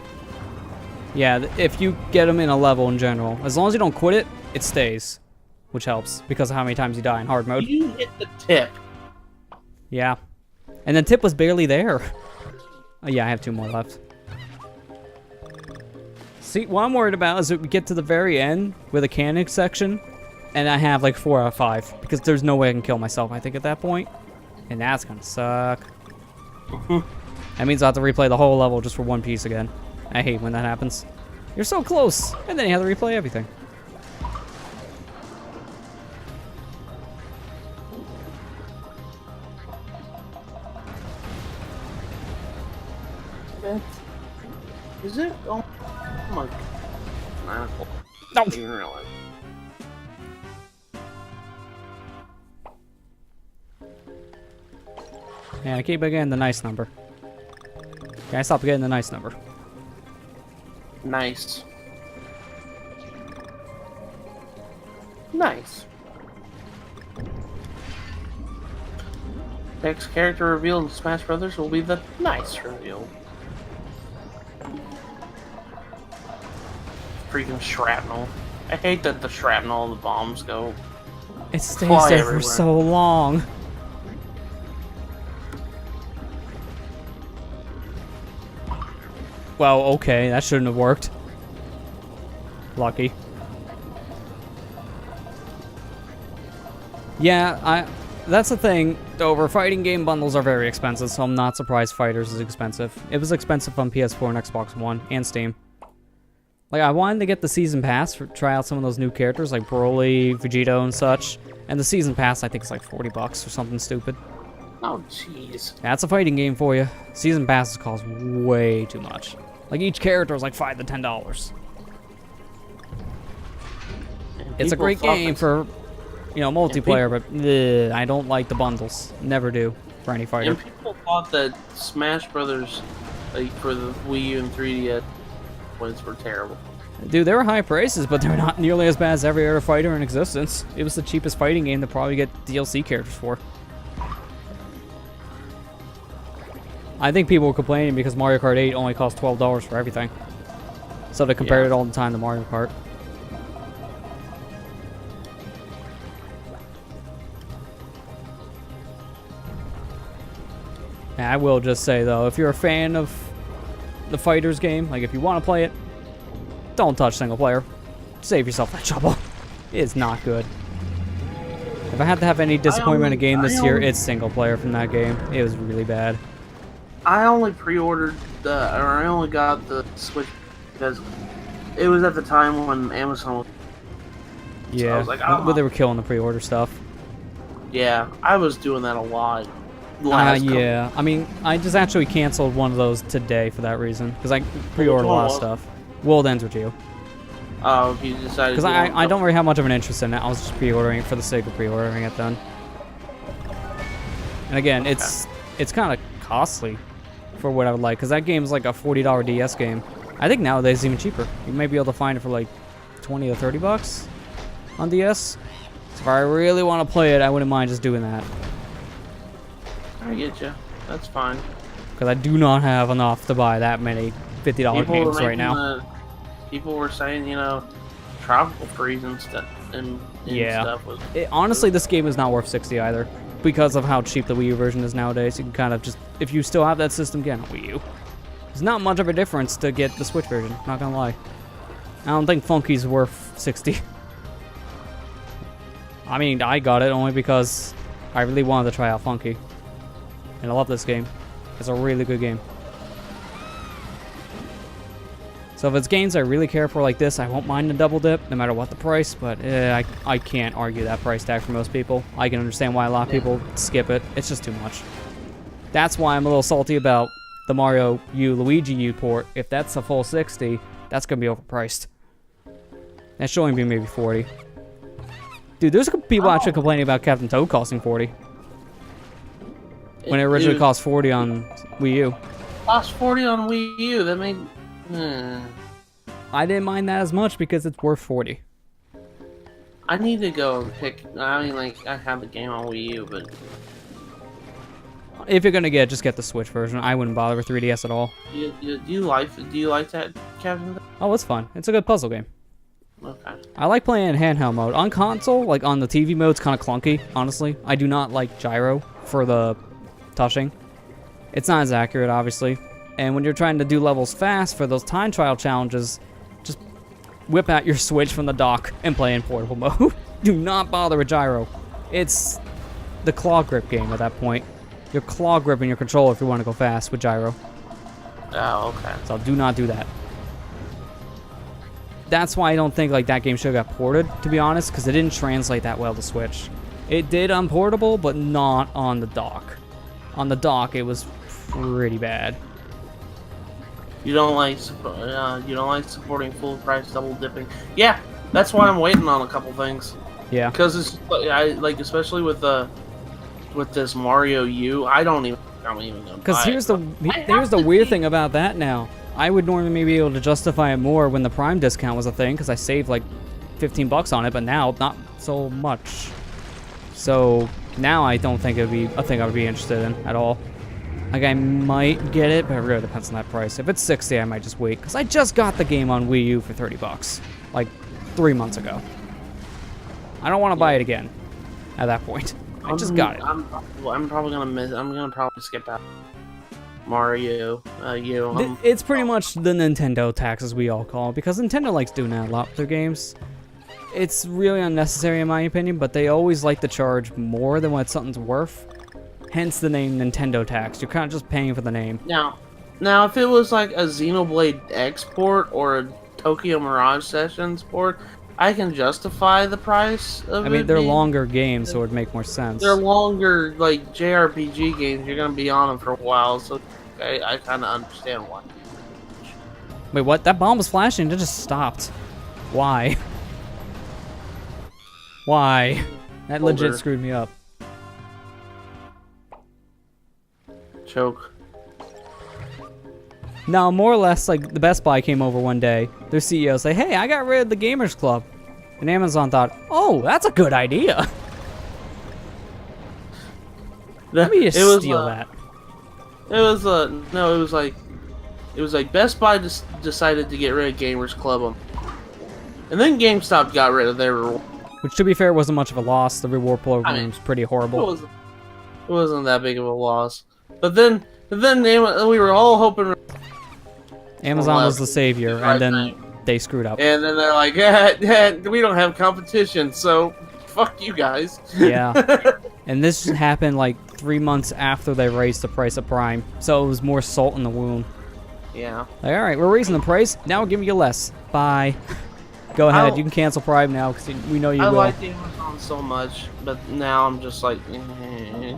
A: Yeah, if you get them in a level in general, as long as you don't quit it, it stays, which helps because of how many times you die in hard mode.
C: You hit the tip.
A: Yeah, and the tip was barely there. Oh, yeah, I have 2 more left. See, what I'm worried about is that we get to the very end with a mechanic section, and I have like 4 out of 5 because there's no way I can kill myself. I think at that point, and that's gonna suck. That means I have to replay the whole level just for 1 piece again. I hate when that happens. You're so close, and then you have to replay everything.
C: Is it? Oh my god.
A: No.
C: I didn't realize.
A: Yeah, I keep getting the nice number. Okay, I stopped getting the nice number.
C: Nice. Nice. Next character reveal in Smash Brothers will be the nice reveal. Freaking shrapnel. I hate that the shrapnel and the bombs go.
A: It stays
C: Fly
A: there
C: everywhere.
A: for so long. Well, okay, that shouldn't have worked. Lucky. Yeah, that's the thing. Over fighting game bundles are very expensive, so I'm not surprised Fighters is expensive. It was expensive on PS4 and Xbox One and Steam. Like, I wanted to get the Season Pass for try out some of those new characters like Broly, Vegito, and such. And the Season Pass, I think, is like $40 or something stupid.
C: Oh, jeez.
A: That's a fighting game for you. Season Passes cost way too much. Like, each character is like $5 to $10. It's a great game for, you know, multiplayer, but I don't like the bundles. Never do for any fighter.
C: And people thought that Smash Brothers, like for the Wii U and 3DS, ones were terrible.
A: Dude, they were high prices, but they're not nearly as bad as every other fighter in existence. It was the cheapest fighting game to probably get DLC characters for. I think people were complaining because Mario Kart 8 only cost $12 for everything. So they compared it all the time to Mario Kart. And I will just say, though, if you're a fan of the fighters game, like if you want to play it, don't touch single player. Save yourself that trouble. It's not good. If I had to have any disappointment in a game this year, it's single player from that game. It was really bad.
C: I only pre-ordered or I only got the Switch because it was at the time when Amazon was.
A: Yeah,
C: so I was like,
A: but they were killing the pre-order stuff.
C: Yeah, I was doing that a lot.
A: Yeah, I mean, I just actually canceled one of those today for that reason because I pre-ordered a lot of stuff. World Ends With You.
C: Oh, you decided.
A: Because I don't really have much of an interest in it. I was just pre-ordering it for the sake of pre-ordering it then. And again, it's kind of costly for what I would like because that game's like a $40 DS game. I think nowadays it's even cheaper. You may be able to find it for like $20 or $30 on DS. So if I really want to play it, I wouldn't mind just doing that.
C: I get you. That's fine.
A: Because I do not have enough to buy that many $50 games right now.
C: People were saying, you know, Tropical Freeze and stuff. And stuff was.
A: Honestly, this game is not worth $60 either. Because of how cheap the Wii U version is nowadays. You can kind of just, if you still have that system, get a Wii U. There's not much of a difference to get the Switch version, not gonna lie. I don't think Funky's worth $60. I mean, I got it only because I really wanted to try out Funky. And I love this game. It's a really good game. So if it's games I really care for like this, I won't mind a double dip, no matter what the price, but I can't argue that price tag for most people. I can understand why a lot of people skip it. It's just too much. That's why I'm a little salty about the Mario U, Luigi U port. If that's a full 60, that's going to be overpriced. That's showing me maybe 40. Dude, there's people actually complaining about Captain Toad costing 40. When it originally cost 40 on Wii U.
C: Cost 40 on Wii U, that made...
A: I didn't mind that as much because it's worth 40.
C: I need to go and pick... I mean, like, I have the game on Wii U, but...
A: If you're gonna just get the Switch version. I wouldn't bother with 3DS at all.
C: Do you like that, Captain?
A: Oh, it's fun. It's a good puzzle game.
C: Okay.
A: I like playing in handheld mode. On console, like on the TV mode, it's kind of clunky, honestly. I do not like gyro for the touching. It's not as accurate, obviously. And when you're trying to do levels fast for those time trial challenges, just whip out your Switch from the dock and play in portable mode. Do not bother with gyro. It's the claw grip game at that point. You're claw gripping your controller if you want to go fast with gyro.
C: Oh, okay.
A: So do not do that. That's why I don't think like that game should have got ported, to be honest, because it didn't translate that well to Switch. It did on portable, but not on the dock. On the dock, it was pretty bad.
C: You don't like supporting full price double dipping. Yeah, that's why I'm waiting on a couple things.
A: Yeah.
C: Because it's especially with this Mario U, I don't even I'm even gonna
A: Because
C: buy
A: here's
C: it.
A: here's the weird thing about that now. I would normally be able to justify it more when the Prime discount was a thing, because I saved like 15 bucks on it, but now not so much. So now I don't think it would be a thing I would be interested in at all. Like, I might get it, but it really depends on that price. If it's 60, I might just wait, because I just got the game on Wii U for 30 bucks, like 3 months ago. I don't want to buy it again at that point. I just got it.
C: I'm probably gonna miss. I'm gonna probably skip out Mario.
A: It's pretty much the Nintendo tax, as we all call it, because Nintendo likes doing that a lot with their games. It's really unnecessary in my opinion, but they always like to charge more than what something's worth. Hence the name Nintendo tax. You're kind of just paying for the name.
C: Now, if it was like a Xenoblade X port or a Tokyo Mirage Sessions port, I can justify the price of it.
A: I mean, they're longer games, so it would make more sense.
C: They're longer, like, JRPG games. You're gonna be on them for a while, so I kind of understand why.
A: Wait, what? That bomb was flashing, it just stopped. Why? Why? That legit screwed me up.
C: Choke.
A: Now, more or less, like, the Best Buy came over one day. Their CEO say, "Hey, I got rid of the Gamers Club." And Amazon thought, "Oh, that's a good idea. Let me just steal that."
C: It was no, it was like Best Buy just decided to get rid of Gamers Club, and then GameStop got rid of their reward.
A: Which, to be fair, wasn't much of a loss. The reward program was pretty horrible.
C: It wasn't that big of a loss. But then we were all hoping
A: Amazon was the savior, and then they screwed up.
C: And then they're like, yeah, we don't have competition, so fuck you guys.
A: Yeah. And this happened like 3 months after they raised the price of Prime, so it was more salt in the wound.
C: Yeah.
A: Like, all right, we're raising the price. Now we're giving you less. Bye. Go ahead. You can cancel Prime now because we know you will.
C: I like Amazon so much, but now I'm just like.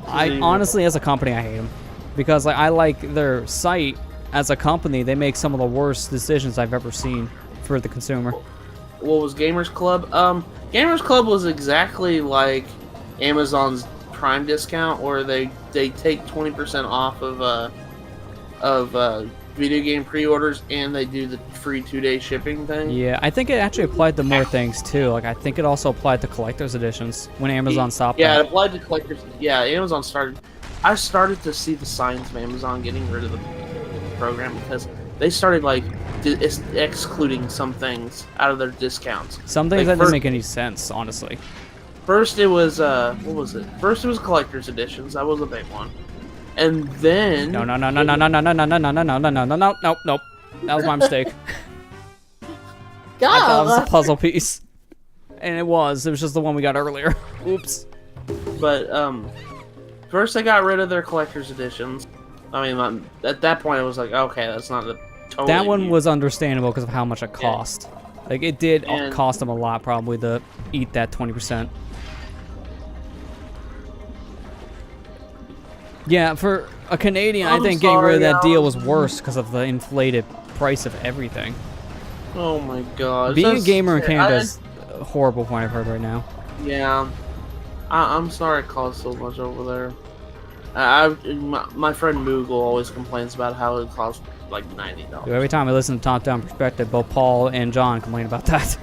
A: I honestly, as a company, I hate them because like I like their site. As a company, they make some of the worst decisions I've ever seen for the consumer.
C: What was Gamers Club? Gamers Club was exactly like Amazon's Prime discount, where they take 20% off of video game pre-orders, and they do the free 2-day shipping thing.
A: Yeah, I think it actually applied to more things too. Like I think it also applied to collector's editions when Amazon stopped.
C: Yeah,
A: that.
C: it applied to collectors. Yeah, Amazon started. I started to see the signs of Amazon getting rid of the program because they started like excluding some things out of their discounts.
A: Some things
C: like
A: that didn't make any sense, honestly.
C: First, it was what was it? First, it was collector's editions. That was a big one. And then
A: No. That was my mistake.
B: God.
A: I thought it was a puzzle piece, and it was. It was just the one we got earlier. Oops.
C: But first they got rid of their collector's editions. I mean, at that point, it was like, okay, that's not the totally.
A: That one was understandable because of how much it cost. Yeah. Like it did cost them a lot, probably, to eat that 20%. Yeah, for a Canadian, I think getting rid of that deal was worse because of the inflated price of everything.
C: Oh my god.
A: Being a gamer in Canada is horrible from what I've heard right now.
C: Yeah. I'm sorry it costs so much over there. My friend Moogle always complains about how it costs like $90.
A: Every time I listen to Top Down Perspective, both Paul and John complain about that.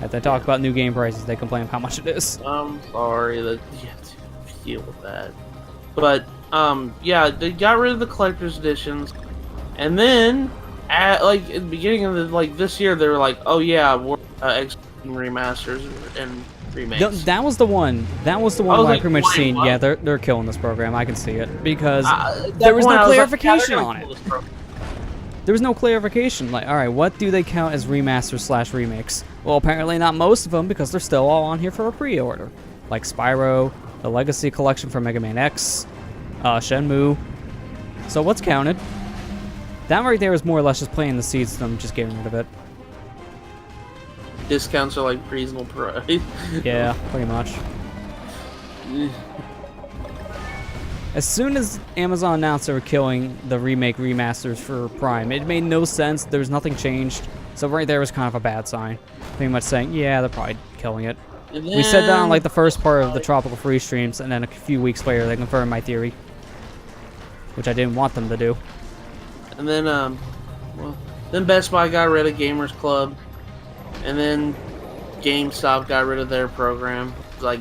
A: As they talk about new game prices, they complain of how much it is.
C: I'm sorry that you have to deal with that. But, yeah, they got rid of the collector's editions, and then, at the beginning of this year, they were like, oh yeah, we're executing remasters and remakes.
A: That was the one. That was the one where I pretty much seen,
C: what?
A: yeah, they're killing this program. I can see it. Because there was no clarification on it. There was no clarification. Like, alright, what do they count as remasters / remakes? Well, apparently not most of them, because they're still all on here for a pre-order. Like Spyro, the Legacy Collection for Mega Man X, Shenmue. So what's counted? That right there is more or less just planting the seeds to them just getting rid of it.
C: Discounts are like reasonable price.
A: Yeah, pretty much. As soon as Amazon announced they were killing the remake remasters for Prime, it made no sense. There was nothing changed. So right there was kind of a bad sign. Pretty much saying, yeah, they're probably killing it. We said that on like the first part of the Tropical Free streams, and then a few weeks later they confirmed my theory. which I didn't want them to do.
C: And then, well, then Best Buy got rid of Gamers Club, and then GameStop got rid of their program, like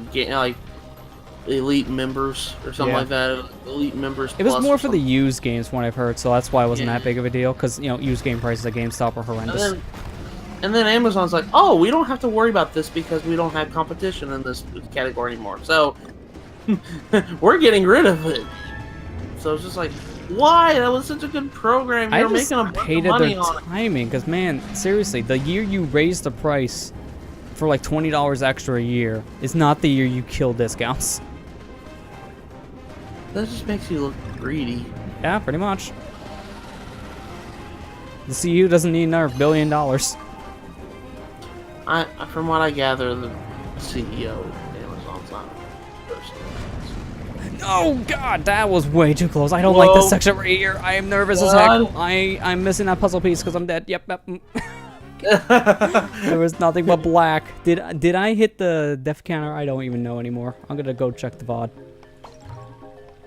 C: Elite Members or something like that. Elite Members.
A: It was
C: Plus
A: more for the used games from what I've heard, so that's why it wasn't that big of a deal. Because used game prices at GameStop are horrendous.
C: And then Amazon's like, oh, we don't have to worry about this because we don't have competition in this category anymore. So we're getting rid of it. So it's just like, why? That was such a good program. You're making a bunch of money
A: their
C: on it.
A: timing, because man, seriously, the year you raise the price for like $20 extra a year is not the year you kill discounts.
C: That just makes you look greedy.
A: Yeah, pretty much. The CU doesn't need another $1 billion.
C: From what I gather, the CEO of Amazon's not a person.
A: Oh god, that was way too close. I don't like this section right here. I am nervous as heck. I'm missing that puzzle piece because I'm dead. Yep. There was nothing but black. Did I hit the death counter? I don't even know anymore. I'm gonna go check the VOD.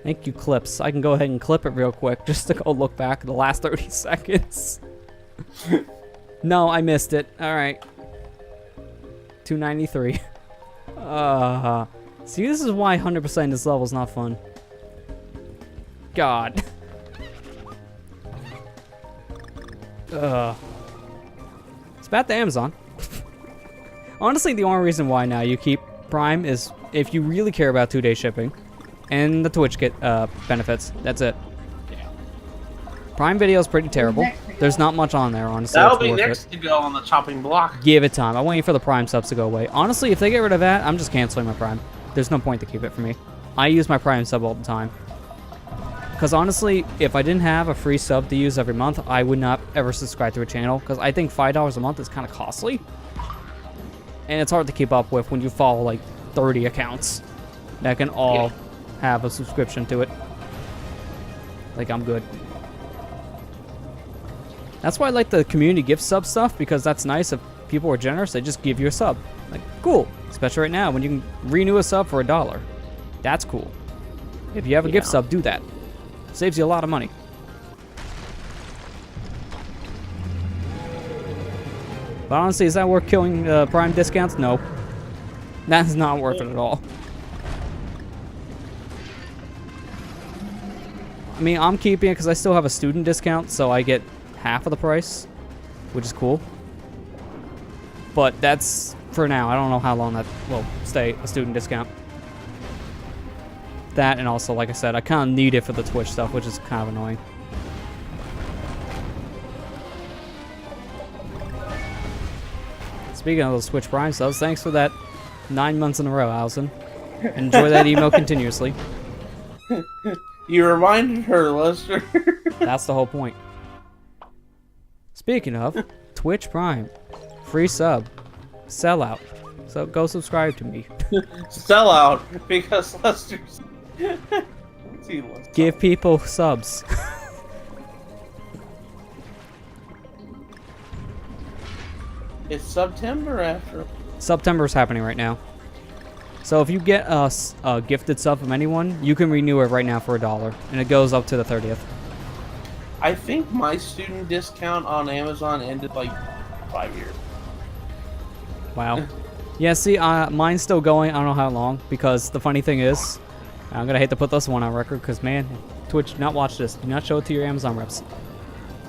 A: Thank you, clips. I can go ahead and clip it real quick just to go look back at the last 30 seconds. No, I missed it. All right. 293. See, this is why 100% this level is not fun. God. It's bad to Amazon. Honestly, the only reason why now you keep Prime is if you really care about 2-day shipping and the Twitch benefits. That's it. Prime Video is pretty terrible. There's not much on there, honestly.
C: That'll be next to go on the chopping block.
A: Give it time. I'm waiting for the Prime subs to go away. Honestly, if they get rid of that, I'm just canceling my Prime. There's no point to keep it for me. I use my Prime sub all the time. Because honestly, if I didn't have a free sub to use every month, I would not ever subscribe to a channel. Because I think $5 a month is kind of costly. And it's hard to keep up with when you follow like 30 accounts that can all have a subscription to it. Like, I'm good. That's why I like the community gift sub stuff, because that's nice. If people are generous, they just give you a sub. Like, cool. Especially right now when you can renew a sub for $1. That's cool. If you have a gift sub, do that. Saves you a lot of money. But honestly, is that worth killing Prime discounts? No. That is not worth it at all. I mean, I'm keeping it because I still have a student discount, so I get half of the price, which is cool. But that's for now. I don't know how long that will stay a student discount. That, and also, like I said, I kind of need it for the Twitch stuff, which is kind of annoying. Speaking of those Twitch Prime subs, thanks for that 9 months in a row, Allison. Enjoy that email continuously.
C: You reminded her, Lester.
A: That's the whole point. Speaking of, Twitch Prime, free sub, sellout. So go subscribe to me.
C: Sell out because Lester's.
A: Give people subs.
C: It's September after.
A: September is happening right now. So if you get a gifted sub from anyone, you can renew it right now for $1, and it goes up to the 30th.
C: I think my student discount on Amazon ended like 5 years.
A: Wow. Yeah, see, mine's still going. I don't know how long, because the funny thing is, I'm gonna hate to put this one on record, because man, Twitch, do not watch this. Do not show it to your Amazon reps.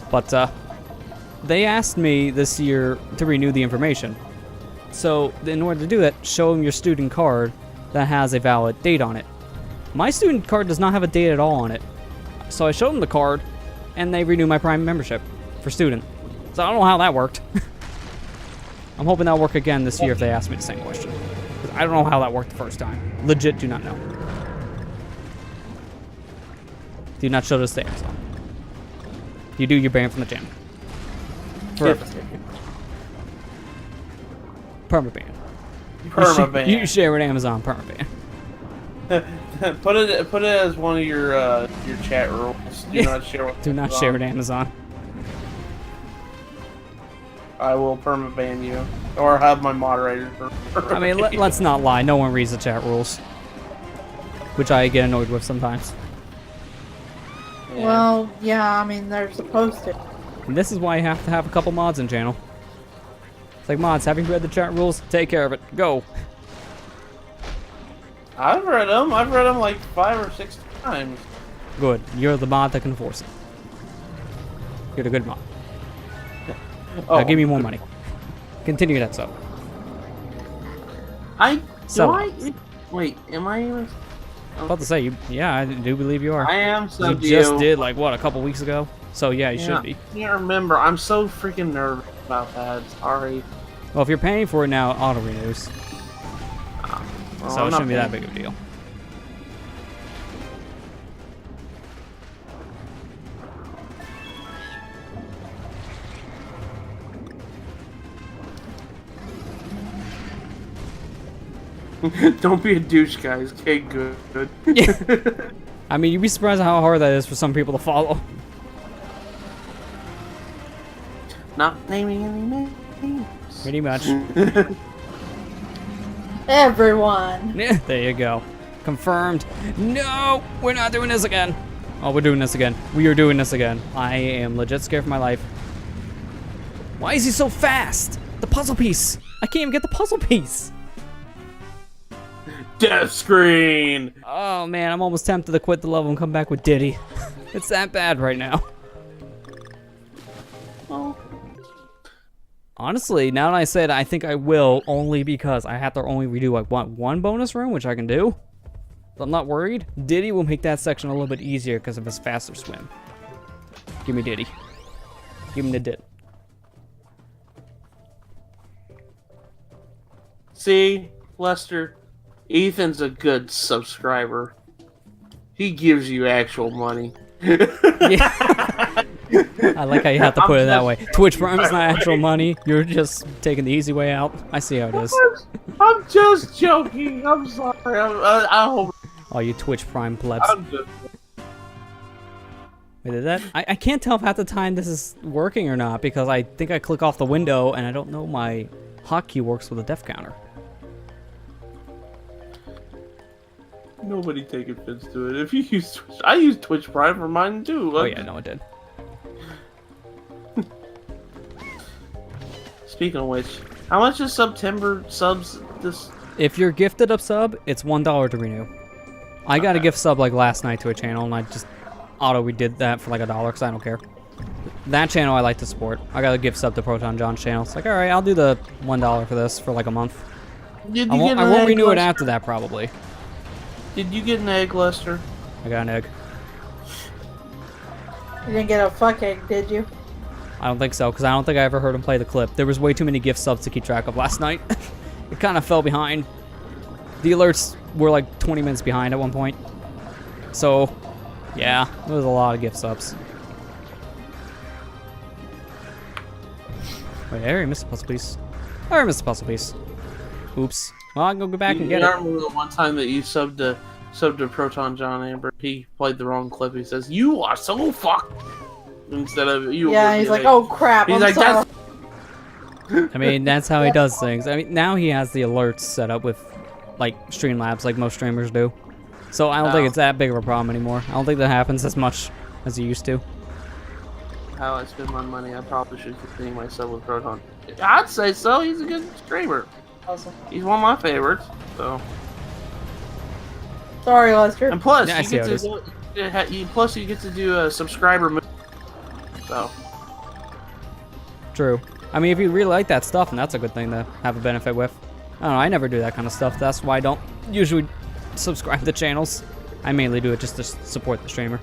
A: But they asked me this year to renew the information. So in order to do that, show them your student card that has a valid date on it. My student card does not have a date at all on it. So I showed them the card, and they renew my Prime membership for student. So I don't know how that worked. I'm hoping that'll work again this year if they ask me the same question. Because I don't know how that worked the first time. Legit do not know. Do not show this to Amazon. If you do, you're banned from the channel. Forever. Permaban.
C: Permaban.
A: You share with Amazon, permaban.
C: Put it as one of your chat rules. Do not share with
A: Do not share with Amazon.
C: I will permaban you, or have my moderator.
A: I mean, let's not lie. No one reads the chat rules, which I get annoyed with sometimes.
C: Yeah.
B: Well, yeah, I mean, they're supposed to.
A: And this is why you have to have a couple mods in channel. It's like, mods, have you read the chat rules? Take care of it. Go.
C: I've read them. I've read them like 5 or 6 times.
A: Good. You're the mod that can force it. You're the good mod.
C: Oh,
A: Now give me more money. Continue that sub.
C: Wait, am I even?
A: I was about to say, yeah, I do believe you are.
C: I am
A: You
C: subbed to
A: just
C: you.
A: did, like, what, a couple weeks ago? So, yeah, you should be.
C: I can't remember. I'm so freaking nervous about that. Sorry.
A: Well, if you're paying for it now, it auto-renews.
C: Well,
A: So
C: I'm
A: it
C: not
A: shouldn't be that
C: paying.
A: big of a deal.
C: Don't be a douche, guys. Okay, good.
A: I mean, you'd be surprised at how hard that is for some people to follow.
C: Not naming any names.
A: Pretty much.
B: Everyone.
A: Yeah, there you go. Confirmed. No, we're not doing this again. Oh, we're doing this again. We are doing this again. I am legit scared for my life. Why is he so fast? The puzzle piece. I can't even get the puzzle piece.
C: Death screen.
A: Oh man, I'm almost tempted to quit the level and come back with Diddy. It's that bad right now.
C: Oh.
A: Honestly, now that I said I think I will, only because I have to only redo like one bonus room, which I can do. I'm not worried. Diddy will make that section a little bit easier because of his faster swim. Give me Diddy. Give him the Did.
C: See, Lester, Ethan's a good subscriber. He gives you actual money.
A: Yeah. I like how you have to put it that way. Twitch Prime is not actual money. You're just taking the easy way out. I see how it is.
C: I'm just joking. I'm sorry. I hope.
A: Oh, you Twitch Prime plebs.
C: I'm just.
A: Wait, did that? I can't tell if half the time this is working or not because I think I click off the window and I don't know my hotkey works with a def counter.
C: Nobody take offense to it. If you use Twitch, I use Twitch Prime for mine too.
A: Oh yeah, no, it did.
C: Speaking of which, how much is September subs this?
A: If you're gifted a sub, it's $1 to renew. I got a gift sub like last night to a channel and I just redid that for like $1 because I don't care. That channel I like to support. I got a gift sub to Proton John's channel. It's like, alright, I'll do the $1 for this for like a month.
C: Did
A: I
C: you
A: won't,
C: get
A: I
C: an
A: won't
C: egg,
A: renew it
C: Lester?
A: after that probably.
C: Did you get an egg, Lester?
A: I got an egg.
B: You didn't get a fuck egg, did you?
A: I don't think so, because I don't think I ever heard him play the clip. There was way too many gift subs to keep track of last night. It kind of fell behind. The alerts were like 20 minutes behind at one point. So, yeah, there was a lot of gift subs. Wait, I already missed a puzzle piece. I already missed a puzzle piece. Oops. Well, I can go back and get
C: I
A: it.
C: remember the one time that you subbed to Proton John Amber. He played the wrong clip. He says, "You are so fucked." Instead of you.
B: Yeah, he's like, oh crap,
C: He's
B: I'm
C: like,
B: sorry.
C: that's.
A: I mean, that's how he does things. I mean, now he has the alerts set up with, like, Streamlabs, like most streamers do. So I don't think it's that big of a problem anymore. I don't think that happens as much as it used to.
C: How I spend my money, I probably should continue my sub with Proton. I'd say so. He's a good streamer.
B: Awesome.
C: He's one of my favorites. So.
B: Sorry, Lester.
C: And plus,
A: Yeah, I
C: you
A: see
C: get
A: how it
C: plus you get to do a subscriber move. So.
A: True. I mean, if you really like that stuff, and that's a good thing to have a benefit with. I don't know, I never do that kind of stuff. That's why I don't usually subscribe to channels. I mainly do it just to support the streamer.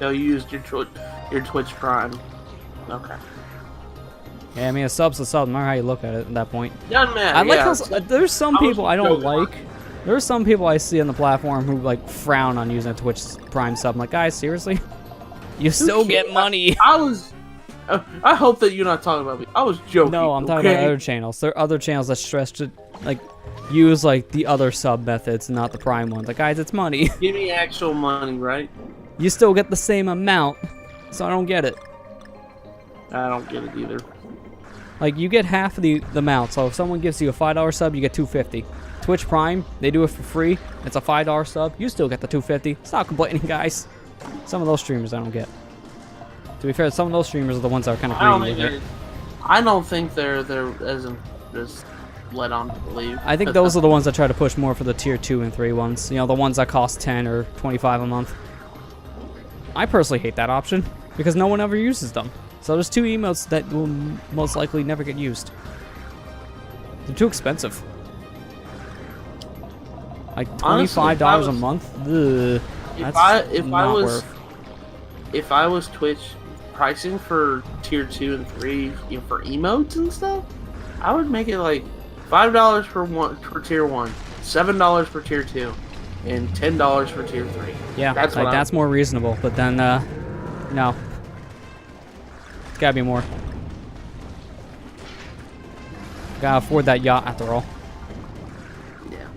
C: You used your Twitch Prime. Okay.
A: Yeah, I mean, a sub's a sub, no matter how you look at it at that point.
C: Doesn't matter.
A: I like
C: yeah.
A: how there's some
C: I was
A: people I don't
C: joking.
A: like. There's some people I see on the platform who, like, frown on using a Twitch Prime sub. I'm like, guys, seriously? You still get money.
C: I was. I hope that you're not talking about me. I was joking.
A: No, I'm talking
C: okay?
A: about other channels. There are other channels that stress to, like, use, like, the other sub methods, not the Prime ones. Like, guys, it's money.
C: Give me actual money, right?
A: You still get the same amount, so I don't get it.
C: I don't get it either.
A: Like, you get half of the amount, so if someone gives you a $5 sub, you get $2.50. Twitch Prime, they do it for free. It's a $5 sub. You still get the 250. Stop complaining, guys. Some of those streamers I don't get. To be fair, some of those streamers are the ones that are kind of greedy with it.
C: I don't think they're as led on to believe.
A: I think those are the ones that try to push more for the tier 2 and 3 ones. You know, the ones that cost 10 or 25 a month. I personally hate that option because no one ever uses them. So there's 2 emotes that will most likely never get used. They're too expensive. Like $25 a month? Ugh,
C: if I was Twitch pricing for tier 2 and 3, you know, for emotes and stuff, I would make it like $5 for tier 1, $7 for tier 2, and $10 for tier 3.
A: Yeah, that's more reasonable. But then, no, it's gotta be more. Gotta afford that yacht after all.
C: Yeah,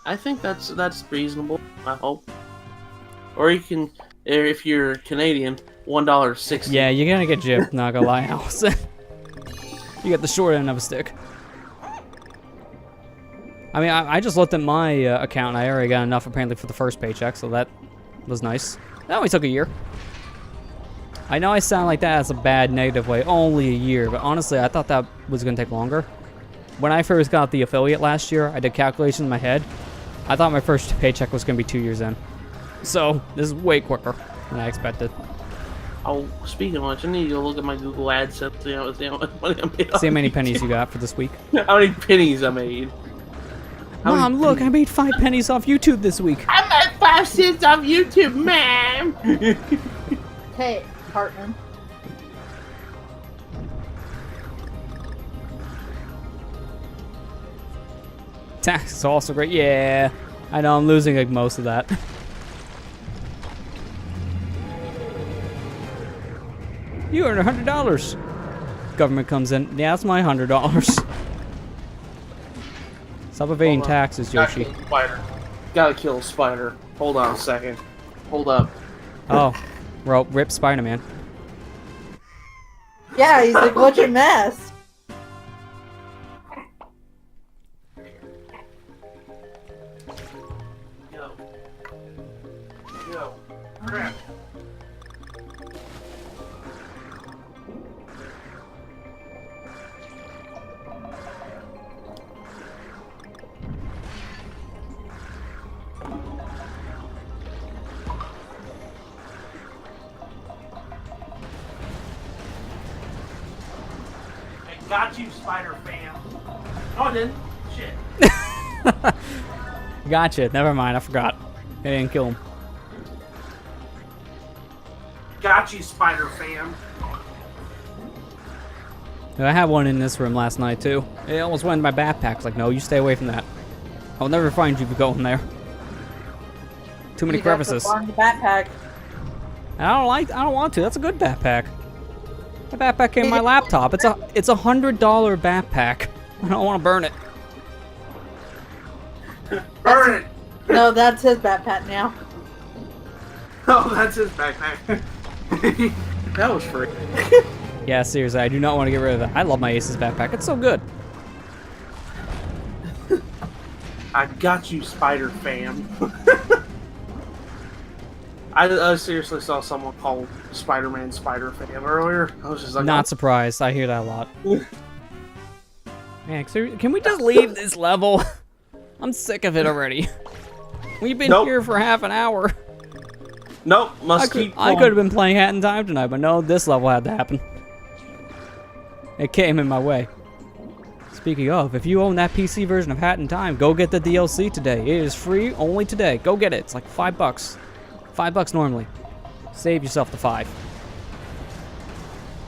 C: I think that's reasonable. I hope. Or you can, if you're Canadian, $1.60.
A: Yeah, you're gonna get gypped. Not gonna lie, Alice. You get the short end of a stick. I mean, I just looked at my account, and I already got enough apparently for the first paycheck, so that was nice. That only took a year. I know I sound like that as a bad negative way, only a year, but honestly, I thought that was gonna take longer. When I first got the affiliate last year, I did calculations in my head. I thought my first paycheck was gonna be 2 years in. So, this is way quicker than I expected.
C: Oh, speaking of which, I need to go look at my Google AdSense, see how money I made.
A: See how many pennies you got for this week.
C: How many pennies I made.
A: Mom, look, I made 5 pennies off YouTube this week.
C: I made 5 cents off YouTube, ma'am!
B: Hey, Hartman.
A: Tax is also great. Yeah, I know, I'm losing like most of that. You earned $100. Government comes in. Yeah, that's my $100. Stop evading taxes, Yoshi.
C: Gotta kill a spider. Hold on a second. Hold up.
A: Oh, well, rip Spider-Man.
B: Yeah, he's a glitchy mess.
C: Yo. Crap. Got you, Spider Fam. No, I didn't. Shit.
A: Gotcha. Never mind. I forgot. I didn't kill him.
C: Got you, Spider Fam.
A: I had one in this room last night, too. It almost went in my backpack. I was like, no, you stay away from that. I'll never find you if you go in there. Too many crevices.
B: The backpack.
A: I don't want to. That's a good backpack. The backpack came in my laptop. It's a $100 backpack. I don't want to burn it.
C: Burn it!
B: No, that's his backpack now.
C: Oh, that's his backpack. That was free.
A: Yeah, seriously, I do not want to get rid of that. I love my Aces backpack. It's so good.
C: I got you, Spider Fam. I seriously saw someone call Spider-Man Spider Fam earlier. I was just like,
A: Not surprised. I hear that a lot. Man, can we just leave this level? I'm sick of it already. We've been here for half an hour.
C: Nope,
A: I could have been playing Hat in Time tonight, but no, this level had to happen. It came in my way. Speaking of, if you own that PC version of Hat in Time, go get the DLC today. It is free only today. Go get it. It's like $5. $5 normally. Save yourself the 5.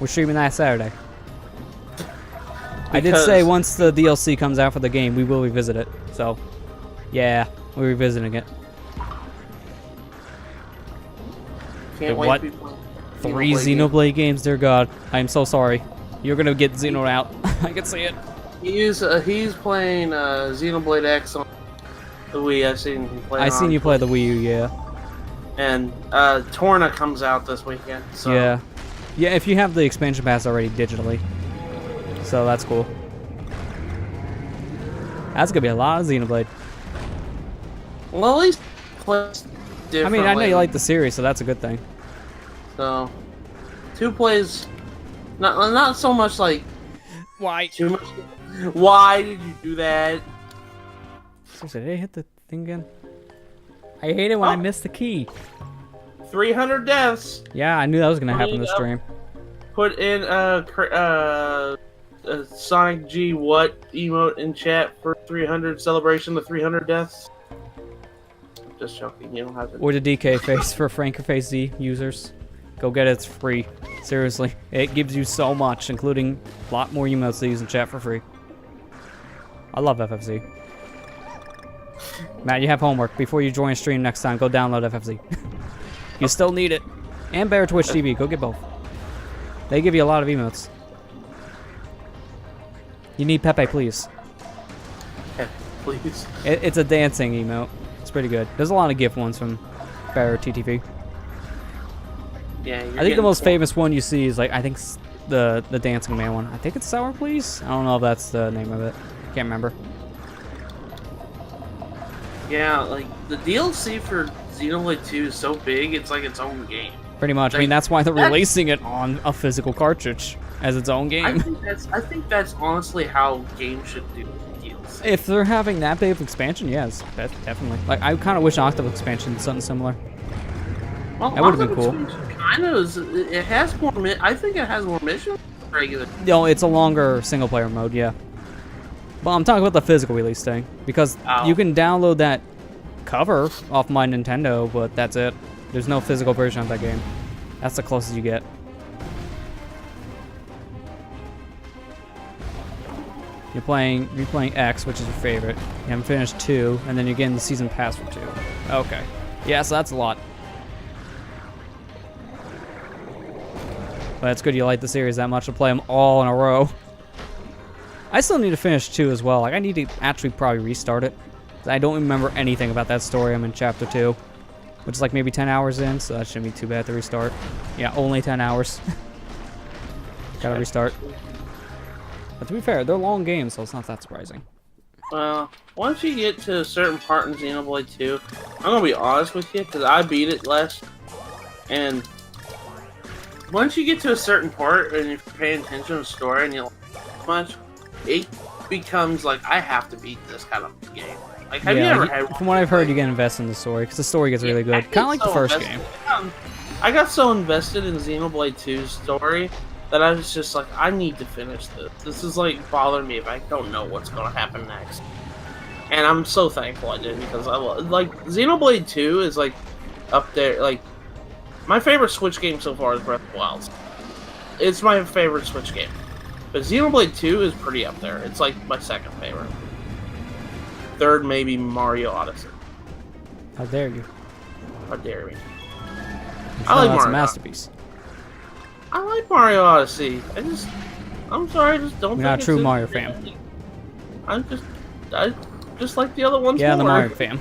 A: We're streaming that Saturday. I did say once the DLC comes out for the game, we will revisit it. So, yeah, we're revisiting it.
C: Can't wait
A: what? 3 Xenoblade games, dear God. I am so sorry. You're gonna get Xeno out. I can see it.
C: He's playing Xenoblade X on the Wii. I've seen him play.
A: I seen you play the Wii U, yeah.
C: And Torna comes out this weekend. So.
A: Yeah. Yeah, if you have the expansion pass already digitally. So that's cool. That's gonna be a lot of Xenoblade.
C: Well, at least plays
A: I
C: differently.
A: mean, I know you like the series, so that's a good thing.
C: So, 2 plays, not so much like
A: Why?
C: too much. Why did you do that?
A: Seriously, did I hit the thing again? I hate it when I miss the key.
C: 300 deaths.
A: Yeah, I knew that was gonna happen this stream.
C: Put in a Sonic G what emote in chat for 300 celebration of 300 deaths. Just joking, you don't have to.
A: Or the DK face for Frankerface Z users. Go get it, it's free. Seriously, it gives you so much, including a lot more emotes to use in chat for free. I love FFZ. Matt, you have homework. Before you join a stream next time, go download FFZ. You still need it. And Bear Twitch TV, go get both. They give you a lot of emotes. You need Pepe, please.
C: Please.
A: It's a dancing emote. It's pretty good. There's a lot of gift ones from Bear TTV.
C: Yeah,
A: I think the most famous one you see is like, I think the Dancing Man one. I think it's Sour Please? I don't know if that's the name of it. Can't remember.
C: Yeah, like, the DLC for Xenoblade 2 is so big, it's like its own game.
A: Pretty much. I mean, that's why they're releasing it on a physical cartridge as its own game.
C: I think that's honestly how games should do DLC.
A: If they're having that big of expansion, yes, definitely. Like, I kind of wish Octave expansion did something similar.
C: Well,
A: That would have been cool.
C: Kind of is. It has more. I think it has more missions than regular.
A: No, it's a longer single player mode, yeah. But I'm talking about the physical release thing because you can download that cover off my Nintendo, but that's it. There's no physical version of that game. That's the closest you get. You're playing X, which is your favorite. You haven't finished 2, and then you're getting the season pass for 2. Okay. Yeah, so that's a lot. But it's good you like the series that much to play them all in a row. I still need to finish 2 as well. Like, I need to actually probably restart it. I don't remember anything about that story. I'm in chapter 2, which is like maybe 10 hours in, so that shouldn't be too bad to restart. Yeah, only 10 hours. Gotta restart. But to be fair, they're long games, so it's not that surprising.
C: Well, once you get to a certain part in Xenoblade 2, I'm gonna be honest with you, because I beat it last, and once you get to a certain part, and if you're paying attention to the story, and you like it much, it becomes like, I have to beat this kind of game. Like, have you ever had one?
A: From what I've heard, you get invested in the story, because the story gets really good. Kind of like the first game.
C: I got so invested in Xenoblade 2's story that I was just like, I need to finish this. This is like bothering me if I don't know what's going to happen next. And I'm so thankful I did, because I like Xenoblade 2 is like up there. Like, my favorite Switch game so far is Breath of the Wild. It's my favorite Switch game. But Xenoblade 2 is pretty up there. It's like my second favorite. Third, maybe Mario Odyssey.
A: How dare you?
C: How dare me?
A: I like
C: Mario.
A: a masterpiece.
C: I like Mario Odyssey. I'm sorry, I just don't.
A: You're not a true Mario fan.
C: I just like the other ones.
A: Yeah,
C: more.
A: the Mario fan.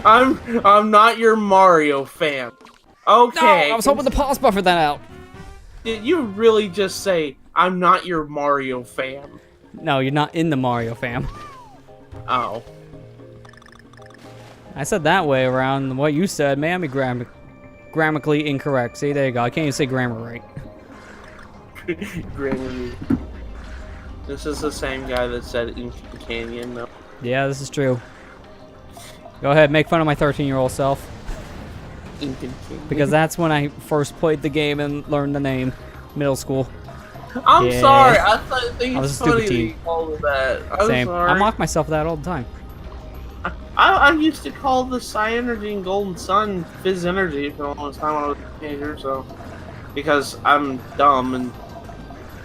C: I'm not your Mario fan. Okay.
A: No, I was hoping to pause buffer that out.
C: Did you really just say I'm not your Mario fan?
A: No, you're not in the Mario fam.
C: Oh.
A: I said that way around what you said. Man, be grammatically incorrect. See, there you go. I can't even say grammar right.
C: Grammar. This is the same guy that said Incan Canyon, though.
A: Yeah, this is true. Go ahead, make fun of my 13-year-old self.
C: Incan Canyon.
A: Because that's when I first played the game and learned the name. Middle school.
C: I'm
A: Yeah.
C: sorry. I think
A: I was
C: it's
A: a stupid
C: funny that you
A: teen.
C: called it that. I'm
A: Same.
C: sorry.
A: I mock myself that all the time.
C: I used to call the Psy Energy and Golden Sun Fizz Energy for the longest time when I was a teenager, so... Because I'm dumb and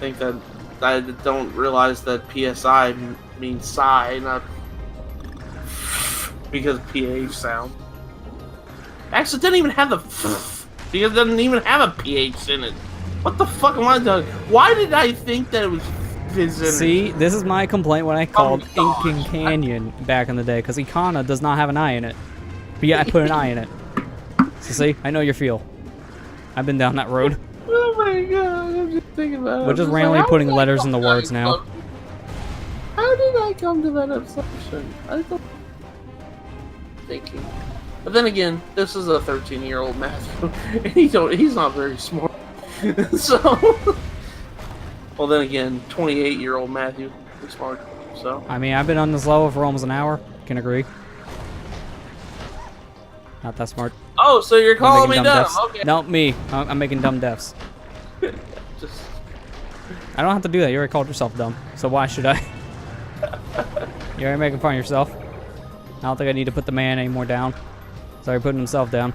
C: think that I don't realize that PSI means Psy, not... Because PH sound. Actually, it didn't even have the... Because it doesn't even have a PH in it. What the fuck am I doing? Why did I think that it was Fizz Energy?
A: See, this is my complaint when I called
C: gosh.
A: Incan Canyon back in the day, because Ikana does not have an I in it. But yeah, I put an I in it. So see, I know your feel. I've been down that road.
C: Oh my god, I'm just thinking about it.
A: We're just randomly putting letters in the words now.
C: How did did I come to that assumption? I don't thinking. But then again, this is a 13-year-old Matthew, and he's not very smart. So, well, then again, 28-year-old Matthew is smart. So,
A: I mean, I've been on this level for almost an hour. Can agree. Not that smart.
C: oh, so you're calling me
A: Making
C: dumb?
A: deaths.
C: Okay.
A: No, me. I'm making dumb deaths.
C: Just,
A: I don't have to do that. You already called yourself dumb. So why should I? You're already making fun of yourself. I don't think I need to put the man anymore down. Sorry, putting himself down.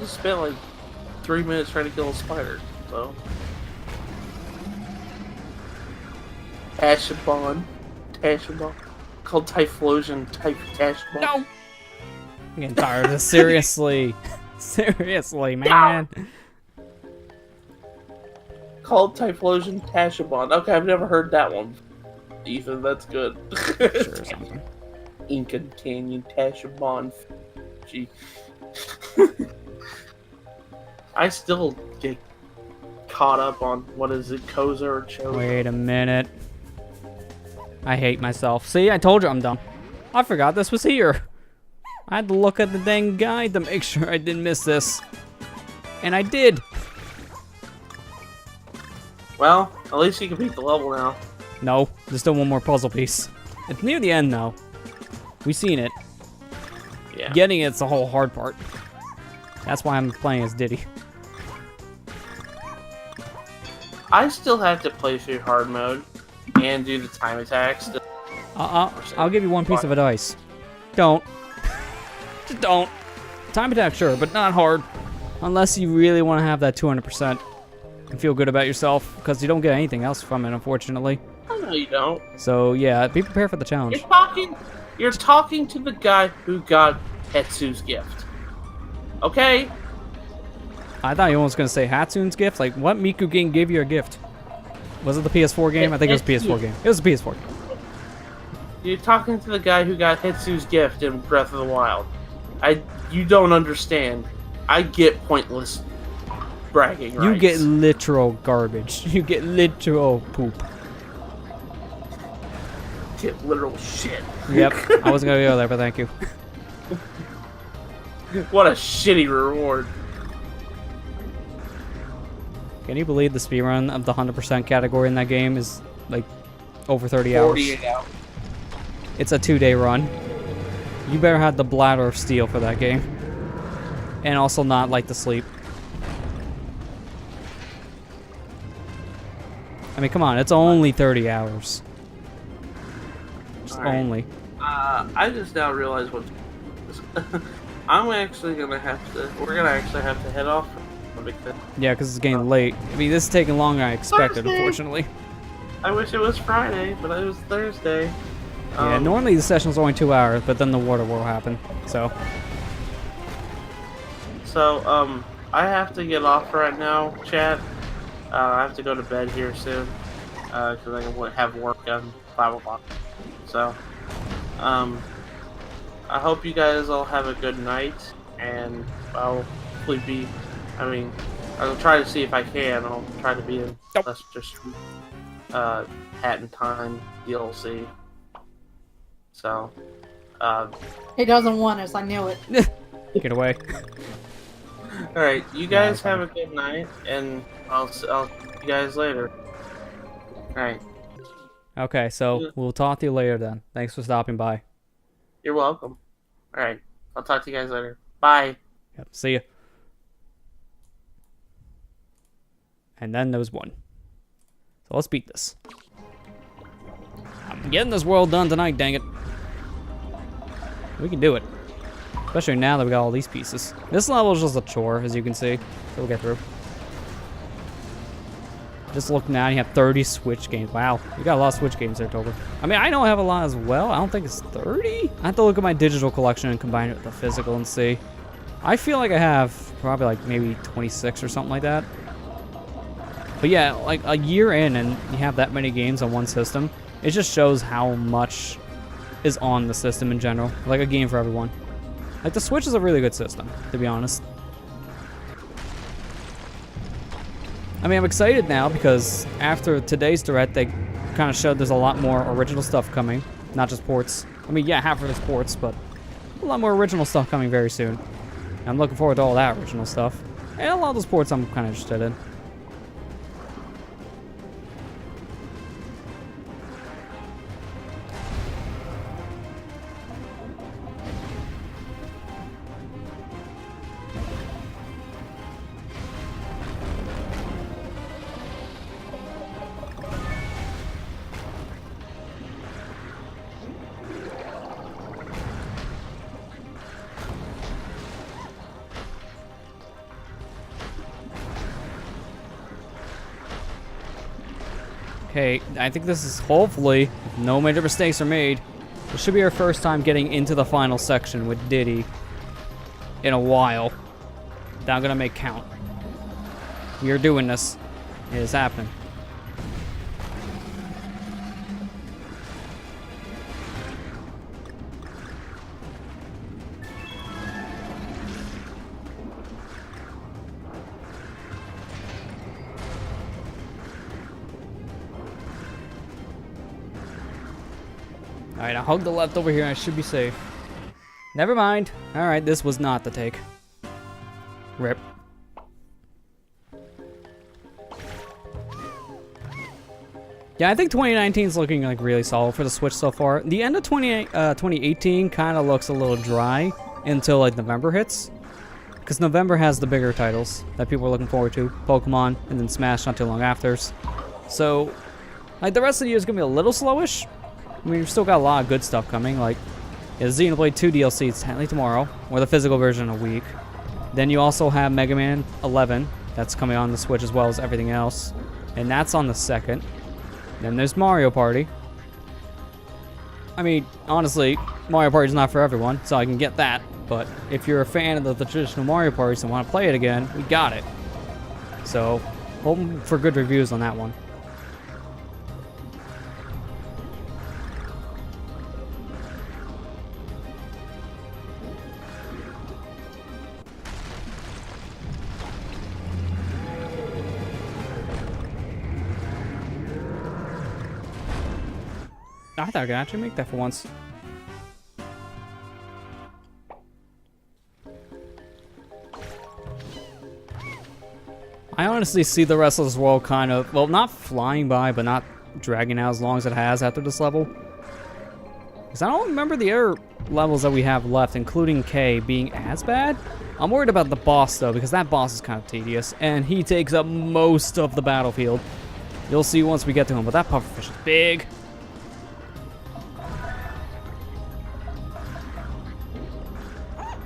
C: just spent like 3 minutes trying to kill a spider. So, Tashabon, called Typhlosion, Tashabon.
A: No! I'm getting tired of this. Seriously. Seriously, man.
C: Called Typhlosion Tashabon. Okay, I've never heard that one. Ethan, that's good.
A: Sure, something.
C: Inca Canyon Tashabon. Gee. I still get caught up on, what is it, Koza or Choza?
A: Wait a minute. I hate myself. See, I told you I'm dumb. I forgot this was here. I had to look at the dang guide to make sure I didn't miss this. And I did.
C: Well, at least you can beat the level now.
A: No, there's still one more puzzle piece. It's near the end, though. We've seen it.
C: Yeah.
A: Getting it's the whole hard part. That's why I'm playing as Diddy.
C: I still have to play through hard mode and do the time attacks.
A: I'll give you one piece of advice. Don't. Just don't. Time attack, sure, but not hard. Unless you really want to have that 200% and feel good about yourself, because you don't get anything else from it, unfortunately.
C: I know you don't.
A: So yeah, be prepared for the challenge.
C: You're talking to the guy who got Hetsu's gift. Okay?
A: I thought you was gonna say Hatsune's gift. Like, what Miku game gave you a gift? Was it the PS4 game? I think it was a PS4 game. It was a PS4 game.
C: You're talking to the guy who got Hetsu's gift in Breath of the Wild. You don't understand. I get pointless bragging rights.
A: You get literal garbage. You get literal poop.
C: Get literal shit.
A: Yep. I wasn't gonna go there, but thank you.
C: What a shitty reward.
A: Can you believe the speedrun of the 100% category in that game is like over 30 hours?
C: 48 hours.
A: It's a 2-day run. You better have the bladder of steel for that game. And also not like to sleep. I mean, come on, it's only 30 hours. Just
C: All right.
A: only.
C: I just now realized what. I'm actually gonna have to. We're gonna actually have to head off. Because
A: Yeah, because it's getting late. I mean, this is taking longer than I expected,
C: Thursday.
A: unfortunately.
C: I wish it was Friday, but it was Thursday.
A: Yeah, normally the session's only 2 hours, but then the water will happen. So,
C: I have to get off right now, chat. I have to go to bed here soon, because I can have work on 5 o'clock. So, I hope you guys all have a good night, and I'll hopefully I'll try to see if I can. I'll try to be in Lester Street, Hat and Time DLC. So,
B: He doesn't want us. I knew it.
A: get away.
C: alright, you guys have a good night, and I'll see you guys later. Alright,
A: Okay, so we'll talk to you later then. Thanks for stopping by.
C: you're welcome. Alright, I'll talk to you guys later. Bye.
A: Yep, see ya. And then there was one. So let's beat this. I'm getting this world done tonight, dang it. We can do it. Especially now that we got all these pieces. This level is just a chore, as you can see. So we'll get through. Just look now, you have 30 Switch games. Wow, you got a lot of Switch games there, Tober. I mean, I know I have a lot as well. I don't think it's 30. I have to look at my digital collection and combine it with the physical and see. I feel like I have probably like maybe 26 or something like that. But yeah, like a year in and you have that many games on one system, it just shows how much is on the system in general. Like a game for everyone. Like the Switch is a really good system, to be honest. I mean, I'm excited now because after today's Direct, they kind of showed there's a lot more original stuff coming, not just ports. I mean, yeah, half of it's ports, but a lot more original stuff coming very soon. I'm looking forward to all that original stuff. And a lot of those ports I'm kind of interested in. Okay, I think this is hopefully, if no major mistakes are made, this should be our first time getting into the final section with Diddy in a while. That I'm gonna make count. We are doing this. It is happening. Alright, I hugged the left over here and I should be safe. Never mind. Alright, this was not the take. Rip. Yeah, I think 2019 is looking like really solid for the Switch so far. The end of 2018 kind of looks a little dry until like November hits. Because November has the bigger titles that people are looking forward to. Pokemon, and then Smash not too long after. So, like the rest of the year is going to be a little slowish. I mean, we've still got a lot of good stuff coming, like Xenoblade 2 DLC is technically tomorrow, or the physical version in a week. Then you also have Mega Man 11, that's coming on the Switch as well as everything else, and that's on the 2nd. Then there's Mario Party. I mean, honestly, Mario Party is not for everyone, so I can get that, but if you're a fan of the traditional Mario Parties and want to play it again, we got it. So, hoping for good reviews on that one. I thought I could actually make that for once. I honestly see the rest of this world kind of, well, not flying by, but not dragging out as long as it has after this level. Because I don't remember the other levels that we have left, including K, being as bad. I'm worried about the boss, though, because that boss is kind of tedious, and he takes up most of the battlefield. You'll see once we get to him, but that pufferfish is big.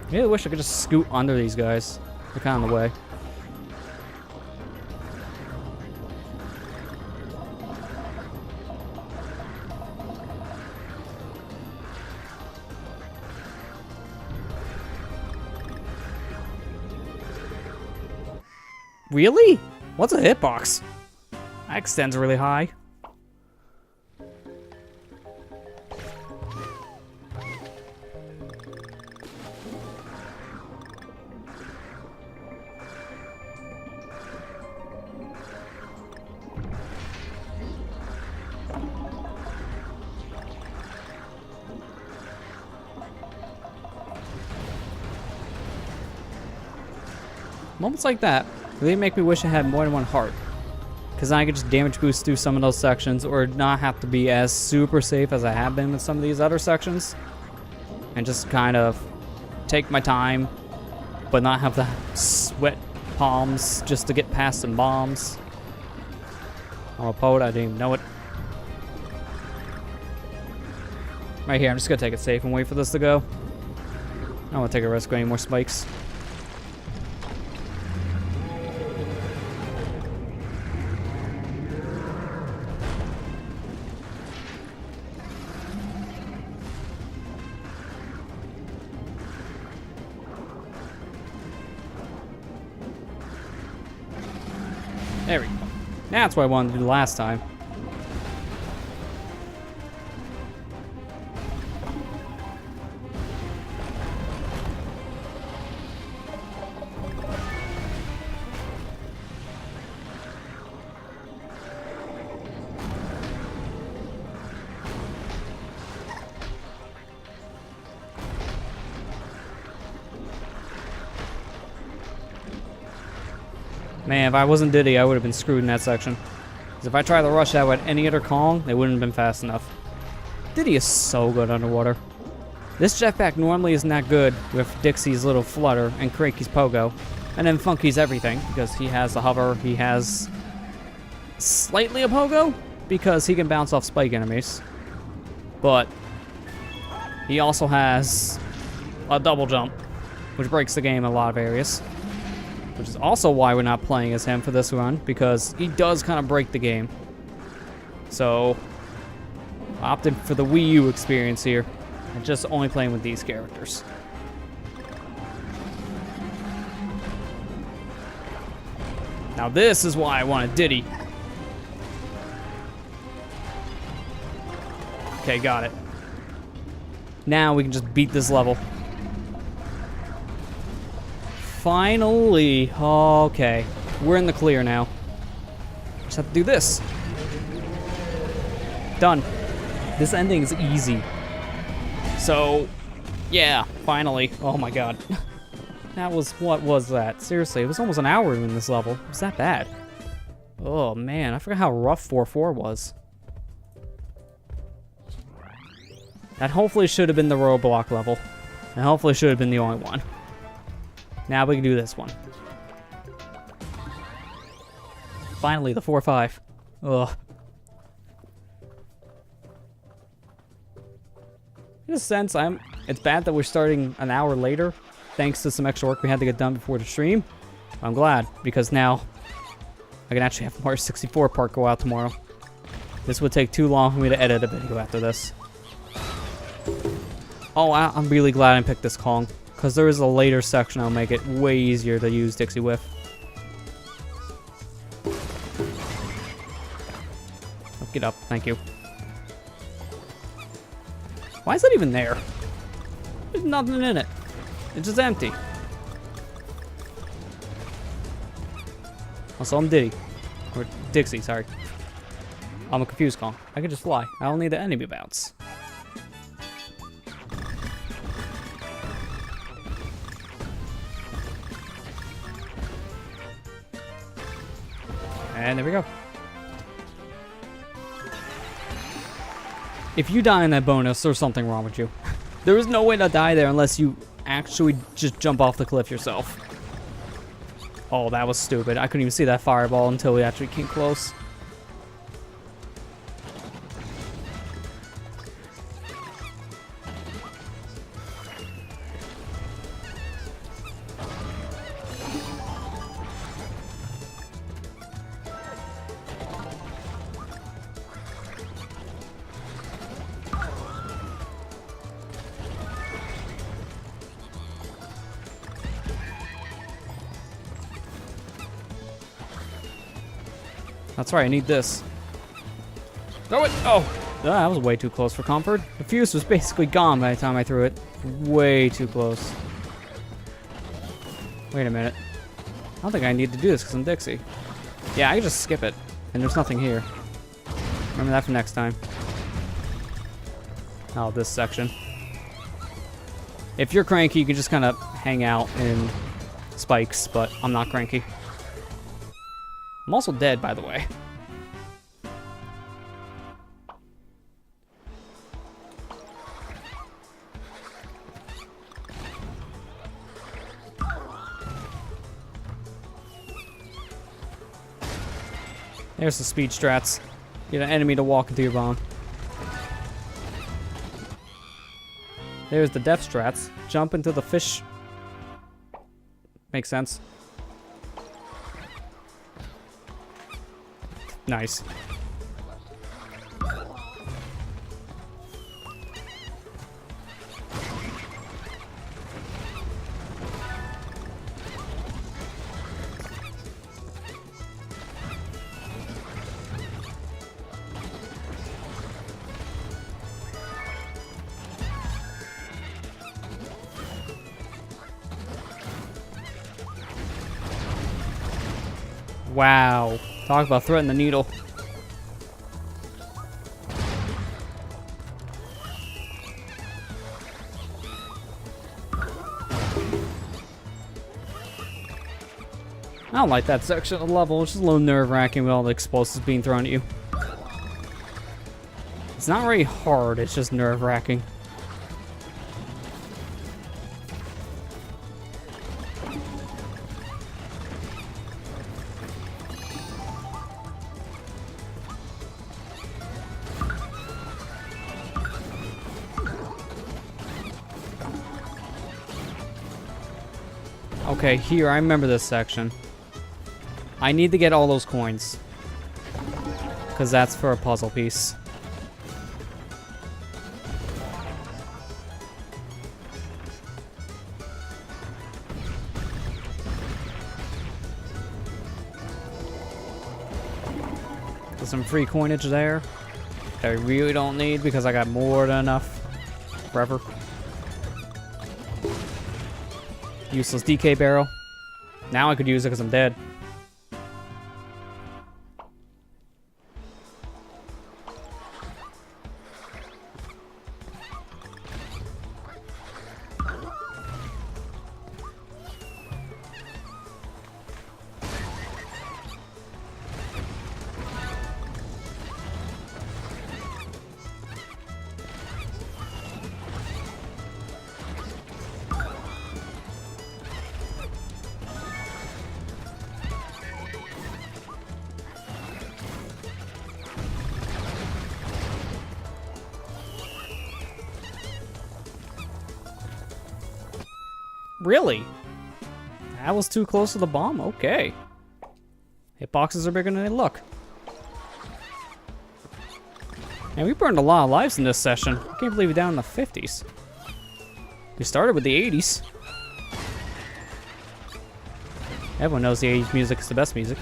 A: I really wish I could just scoot under these guys. They're kind of in the way. Really? What's a hitbox? That extends really high. Moments like that really make me wish I had more than one heart. Because then I could just damage boost through some of those sections or not have to be as super safe as I have been with some of these other sections. And just kind of take my time, but not have the sweat palms just to get past some bombs. I'm a poet, I didn't even know it. Right here, I'm just going to take it safe and wait for this to go. I don't want to take a risk with any more spikes. There we go. That's what I wanted to do last time. Man, if I wasn't Diddy, I would have been screwed in that section. Because if I tried to rush that with any other Kong, they wouldn't have been fast enough. Diddy is so good underwater. This jetpack normally isn't that good with Dixie's little flutter and Cranky's pogo. And then Funky's everything, because he has the hover, he has slightly a pogo, because he can bounce off spike enemies. But he also has a double jump, which breaks the game in a lot of areas. Which is also why we're not playing as him for this run, because he does kind of break the game. So, I opted for the Wii U experience here, and just only playing with these characters. Now this is why I wanted Diddy. Okay, got it. Now we can just beat this level. Finally. Okay. We're in the clear now. Just have to do this. Done. This ending is easy. So, yeah, finally. Oh my god. What was that? Seriously, it was almost an hour in this level. It was that bad. Oh man, I forgot how rough 4-4 was. That hopefully should have been the roadblock level. And hopefully should have been the only one. Now we can do this one. Finally, the 4-5. Ugh. In a sense, it's bad that we're starting an hour later, thanks to some extra work we had to get done before the stream. I'm glad, because now I can actually have Mario 64 part go out tomorrow. This would take too long for me to edit a video after this. Oh, I'm really glad I picked this Kong, because there is a later section that'll make it way easier to use Dixie with. Oh, get up, thank you. Why is that even there? There's nothing in it. It's just empty. Also, I'm Diddy. Or Dixie, sorry. I'm a confused Kong. I can just fly. I don't need the enemy bounce. And there we go. If you die in that bonus, there's something wrong with you. There is no way to die there unless you actually just jump off the cliff yourself. Oh, that was stupid. I couldn't even see that fireball until we actually came close. That's right, I need this. Throw it! Oh! That was way too close for comfort. The fuse was basically gone by the time I threw it. Way too close. Wait a minute. I don't think I need to do this because I'm Dixie. Yeah, I can just skip it. And there's nothing here. Remember that for next time. Oh, this section. If you're cranky, you can just kind of hang out in spikes, but I'm not cranky. I'm also dead, by the way. There's the speed strats. Get an enemy to walk into your bomb. There's the depth strats. Jump into the fish. Makes sense. Nice. Wow. Talk about threading the needle. I don't like that section of the level. It's just a little nerve-wracking with all the explosives being thrown at you. It's not very hard, it's just nerve-wracking. Okay, here, I remember this section. I need to get all those coins. Because that's for a puzzle piece. There's some free coinage there that I really don't need because I got more than enough forever. Useless DK barrel. Now I could use it because I'm dead. Really? That was too close to the bomb? Okay. Hitboxes are bigger than they look. And we burned a lot of lives in this session. I can't believe we're down in the 50s. We started with the 80s. Everyone knows the 80s music is the best music.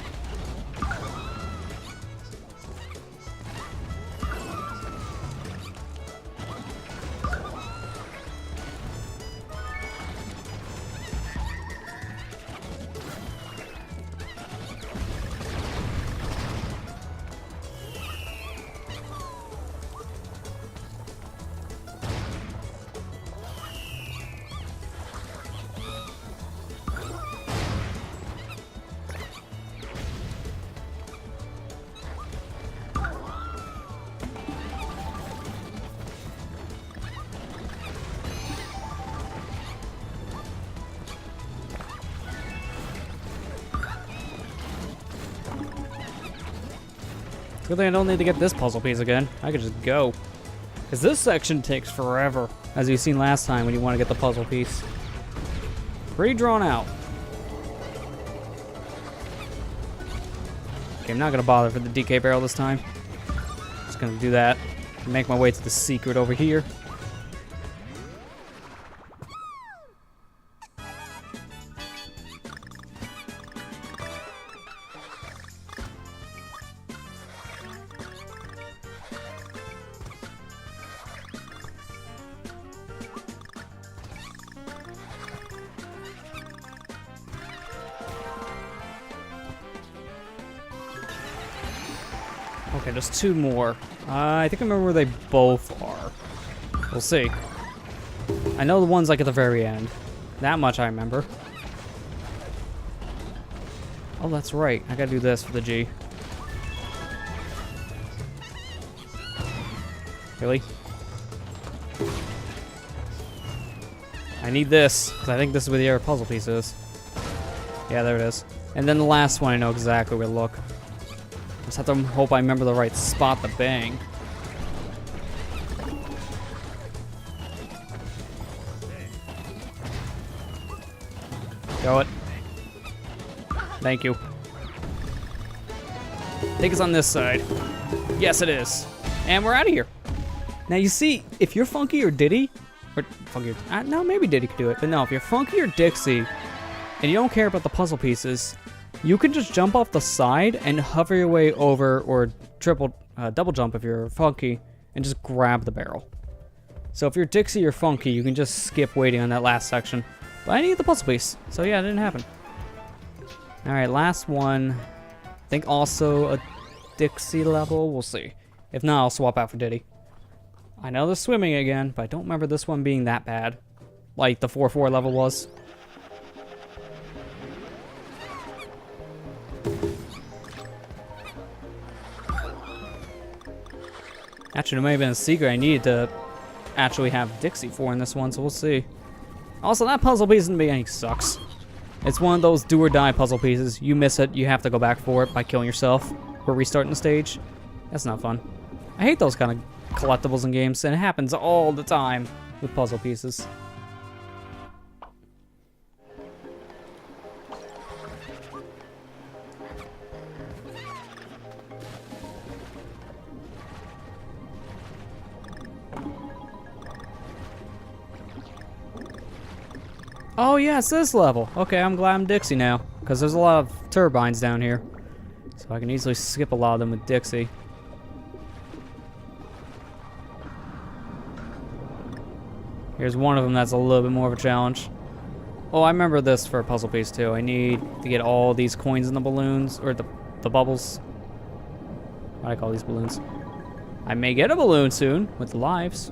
A: Good thing I don't need to get this puzzle piece again. I could just go. Because this section takes forever, as you've seen last time when you want to get the puzzle piece. Pretty drawn out. Okay, I'm not going to bother for the DK barrel this time. Just going to do that. Make my way to the secret over here. Okay, there's two more. I think I remember where they both are. We'll see. I know the one's like at the very end. That much I remember. Oh, that's right. I gotta do this for the G. Really? I need this, because I think this is where the other puzzle piece is. Yeah, there it is. And then the last one, I know exactly where to look. Just have to hope I remember the right spot to bang. Go it. Thank you. I think it's on this side. Yes, it is. And we're out of here. Now you see, if you're Funky or Diddy, or Funky, no, maybe Diddy could do it, but no, if you're Funky or Dixie, and you don't care about the puzzle pieces, you can just jump off the side and hover your way over, or double jump if you're Funky, and just grab the barrel. So if you're Dixie or Funky, you can just skip waiting on that last section. But I need the puzzle piece, so yeah, it didn't happen. Alright, last one. I think also a Dixie level, we'll see. If not, I'll swap out for Diddy. I know they're swimming again, but I don't remember this one being that bad. Like the 4-4 level was. Actually, there may have been a secret I needed to actually have Dixie for in this one, so we'll see. Also, that puzzle piece in the beginning sucks. It's one of those do or die puzzle pieces. You miss it, you have to go back for it by killing yourself or restarting the stage. That's not fun. I hate those kind of collectibles in games, and it happens all the time with puzzle pieces. Oh yes, this level. Okay, I'm glad I'm Dixie now, because there's a lot of turbines down here. So I can easily skip a lot of them with Dixie. Here's one of them that's a little bit more of a challenge. Oh, I remember this for a puzzle piece too. I need to get all these coins in the balloons, or the bubbles. What do I call these balloons? I may get a balloon soon with the lives.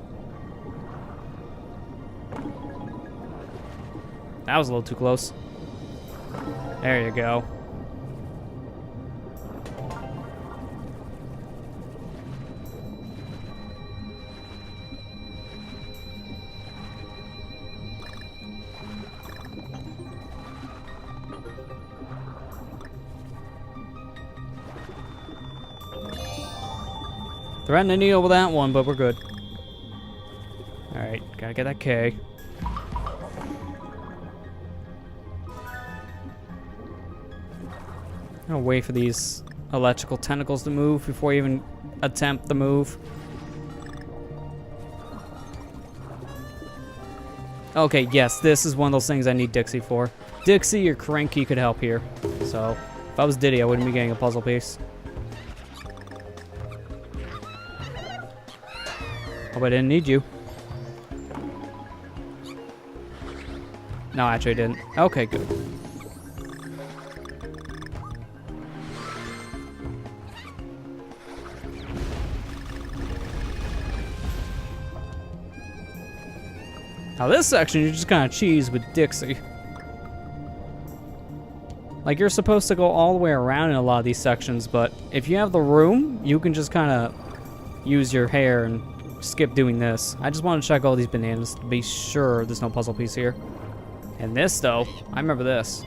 A: That was a little too close. There you go. Threatening to kneel with that one, but we're good. Alright, gotta get that K. I'm gonna wait for these electrical tentacles to move before I even attempt the move. Okay, yes, this is one of those things I need Dixie for. Dixie or Cranky could help here. So, if I was Diddy, I wouldn't be getting a puzzle piece. Oh, I didn't need you. No, actually I didn't. Okay, good. Now this section, you just kind of cheese with Dixie. Like, you're supposed to go all the way around in a lot of these sections, but if you have the room, you can just kind of use your hair and skip doing this. I just want to check all these bananas to be sure there's no puzzle piece here. And this, though, I remember this.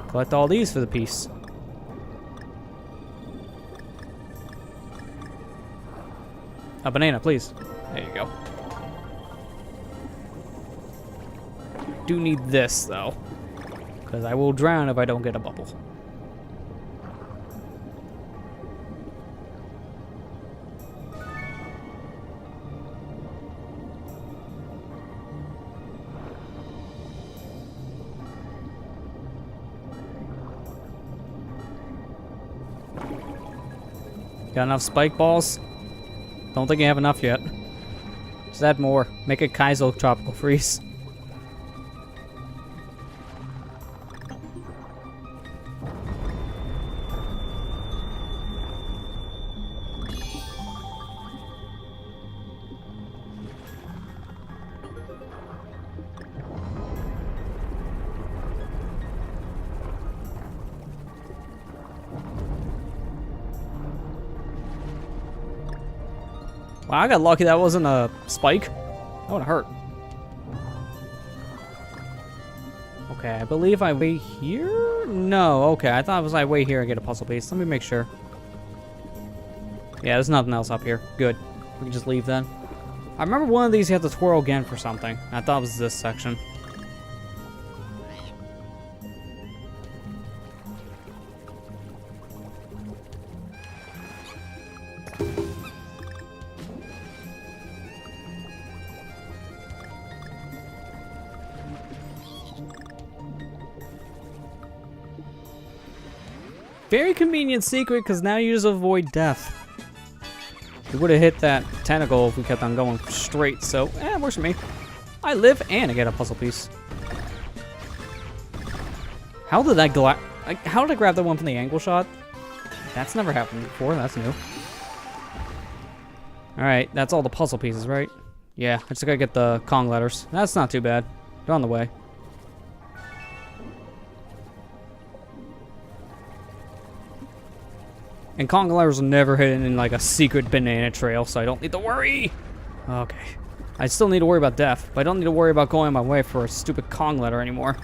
A: Collect all these for the piece. A banana, please. There you go. Do need this though, because I will drown if I don't get a bubble. Got enough spike balls? Don't think you have enough yet. Just add more. Make it Kaizo Tropical Freeze. Wow, I got lucky that wasn't a spike. That would've hurt. Okay, I believe I wait here? No, okay, I thought it was I wait here and get a puzzle piece. Let me make sure. Yeah, there's nothing else up here. Good. We can just leave then. I remember one of these you had to twirl again for something. I thought it was this section. Very convenient secret, because now you just avoid death. We would have hit that tentacle if we kept on going straight, so, it works for me. I live and I get a puzzle piece. How did I how did I grab that one from the angle shot? That's never happened before, that's new. Alright, that's all the puzzle pieces, right? Yeah, I just gotta get the Kong letters. That's not too bad. They're on the way. And Kong gliders will never hit in like a secret banana trail, so I don't need to worry. Okay. I still need to worry about death, but I don't need to worry about going my way for a stupid Kong glider anymore.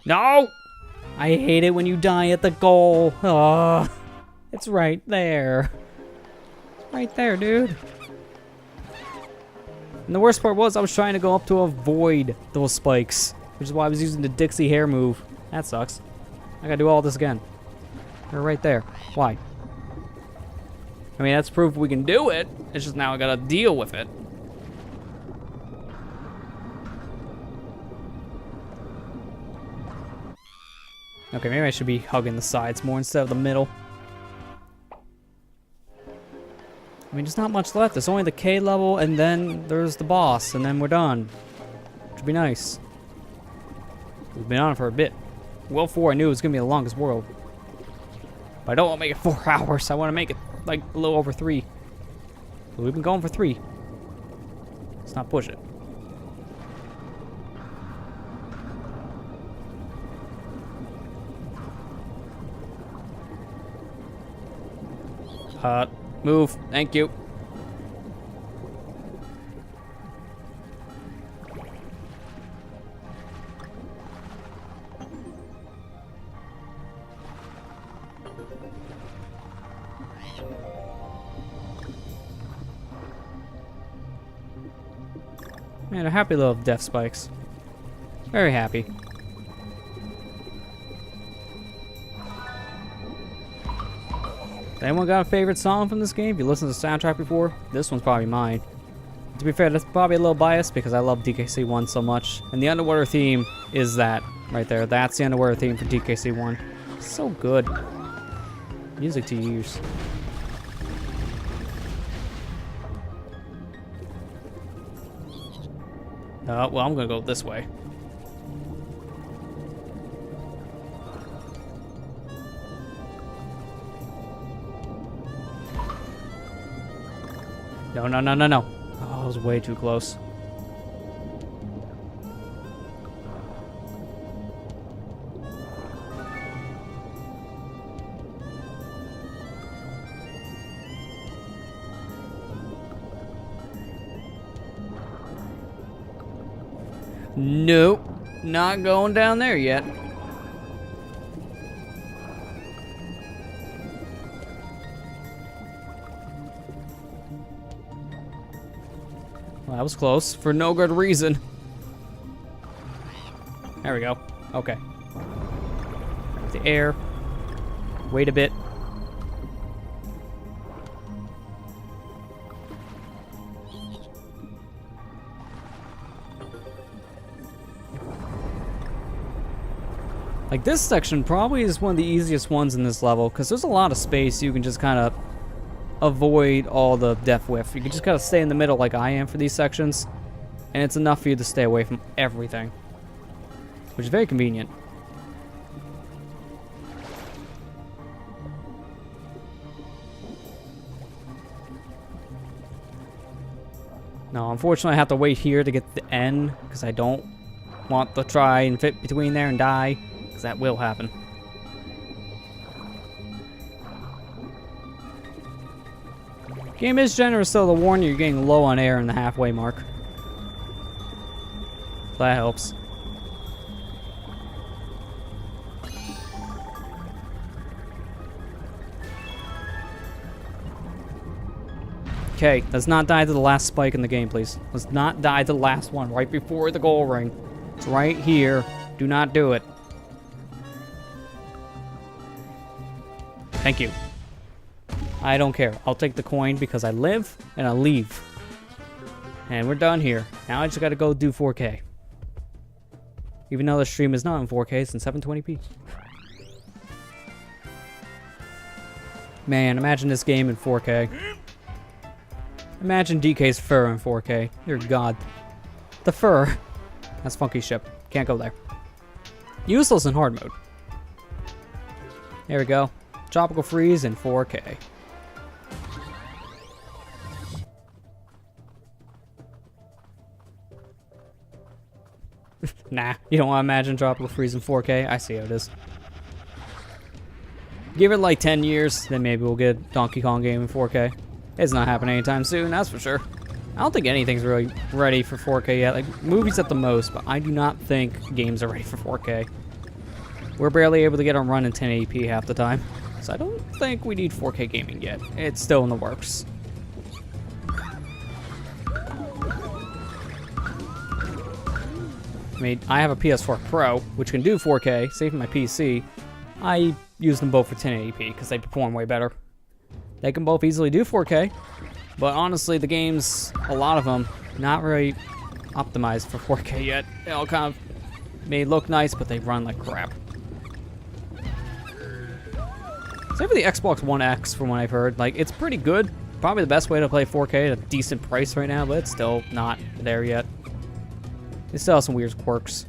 A: No! I hate it when you die at the goal. Oh, it's right there. Right there, dude. And the worst part was I was trying to go up to avoid those spikes, which is why I was using the Dixie hair move. That sucks. I gotta do all this again. They're right there. Why? I mean, that's proof we can do it. It's just now I gotta deal with it. Okay, maybe I should be hugging the sides more instead of the middle. I mean, there's not much left. There's only the K level, and then there's the boss, and then we're done. Which would be nice. We've been on it for a bit. Well, 4, I knew it was going to be the longest world. But I don't want to make it 4 hours. I want to make it, like, a little over 3. But we've been going for 3. Let's not push it. Move. Thank you. Man, a happy little death spikes. Very happy. Anyone got a favorite song from this game? If you listened to the soundtrack before, this one's probably mine. To be fair, that's probably a little biased because I love DKC 1 so much. And the underwater theme is that right there. That's the underwater theme for DKC 1. So good. Music to use. Well, I'm gonna go this way. No, no, no, no, no. Oh, I was way too close. Nope. Not going down there yet. Well, that was close, for no good reason. There we go. Okay. The air. Wait a bit. Like, this section probably is one of the easiest ones in this level, because there's a lot of space you can just kind of avoid all the death with. You can just kind of stay in the middle like I am for these sections, and it's enough for you to stay away from everything, which is very convenient. No, unfortunately I have to wait here to get to the end, because I don't want to try and fit between there and die, because that will happen. Game is generous, so to warn you, you're getting low on air in the halfway mark. So that helps. Okay, let's not die to the last spike in the game, please. Let's not die to the last one right before the goal ring. It's right here. Do not do it. Thank you. I don't care. I'll take the coin because I live and I leave. And we're done here. Now I just gotta go do 4K. Even though the stream is not in 4K, it's in 720p. Man, imagine this game in 4K. Imagine DK's fur in 4K. Dear God. The fur. That's Funky Ship. Can't go there. Useless in hard mode. There we go. Tropical Freeze in 4K. Nah, you don't want to imagine Tropical Freeze in 4K. I see how it is. Give it like 10 years, then maybe we'll get a Donkey Kong game in 4K. It's not happening anytime soon, that's for sure. I don't think anything's really ready for 4K yet. Like, movies at the most, but I do not think games are ready for 4K. We're barely able to get them run in 1080p half the time. So I don't think we need 4K gaming yet. It's still in the works. I mean, I have a PS4 Pro, which can do 4K, save for my PC. I use them both for 1080p because they perform way better. They can both easily do 4K, but honestly, the games, a lot of them, not really optimized for 4K yet. They all kind of may look nice, but they run like crap. Same for the Xbox One X, from what I've heard. Like, it's pretty good. Probably the best way to play 4K at a decent price right now, but it's still not there yet. It still has some weird quirks.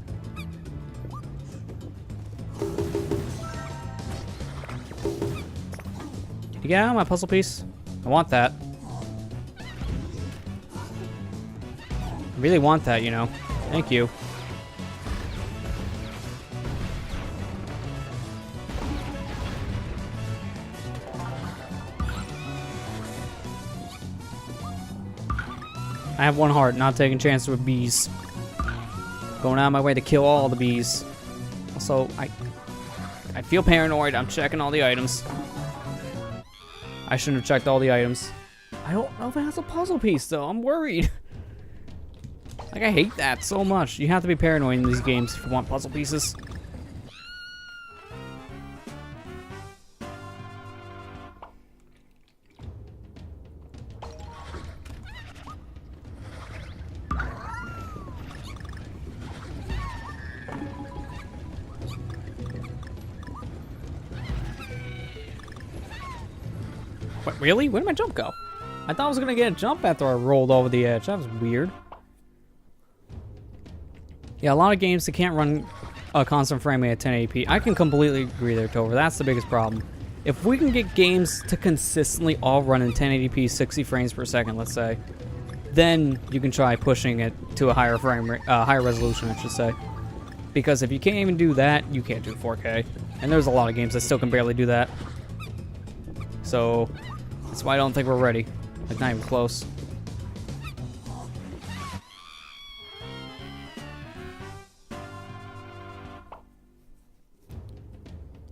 A: Did you get out of my puzzle piece? I want that. I really want that, you know. Thank you. I have one heart, not taking chances with bees. Going out of my way to kill all the bees. Also, I feel paranoid. I'm checking all the items. I shouldn't have checked all the items. I don't know if it has a puzzle piece, though. I'm worried. Like, I hate that so much. You have to be paranoid in these games if you want puzzle pieces. What, really? Where did my jump go? I thought I was gonna get a jump after I rolled over the edge. That was weird. Yeah, a lot of games that can't run a constant frame rate at 1080p. I can completely agree there, Tover. That's the biggest problem. If we can get games to consistently all run in 1080p, 60 frames per second, let's say, then you can try pushing it to a higher frame rate, higher resolution, I should say. Because if you can't even do that, you can't do 4K. And there's a lot of games that still can barely do that. So that's why I don't think we're ready. Like, not even close.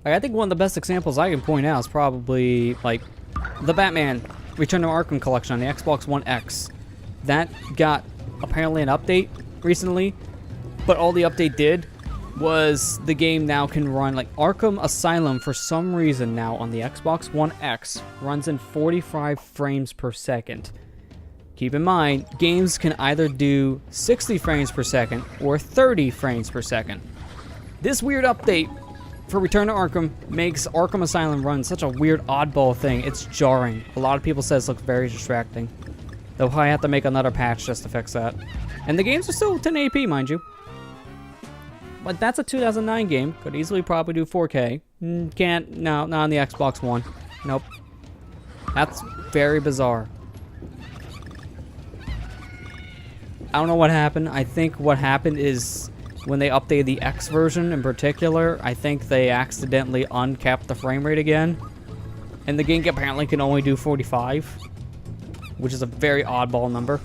A: Like, I think one of the best examples I can point out is probably, like, the Batman Return to Arkham collection on the Xbox One X. That got, apparently, an update recently, but all the update did was the game now can run, like, Arkham Asylum, for some reason now on the Xbox One X, runs in 45 frames per second. Keep in mind, games can either do 60 frames per second or 30 frames per second. This weird update for Return to Arkham makes Arkham Asylum run such a weird oddball thing. It's jarring. A lot of people say it looks very distracting. They'll probably have to make another patch just to fix that. And the games are still 1080p, mind you. But that's a 2009 game. Could easily probably do 4K. Can't, no, not on the Xbox One. Nope. That's very bizarre. I don't know what happened. I think what happened is when they updated the X version in particular, I think they accidentally uncapped the frame rate again. And the game apparently can only do 45, which is a very oddball number.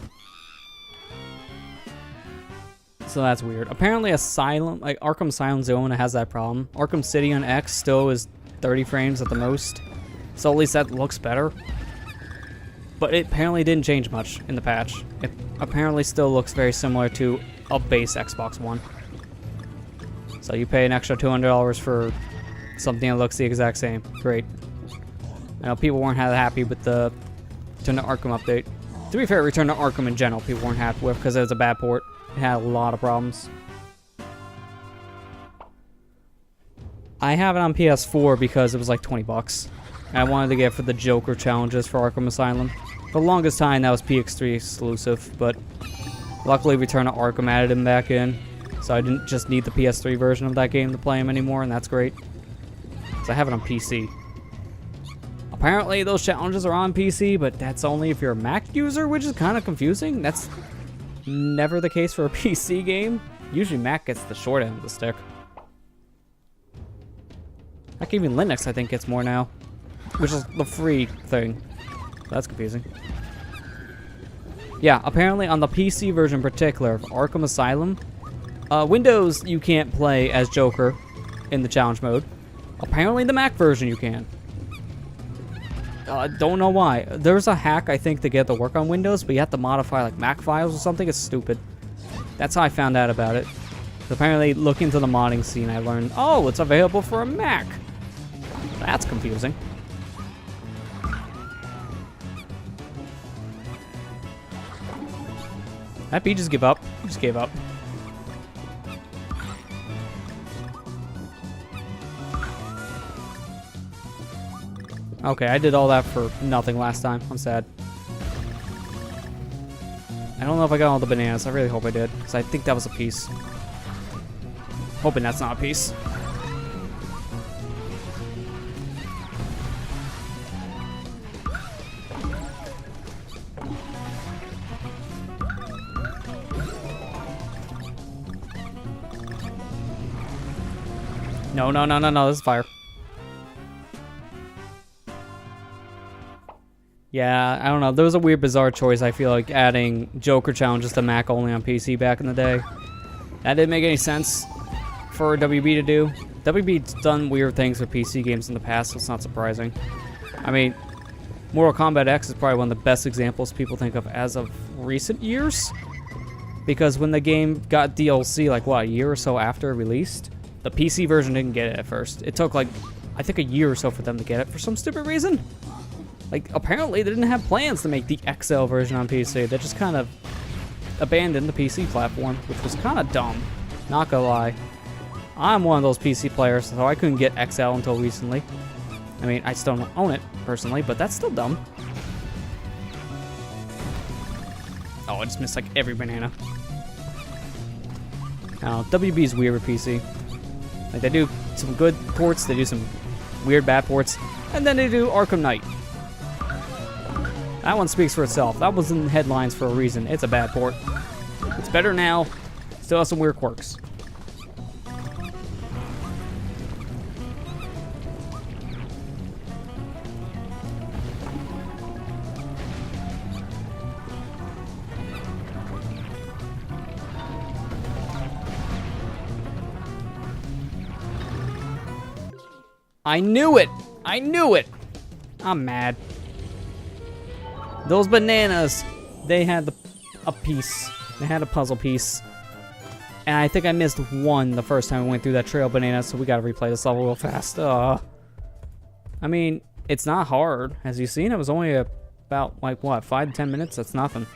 A: So that's weird. Apparently Asylum, like Arkham Asylum Zone has that problem. Arkham City on X still is 30 frames at the most. So at least that looks better. But it apparently didn't change much in the patch. It apparently still looks very similar to a base Xbox One. So you pay an extra $200 for something that looks the exact same. Great. I know people weren't happy with the Return to Arkham update. To be fair, Return to Arkham in general people weren't happy with because it was a bad port. It had a lot of problems. I have it on PS4 because it was like 20 bucks. I wanted to get it for the Joker challenges for Arkham Asylum. For the longest time, that was PX3 exclusive, but luckily Return to Arkham added him back in, so I didn't just need the PS3 version of that game to play him anymore, and that's great. So I have it on PC. Apparently, those challenges are on PC, but that's only if you're a Mac user, which is kind of confusing. That's never the case for a PC game. Usually Mac gets the short end of the stick. Heck, even Linux, I think, gets more now. Which is the free thing. That's confusing. Yeah, apparently on the PC version in particular of Arkham Asylum, Windows you can't play as Joker in the challenge mode. Apparently the Mac version you can. Don't know why. There's a hack, I think, to get it to work on Windows, but you have to modify like Mac files or something. It's stupid. That's how I found out about it. Apparently, looking into the modding scene, I learned, oh, it's available for a Mac. That's confusing. That bee just give up. He just gave up. Okay, I did all that for nothing last time. I'm sad. I don't know if I got all the bananas. I really hope I did, because I think that was a piece. Hoping that's not a piece. No, no, no, no, no, this is fire. Yeah, I don't know. There was a weird, bizarre choice, I feel like, adding Joker challenges to Mac only on PC back in the day. That didn't make any sense for WB to do. WB's done weird things with PC games in the past, so it's not surprising. I mean, Mortal Kombat X is probably one of the best examples people think of as of recent years. Because when the game got DLC, like, what, a year or so after it released? The PC version didn't get it at first. It took, like, I think a year or so for them to get it for some stupid reason. Like, apparently they didn't have plans to make the XL version on PC. They just kind of abandoned the PC platform, which was kind of dumb. Not gonna lie. I'm one of those PC players, so I couldn't get XL until recently. I mean, I still don't own it, personally, but that's still dumb. Oh, I just missed, like, every banana. Now, WB's weird with PC. Like, they do some good ports, they do some weird bad ports, and then they do Arkham Knight. That one speaks for itself. That was in headlines for a reason. It's a bad port. It's better now. Still has some weird quirks. I knew it! I knew it! I'm mad. Those bananas, they had a piece. They had a puzzle piece. And I think I missed one the first time we went through that trail of bananas, so we gotta replay this level real fast. I mean, it's not hard. As you've seen, it was only about, like, what, 5 to 10 minutes? That's nothing.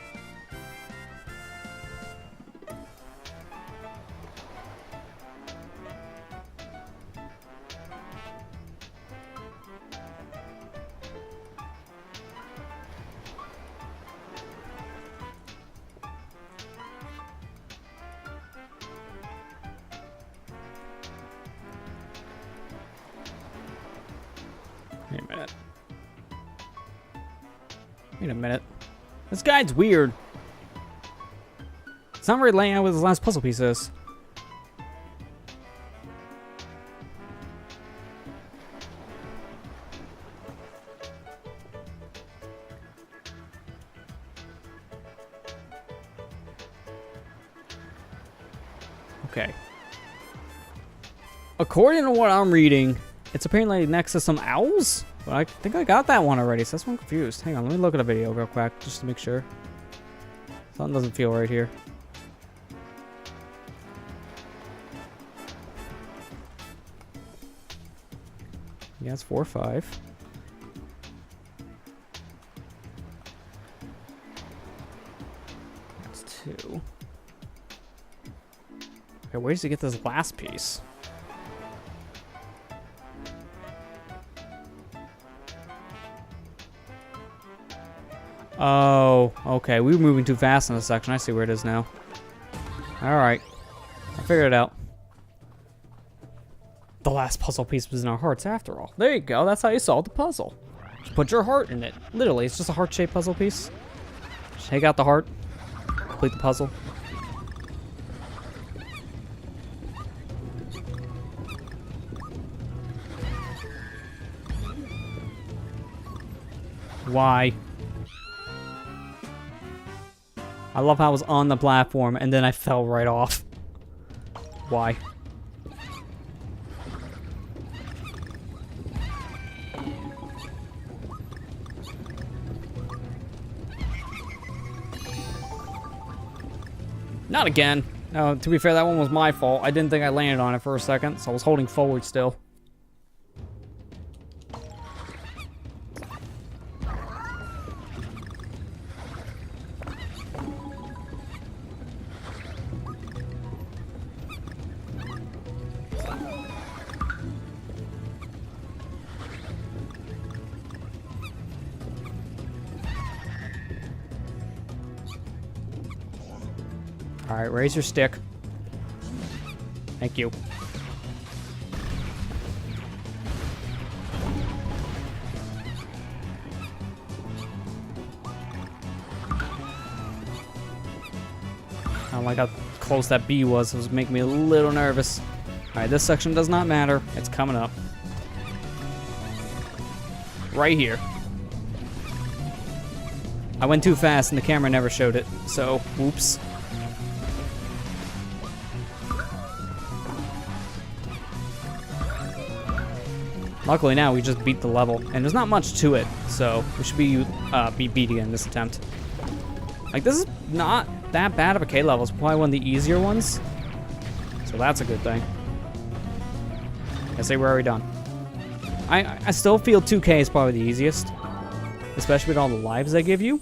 A: Wait a minute. Wait a minute. This guide's weird. It's not really laying out what his last puzzle piece is. Okay. According to what I'm reading, it's apparently next to some owls, but I think I got that one already, so that's why I'm confused. Hang on, let me look at a video real quick, just to make sure. Something doesn't feel right here. Yeah, it's 4 or 5. That's 2. Okay, where does he get this last piece? Oh, okay. We were moving too fast in this section. I see where it is now. Alright. I figured it out. The last puzzle piece was in our hearts after all. There you go. That's how you solve the puzzle. Just put your heart in it. Literally, it's just a heart-shaped puzzle piece. Just take out the heart. Complete the puzzle. Why? I love how I was on the platform and then I fell right off. Why? Not again. No, to be fair, that one was my fault. I didn't think I landed on it for a second, so I was holding forward still. Alright, raise your stick. Thank you. I don't like how close that bee was. It was making me a little nervous. Alright, this section does not matter. It's coming up. Right here. I went too fast and the camera never showed it, so whoops. Luckily now we just beat the level, and there's not much to it, so we should be beat again this attempt. Like, this is not that bad of a K level. It's probably one of the easier ones, so that's a good thing. I say we're already done. I still feel 2K is probably the easiest, especially with all the lives they give you,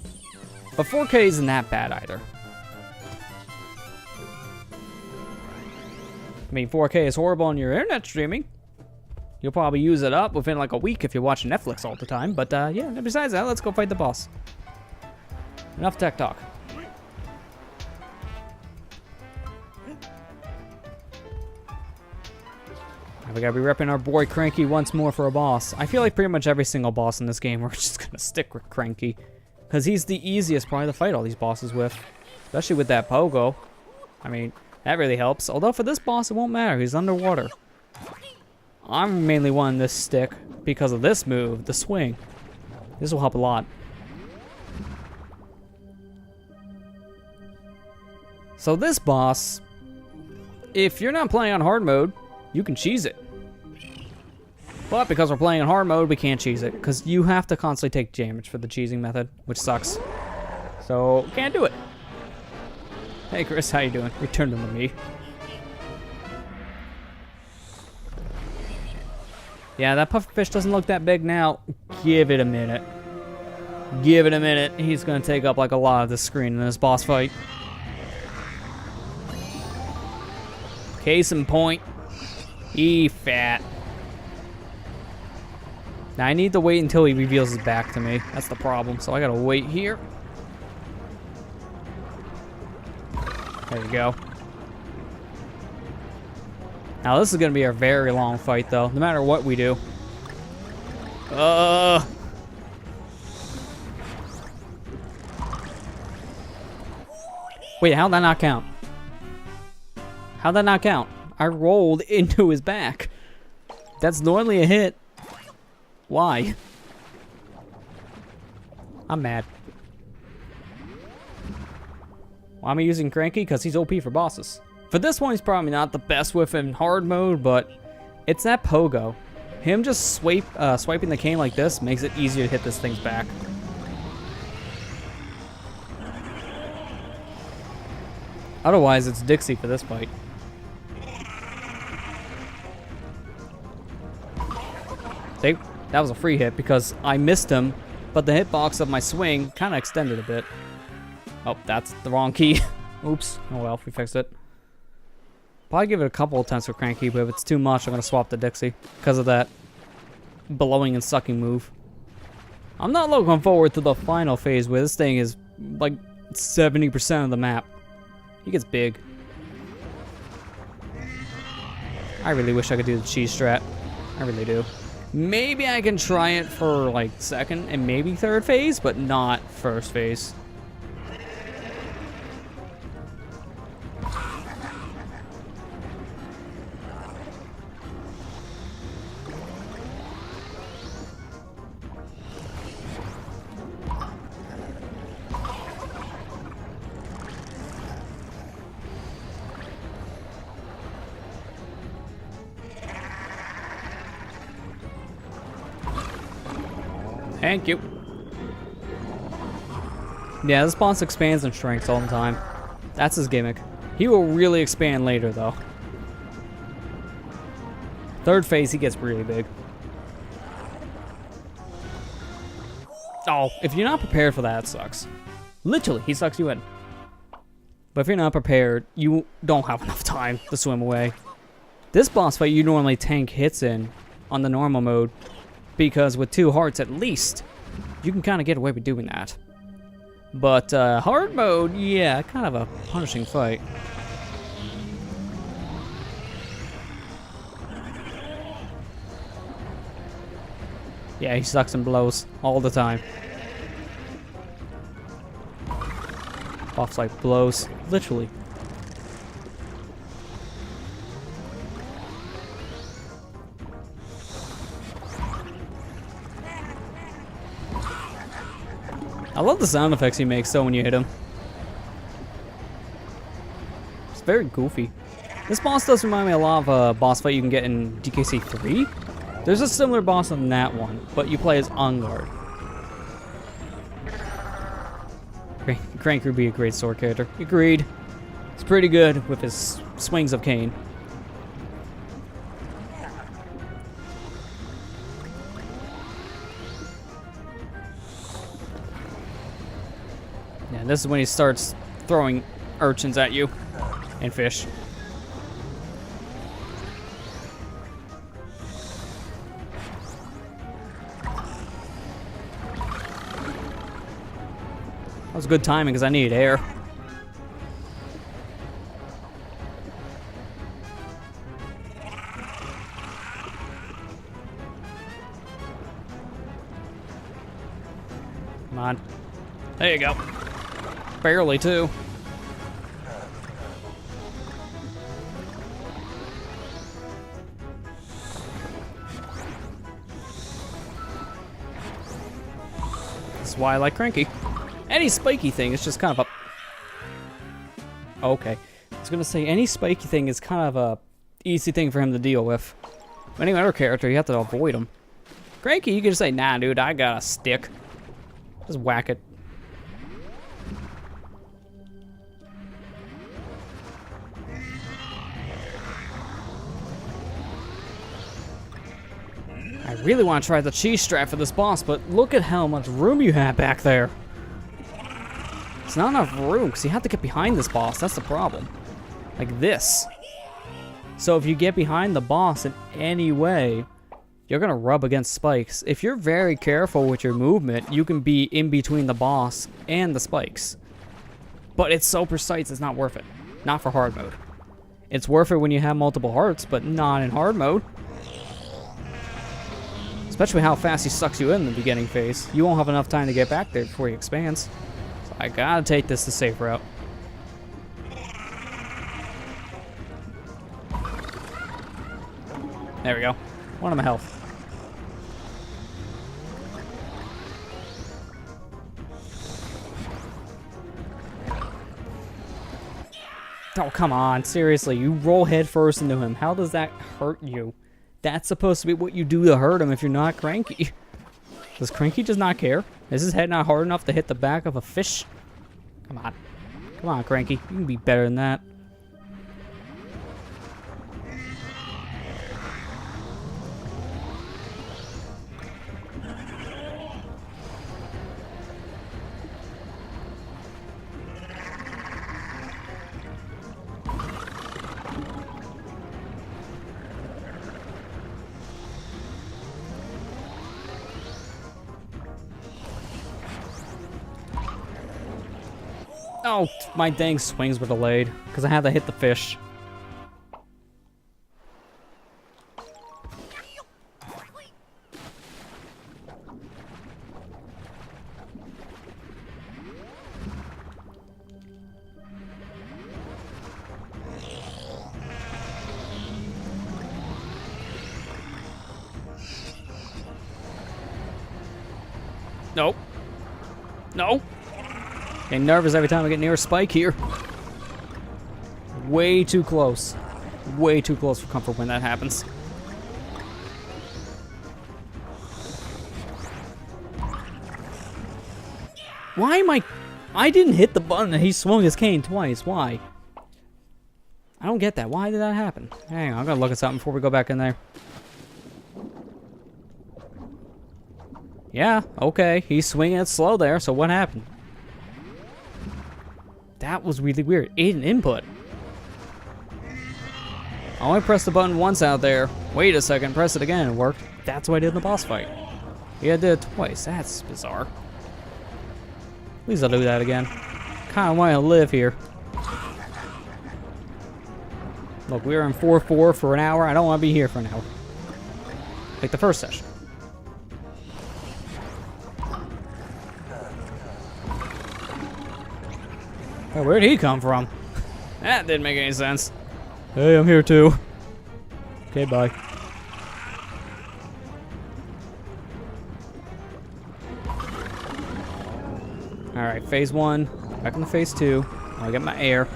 A: but 4K isn't that bad either. I mean, 4K is horrible on your internet streaming. You'll probably use it up within like a week if you're watching Netflix all the time. But yeah, besides that, let's go fight the boss. Enough tech talk. Now we gotta be repping our boy Cranky once more for a boss. I feel like pretty much every single boss in this game, we're just gonna stick with Cranky. Because he's the easiest probably to fight all these bosses with. Especially with that pogo. I mean, that really helps. Although for this boss, it won't matter. He's underwater. I'm mainly wanting this stick because of this move, the swing. This will help a lot. So this boss, if you're not playing on hard mode, you can cheese it. But because we're playing on hard mode, we can't cheese it because you have to constantly take damage for the cheesing method, which sucks. So, can't do it. Hey Chris, how you doing? Return them to me. Yeah, that pufferfish doesn't look that big now. Give it a minute. Give it a minute. He's gonna take up like a lot of the screen in this boss fight. Case in point. Fat. Now I need to wait until he reveals his back to me. That's the problem. So I gotta wait here. There you go. Now this is gonna be a very long fight though, no matter what we do. Wait, how'd that not count? How'd that not count? I rolled into his back. That's normally a hit. Why? I'm mad. Why am I using Cranky? Because he's OP for bosses. For this one, he's probably not the best with in hard mode, but it's that pogo. Him just swiping the cane like this makes it easier to hit this thing's back. Otherwise, it's Dixie for this fight. See? That was a free hit because I missed him, but the hitbox of my swing kind of extended a bit. Oh, that's the wrong key. Oops. Oh well, we fixed it. Probably give it a couple attempts with Cranky, but if it's too much, I'm going to swap to Dixie because of that blowing and sucking move. I'm not looking forward to the final phase where this thing is like 70% of the map. He gets big. I really wish I could do the cheese strat. I really do. Maybe I can try it for like second and maybe third phase, but not first phase. Thank you. Yeah, this boss expands and shrinks all the time. That's his gimmick. He will really expand later, though. Third phase, he gets really big. Oh, if you're not prepared for that, it sucks. Literally, he sucks you in. But if you're not prepared, you don't have enough time to swim away. This boss fight, you normally tank hits in on the normal mode, because with 2 hearts at least, you can kind of get away with doing that. But hard mode, yeah, kind of a punishing fight. Yeah, he sucks and blows all the time. Boss like blows, literally. I love the sound effects he makes though when you hit him. It's very goofy. This boss does remind me a lot of a boss fight you can get in DKC 3. There's a similar boss in that one, but you play as on guard. Crank would be a great sword character. Agreed. It's pretty good with his swings of cane. Yeah, this is when he starts throwing urchins at you and fish. That was good timing because I needed air. Come on. There you go. Barely, too. That's why I like Cranky. Any spiky thing is just kind of a... Okay. I was gonna say, any spiky thing is kind of a easy thing for him to deal with. Any other character, you have to avoid him. Cranky, you can just say, nah, dude, I got a stick. Just whack it. I really want to try the cheese strap for this boss, but look at how much room you have back there. It's not enough room, because you have to get behind this boss. That's the problem. Like this. So if you get behind the boss in any way, you're going to rub against spikes. If you're very careful with your movement, you can be in between the boss and the spikes. But it's so precise, it's not worth it. Not for hard mode. It's worth it when you have multiple hearts, but not in hard mode. Especially how fast he sucks you in the beginning phase. You won't have enough time to get back there before he expands. So I gotta take this the safe route. There we go. One of my health. Oh, come on. Seriously, you roll head first into him. How does that hurt you? That's supposed to be what you do to hurt him if you're not Cranky. Does Cranky just not care? Is his head not hard enough to hit the back of a fish? Come on. Come on, Cranky. You can be better than that. Oh, my dang swings were delayed because I had to hit the fish. Nope. No. Getting nervous every time I get near a spike here. Way too close. Way too close for comfort when that happens. Why am I didn't hit the button and he swung his cane twice. Why? I don't get that. Why did that happen? Hang on, I'm gonna look at something before we go back in there. Yeah, okay. He's swinging it slow there, so what happened? That was really weird. Aiden input. I only pressed the button once out there. Wait a second, press it again, it worked. That's what I did in the boss fight. Yeah, I did it twice. That's bizarre. Please don't do that again. Kinda want to live here. Look, we were in 4-4 for an hour. I don't want to be here for an hour. Like the first session. Oh, where'd he come from? That didn't make any sense. Hey, I'm here too. Okay, bye. Alright, phase 1. Back into phase 2. I'll get my air.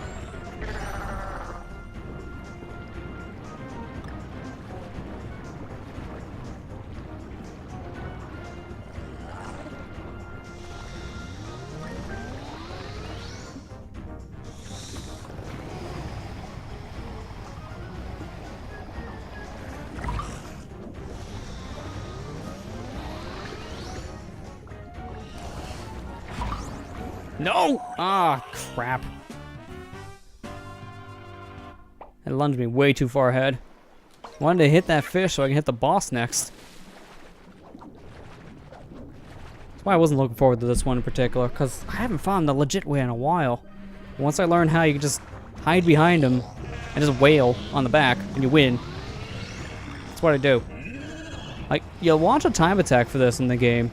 A: No! Ah, crap. That lunged me way too far ahead. Wanted to hit that fish so I can hit the boss next. That's why I wasn't looking forward to this one in particular, because I haven't found the legit way in a while. Once I learned how you can just hide behind him and just wail on the back and you win. That's what I do. Like, you'll launch a time attack for this in the game.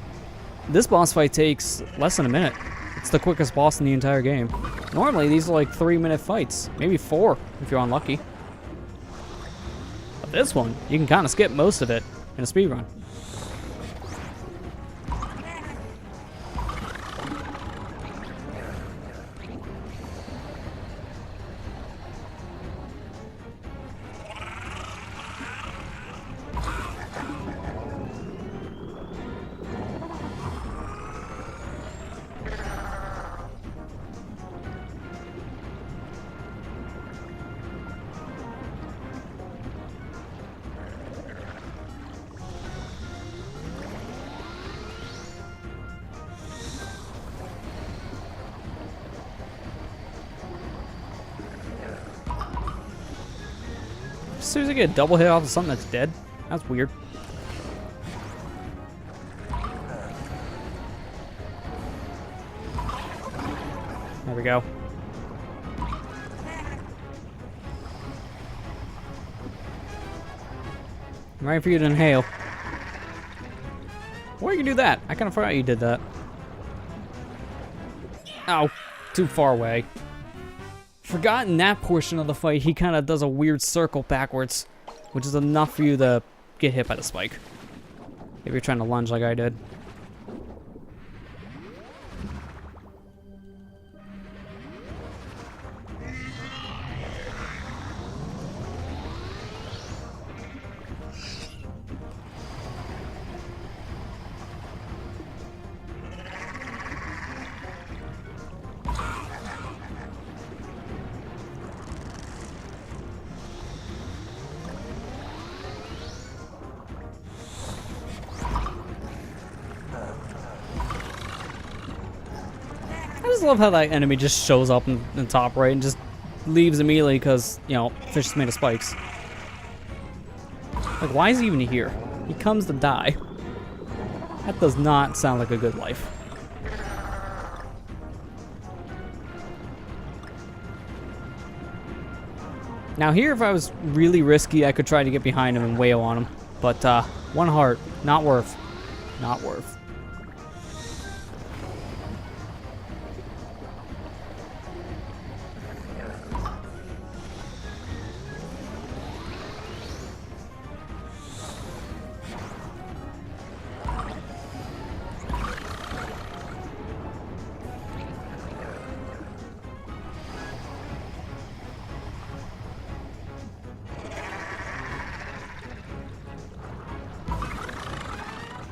A: This boss fight takes less than a minute. It's the quickest boss in the entire game. Normally, these are like 3-minute fights. Maybe 4, if you're unlucky. But this one, you can kind of skip most of it in a speedrun. As soon as I get a double hit off of something that's dead, that's weird. There we go. I'm ready for you to inhale. Why you can do that? I kind of forgot you did that. Ow, too far away. Forgotten that portion of the fight, he kind of does a weird circle backwards, which is enough for you to get hit by the spike. If you're trying to lunge like I did. I just love how that enemy just shows up in the top right and just leaves immediately because, you know, fish is made of spikes. Like, why is he even here? He comes to die. That does not sound like a good life. Now here, if I was really risky, I could try to get behind him and wail on him. But, one heart. Not worth. Not worth.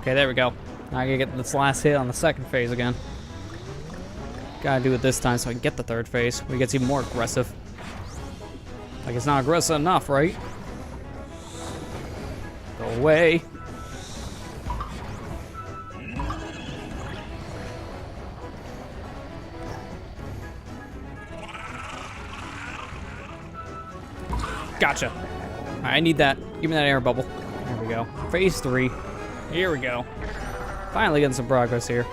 A: Okay, there we go. Now I gotta get this last hit on the second phase again. Gotta do it this time so I can get the third phase, where he gets even more aggressive. Like it's not aggressive enough, right? Go away. Gotcha. I need that. Give me that air bubble. There we go. Phase 3. Here we go. Finally getting some progress here.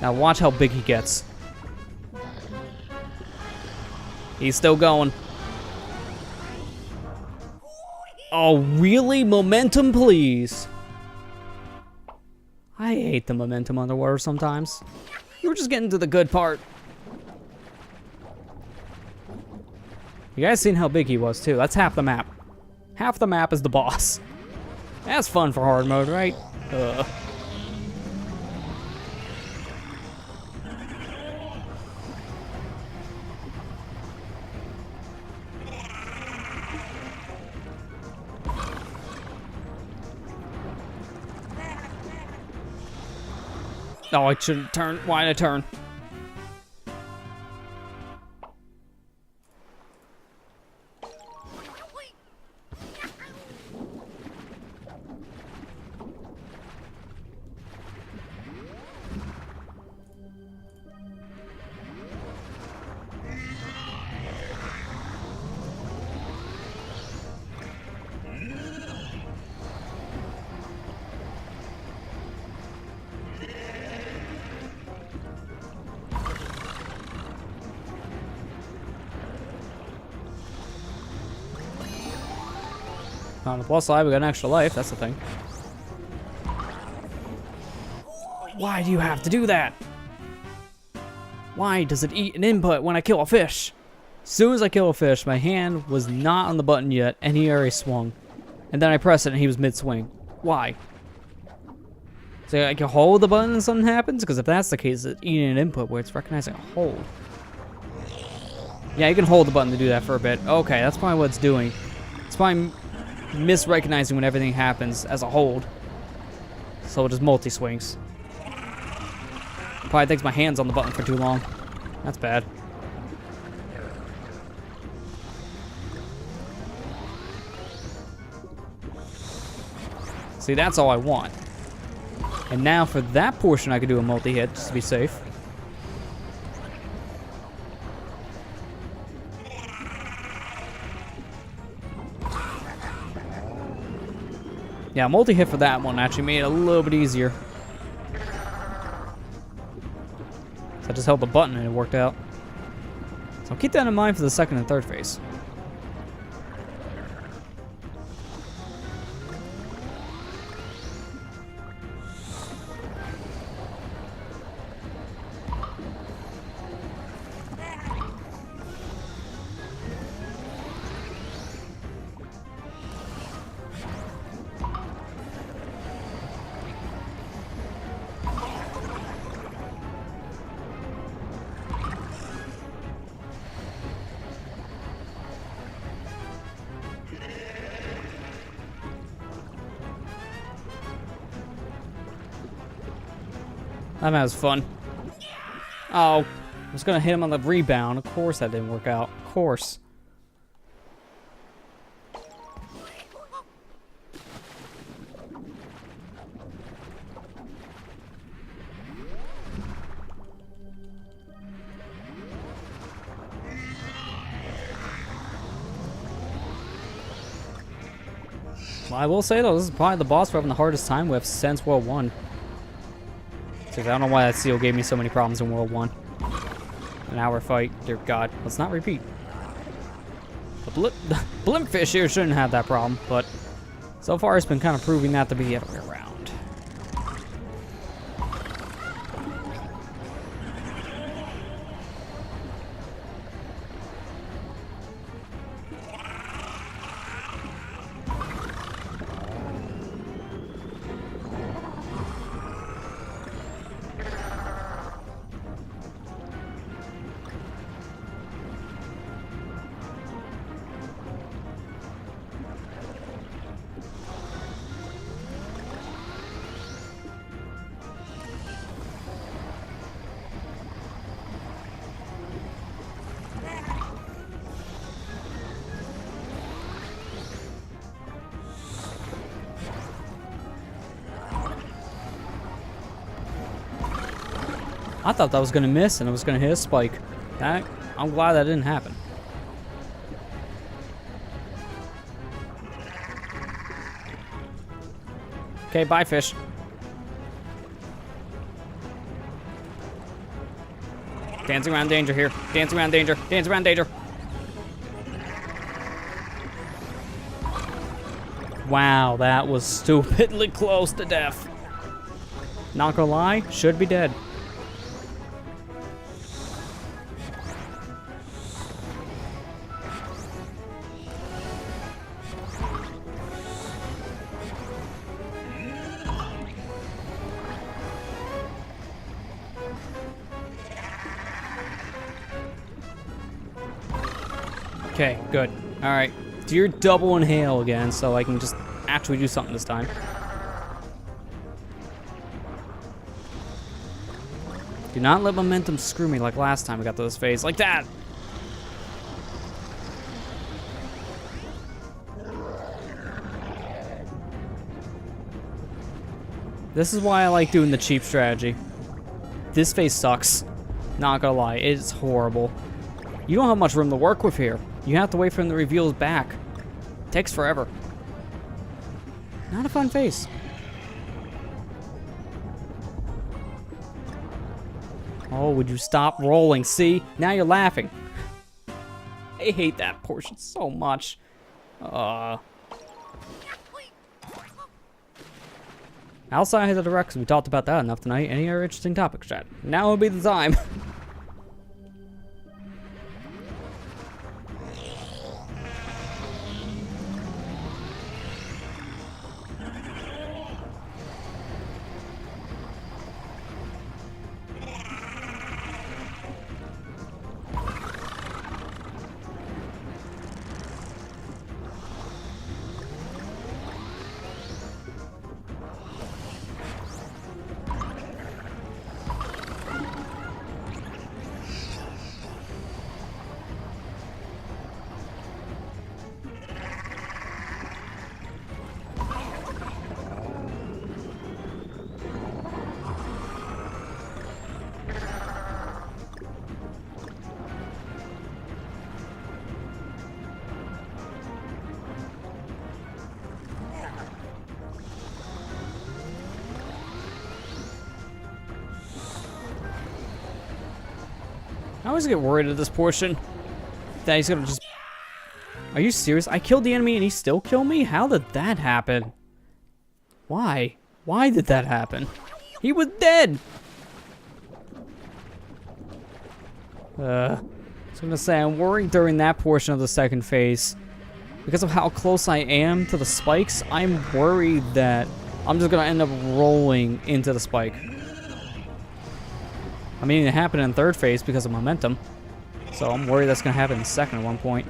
A: Now watch how big he gets. He's still going. Oh, really? Momentum, please. I hate the momentum underwater sometimes. You were just getting to the good part. You guys seen how big he was, too. That's half the map. Half the map is the boss. That's fun for hard mode, right? Oh, I shouldn't turn. Why did I turn? On the plus side, we got an extra life. That's the thing. Why do you have to do that? Why does it eat an input when I kill a fish? As soon as I kill a fish, my hand was not on the button yet, and he already swung. And then I pressed it, and he was mid-swing. Why? So I can hold the button and something happens? Because if that's the case, it's eating an input where it's recognizing a hold. Yeah, you can hold the button to do that for a bit. Okay, that's probably what it's doing. It's probably misrecognizing when everything happens as a hold. So it just multi-swings. Probably thinks my hand's on the button for too long. That's bad. See, that's all I want. And now for that portion I could do a multi-hit just to be safe. Yeah, multi-hit for that one actually made it a little bit easier. So I just held the button and it worked out. So I'll keep that in mind for the second and third phase. That was fun. Oh, I was gonna hit him on the rebound. Of course that didn't work out. Of course. Well, I will say though, this is probably the boss we're having the hardest time with since World 1. I don't know why that seal gave me so many problems in World 1. An hour fight, dear God. Let's not repeat. The blimpfish here shouldn't have that problem, but so far it's been kind of proving that to be the other way around. I thought that was gonna miss and it was gonna hit a spike. I'm glad that didn't happen. Okay, bye, fish. Dancing around danger here. Dancing around danger. Dancing around danger. Wow, that was stupidly close to death. Not gonna lie, should be dead. Okay, good. All right, do your double inhale again so I can just actually do something this time. Do not let momentum screw me like last time I got to this phase. Like that! This is why I like doing the cheap strategy. This phase sucks. Not gonna lie, it's horrible. You don't have much room to work with here. You have to wait for him to reveal his back. Takes forever. Not a fun phase. Oh, would you stop rolling? See? Now you're laughing. I hate that portion so much. Outside of the directs, we talked about that enough tonight. Any other interesting topics, chat? Now would be the time. I always get worried at this portion that he's gonna just... Are you serious? I killed the enemy and he still killed me? How did that happen? Why? Why did that happen? He was dead! So I'm gonna say I'm worried during that portion of the second phase. Because of how close I am to the spikes, I'm worried that I'm just gonna end up rolling into the spike. I mean, it happened in third phase because of momentum. So I'm worried that's gonna happen in second at one point.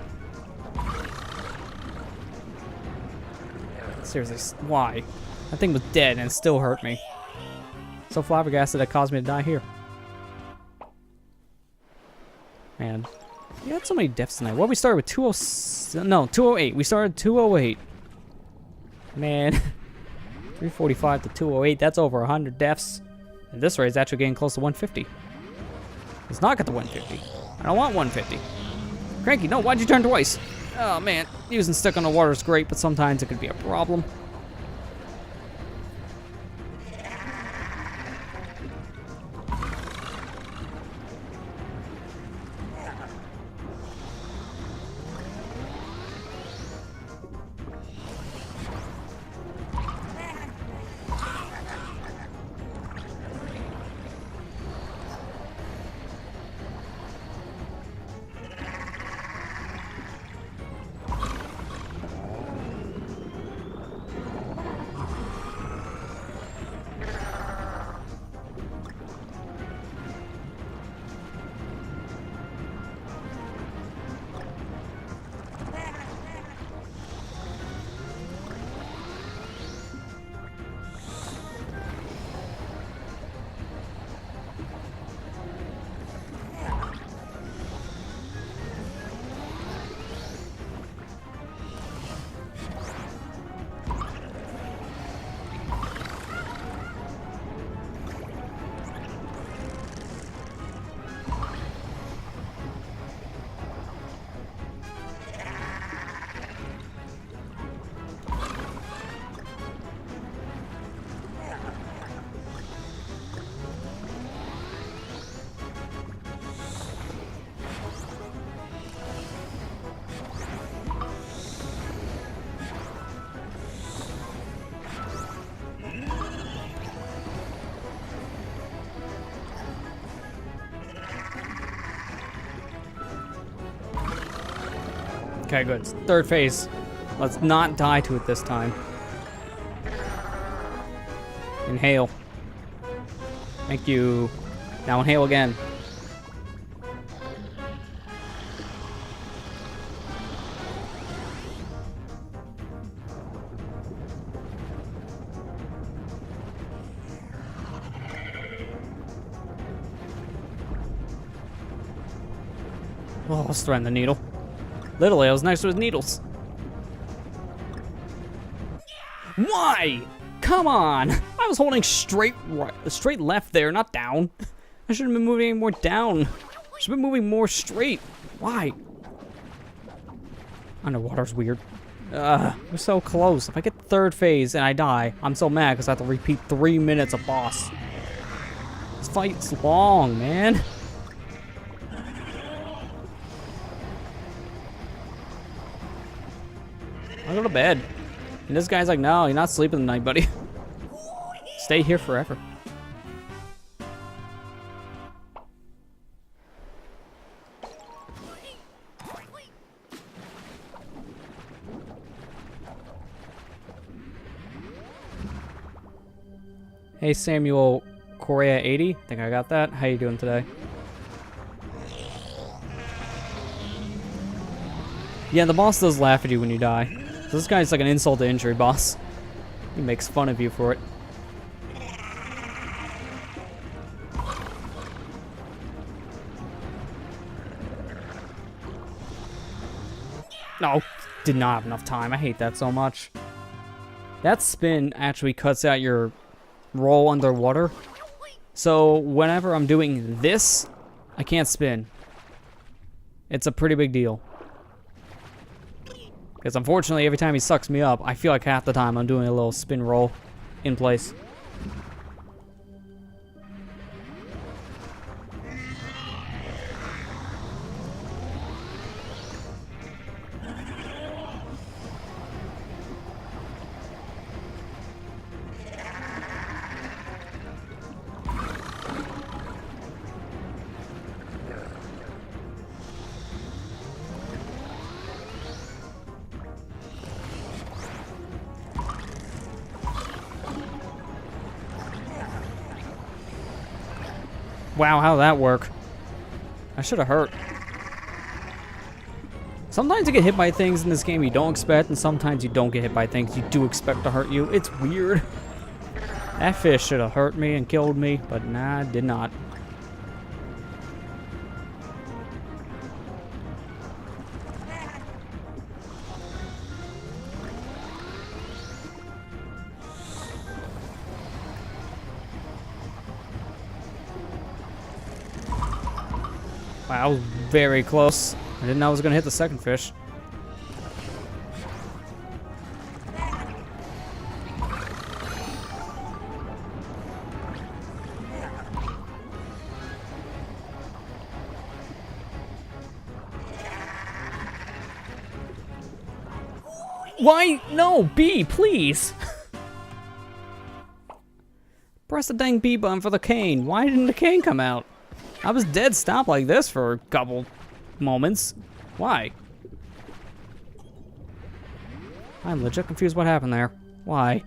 A: Seriously, why? That thing was dead and it still hurt me. So flabbergasted that caused me to die here. Man, we had so many deaths tonight. Well, we started with 208. We started 208. Man, 345 to 208. That's over 100 deaths. And this raid is actually getting close to 150. Let's not get to 150. I don't want 150. Cranky, no, why'd you turn twice? Oh man, using stick on the water is great, but sometimes it could be a problem. Okay, good. Third phase. Let's not die to it this time. Inhale. Thank you. Now inhale again. Oh, let's thread the needle. Literally, I was next to his needles. Why? Come on! I was holding straight left there, not down. I shouldn't have been moving any more down. I should have been moving more straight. Why? Underwater's weird. We're so close. If I get third phase and I die, I'm so mad because I have to repeat 3 minutes of boss. This fight's long, man. I'll go to bed. And this guy's like, no, you're not sleeping tonight, buddy. Stay here forever. Hey, Samuel Correa 80. Think I got that. How you doing today? Yeah, the boss does laugh at you when you die. So this guy's like an insult to injury boss. He makes fun of you for it. No, did not have enough time. I hate that so much. That spin actually cuts out your roll underwater. So whenever I'm doing this, I can't spin. It's a pretty big deal. Because unfortunately, every time he sucks me up, I feel like half the time I'm doing a little spin roll in place. Wow, how'd that work? I should have hurt. Sometimes you get hit by things in this game you don't expect, and sometimes you don't get hit by things you do expect to hurt you. It's weird. That fish should have hurt me and killed me, but nah, it did not. Wow, I was very close. I didn't know I was going to hit the second fish. Why? No, B, please. Press the dang B button for the cane. Why didn't the cane come out? I was dead stop like this for a couple moments. Why? I'm legit confused what happened there. Why?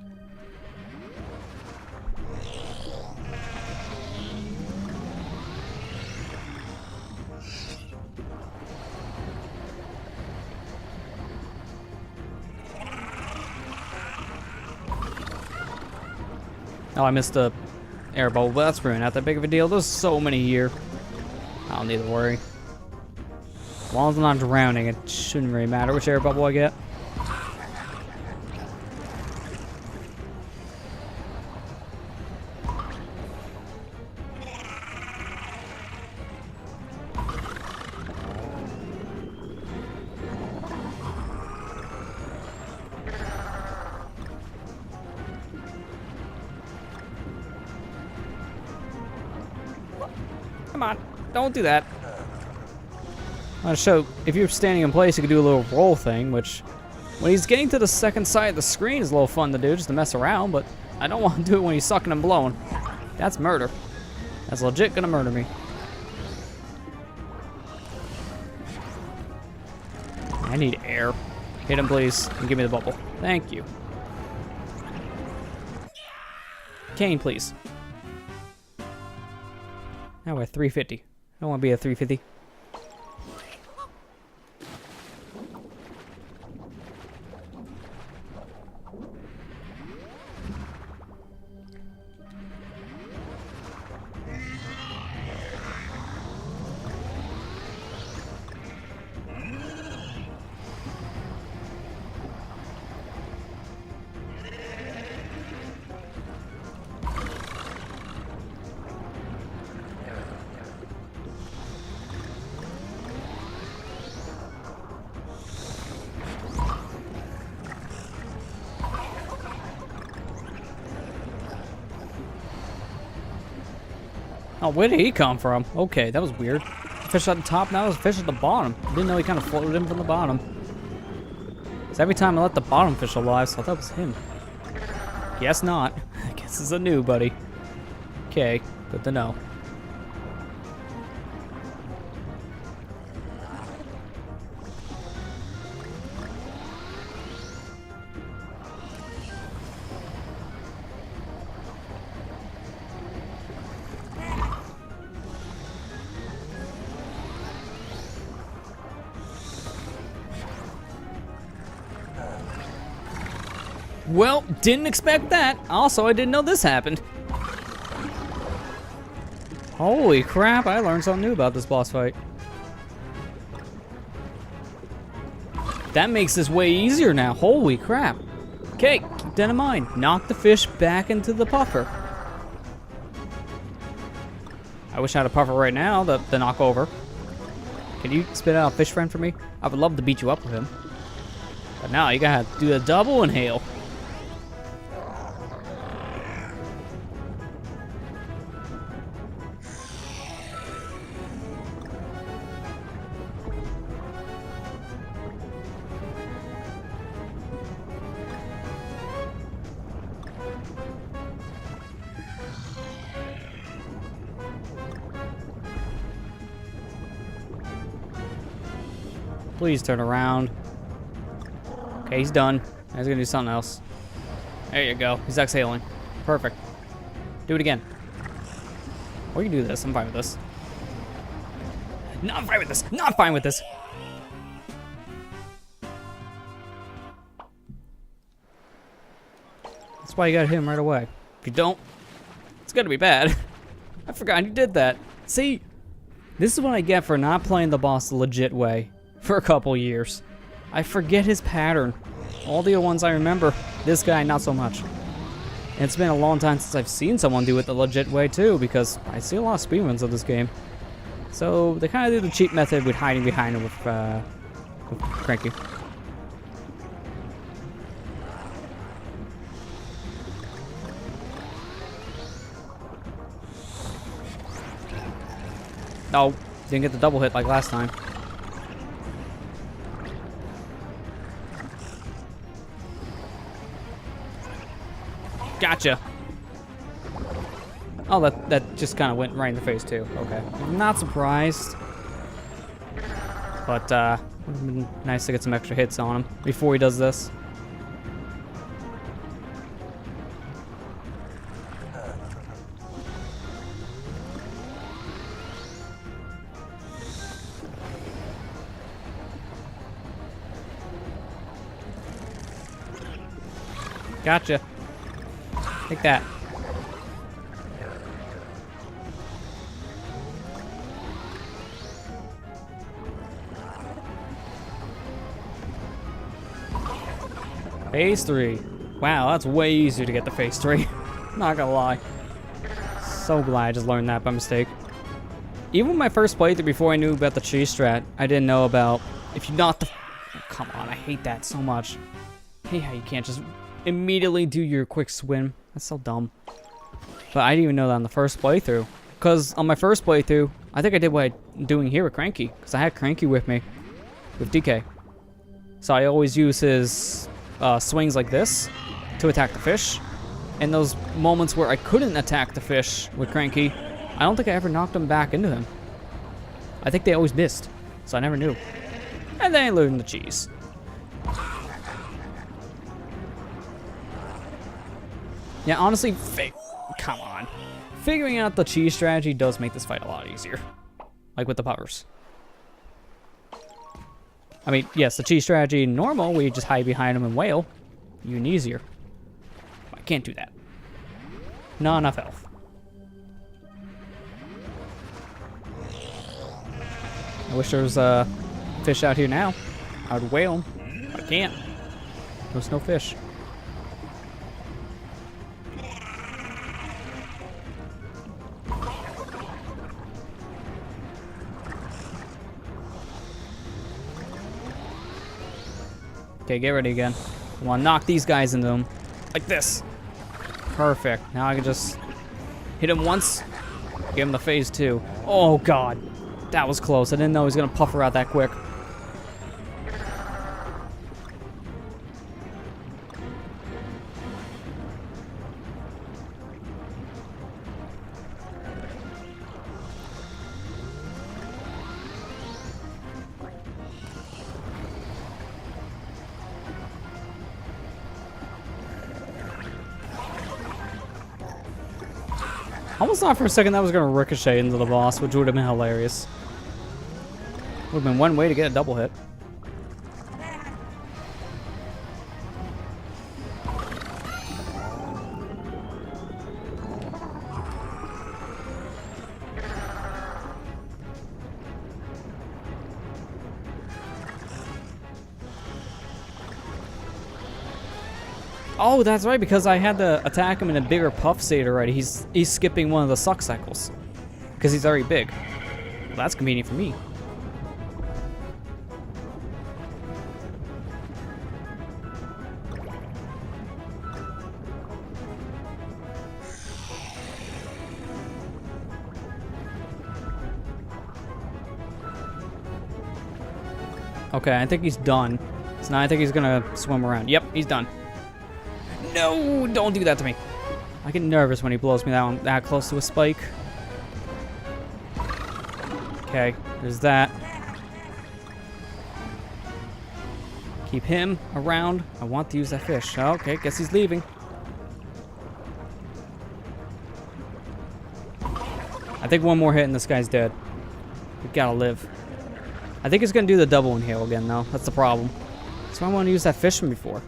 A: Oh, I missed the air bubble, but that's really not that big of a deal. There's so many here. I don't need to worry. As long as I'm not drowning, it shouldn't really matter which air bubble I get. Come on, don't do that. I want to show, if you're standing in place, you can do a little roll thing, which, when he's getting to the second side of the screen, is a little fun to do, just to mess around, but I don't want to do it when he's sucking and blowing. That's murder. That's legit gonna murder me. I need air. Hit him, please, and give me the bubble. Thank you. Cane, please. Now we're at 350. I don't want to be at 350. Oh, where did he come from? Okay, that was weird. Fish at the top, now there's a fish at the bottom. Didn't know he kind of floated in from the bottom. So every time I let the bottom fish alive, so I thought that was him. Guess not. I guess it's a new buddy. Okay, good to know. Well, didn't expect that. Also, I didn't know this happened. Holy crap, I learned something new about this boss fight. That makes this way easier now. Holy crap. Okay, keep that in mind. Knock the fish back into the puffer. I wish I had a puffer right now to knock over. Can you spit out a fish friend for me? I would love to beat you up with him. But now you gotta do a double inhale. Please turn around. Okay, he's done. Now he's gonna do something else. There you go. He's exhaling. Perfect. Do it again. Or you can do this. I'm fine with this. No, I'm fine with this. Not fine with this. That's why you gotta hit him right away. If you don't, it's gonna be bad. I forgot you did that. See, this is what I get for not playing the boss the legit way for a couple years. I forget his pattern. All the other ones I remember. This guy, not so much. And it's been a long time since I've seen someone do it the legit way too, because I see a lot of speedruns of this game. So they kind of do the cheap method with hiding behind him with Cranky. Oh, didn't get the double hit like last time. Gotcha. Oh, that just kind of went right in the face too. Okay, I'm not surprised, but would have been nice to get some extra hits on him before he does this. Gotcha. Take that. Phase 3. Wow, that's way easier to get the phase 3. Not gonna lie. So glad I just learned that by mistake. Even my first playthrough, before I knew about the cheese strat, I didn't know about if you knock the... Oh, come on, I hate that so much. I hate how you can't just immediately do your quick swim. That's so dumb. But I didn't even know that on the first playthrough. Because on my first playthrough, I think I did what I'm doing here with Cranky. Because I had Cranky with me. With DK. So I always use his swings like this to attack the fish. And those moments where I couldn't attack the fish with Cranky, I don't think I ever knocked them back into him. I think they always missed. So I never knew. And then looting the cheese. Yeah, honestly, come on. Figuring out the cheese strategy does make this fight a lot easier. Like with the puffers. I mean, yes, the cheese strategy normal, where you just hide behind them and wail, even easier. I can't do that. Not enough health. I wish there was a fish out here now. I would whale him. I can't. There's no fish. Okay, get ready again. I want to knock these guys into them. Like this. Perfect. Now I can just hit him once. Give him the phase 2. Oh, God. That was close. I didn't know he was going to puffer out that quick. I almost thought for a second that was going to ricochet into the boss, which would have been hilarious. Would have been one way to get a double hit. Oh, that's right, because I had to attack him in a bigger puff state already. He's skipping one of the suck cycles. Because he's already big. Well, that's convenient for me. Okay, I think he's done. So now I think he's gonna swim around. Yep, he's done. No, don't do that to me. I get nervous when he blows me that close to a spike. Okay, there's that. Keep him around. I want to use that fish. Oh, okay, guess he's leaving. I think one more hit and this guy's dead. We gotta live. I think he's gonna do the double inhale again, though. That's the problem. That's why I want to use that fish from before.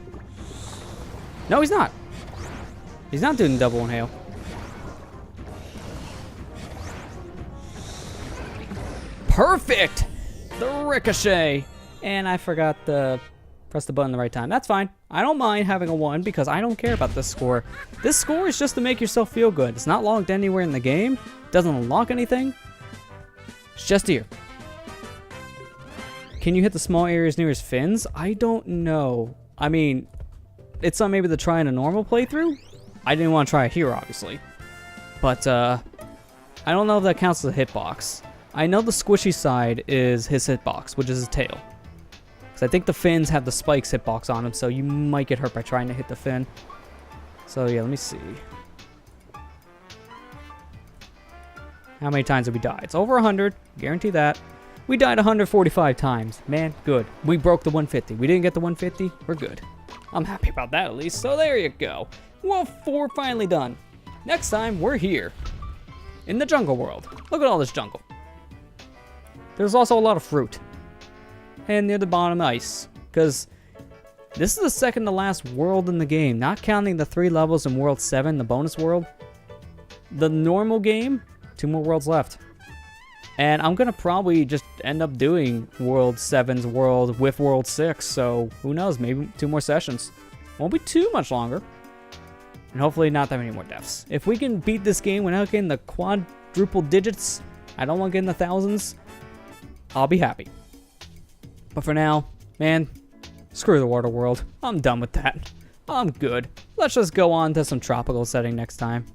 A: No, he's not. He's not doing the double inhale. Perfect! The ricochet! And I forgot to press the button the right time. That's fine. I don't mind having a 1 because I don't care about this score. This score is just to make yourself feel good. It's not logged anywhere in the game. It doesn't unlock anything. It's just here. Can you hit the small areas near his fins? I don't know. I mean, it's something maybe to try in a normal playthrough. I didn't want to try it here, obviously. But, I don't know if that counts as a hitbox. I know the squishy side is his hitbox, which is his tail. Because I think the fins have the spikes hitbox on them, so you might get hurt by trying to hit the fin. So, yeah, let me see. How many times have we died? It's over 100, guarantee that. We died 145 times. Man, good. We broke the 150. We didn't get the 150. We're good. I'm happy about that at least. So there you go. Well, 4 finally done. Next time, we're here. In the jungle world. Look at all this jungle. There's also a lot of fruit. And near the bottom, ice. Because this is the second to last world in the game. Not counting the 3 levels in World 7, the bonus world. The normal game, 2 more worlds left. And I'm going to probably just end up doing World 7's world with World 6. So, who knows? Maybe 2 more sessions. Won't be too much longer. And hopefully not that many more deaths. If we can beat this game without getting the quadruple digits, I don't want to get in the thousands, I'll be happy. But for now, man, screw the water world. I'm done with that. I'm good. Let's just go on to some tropical setting next time.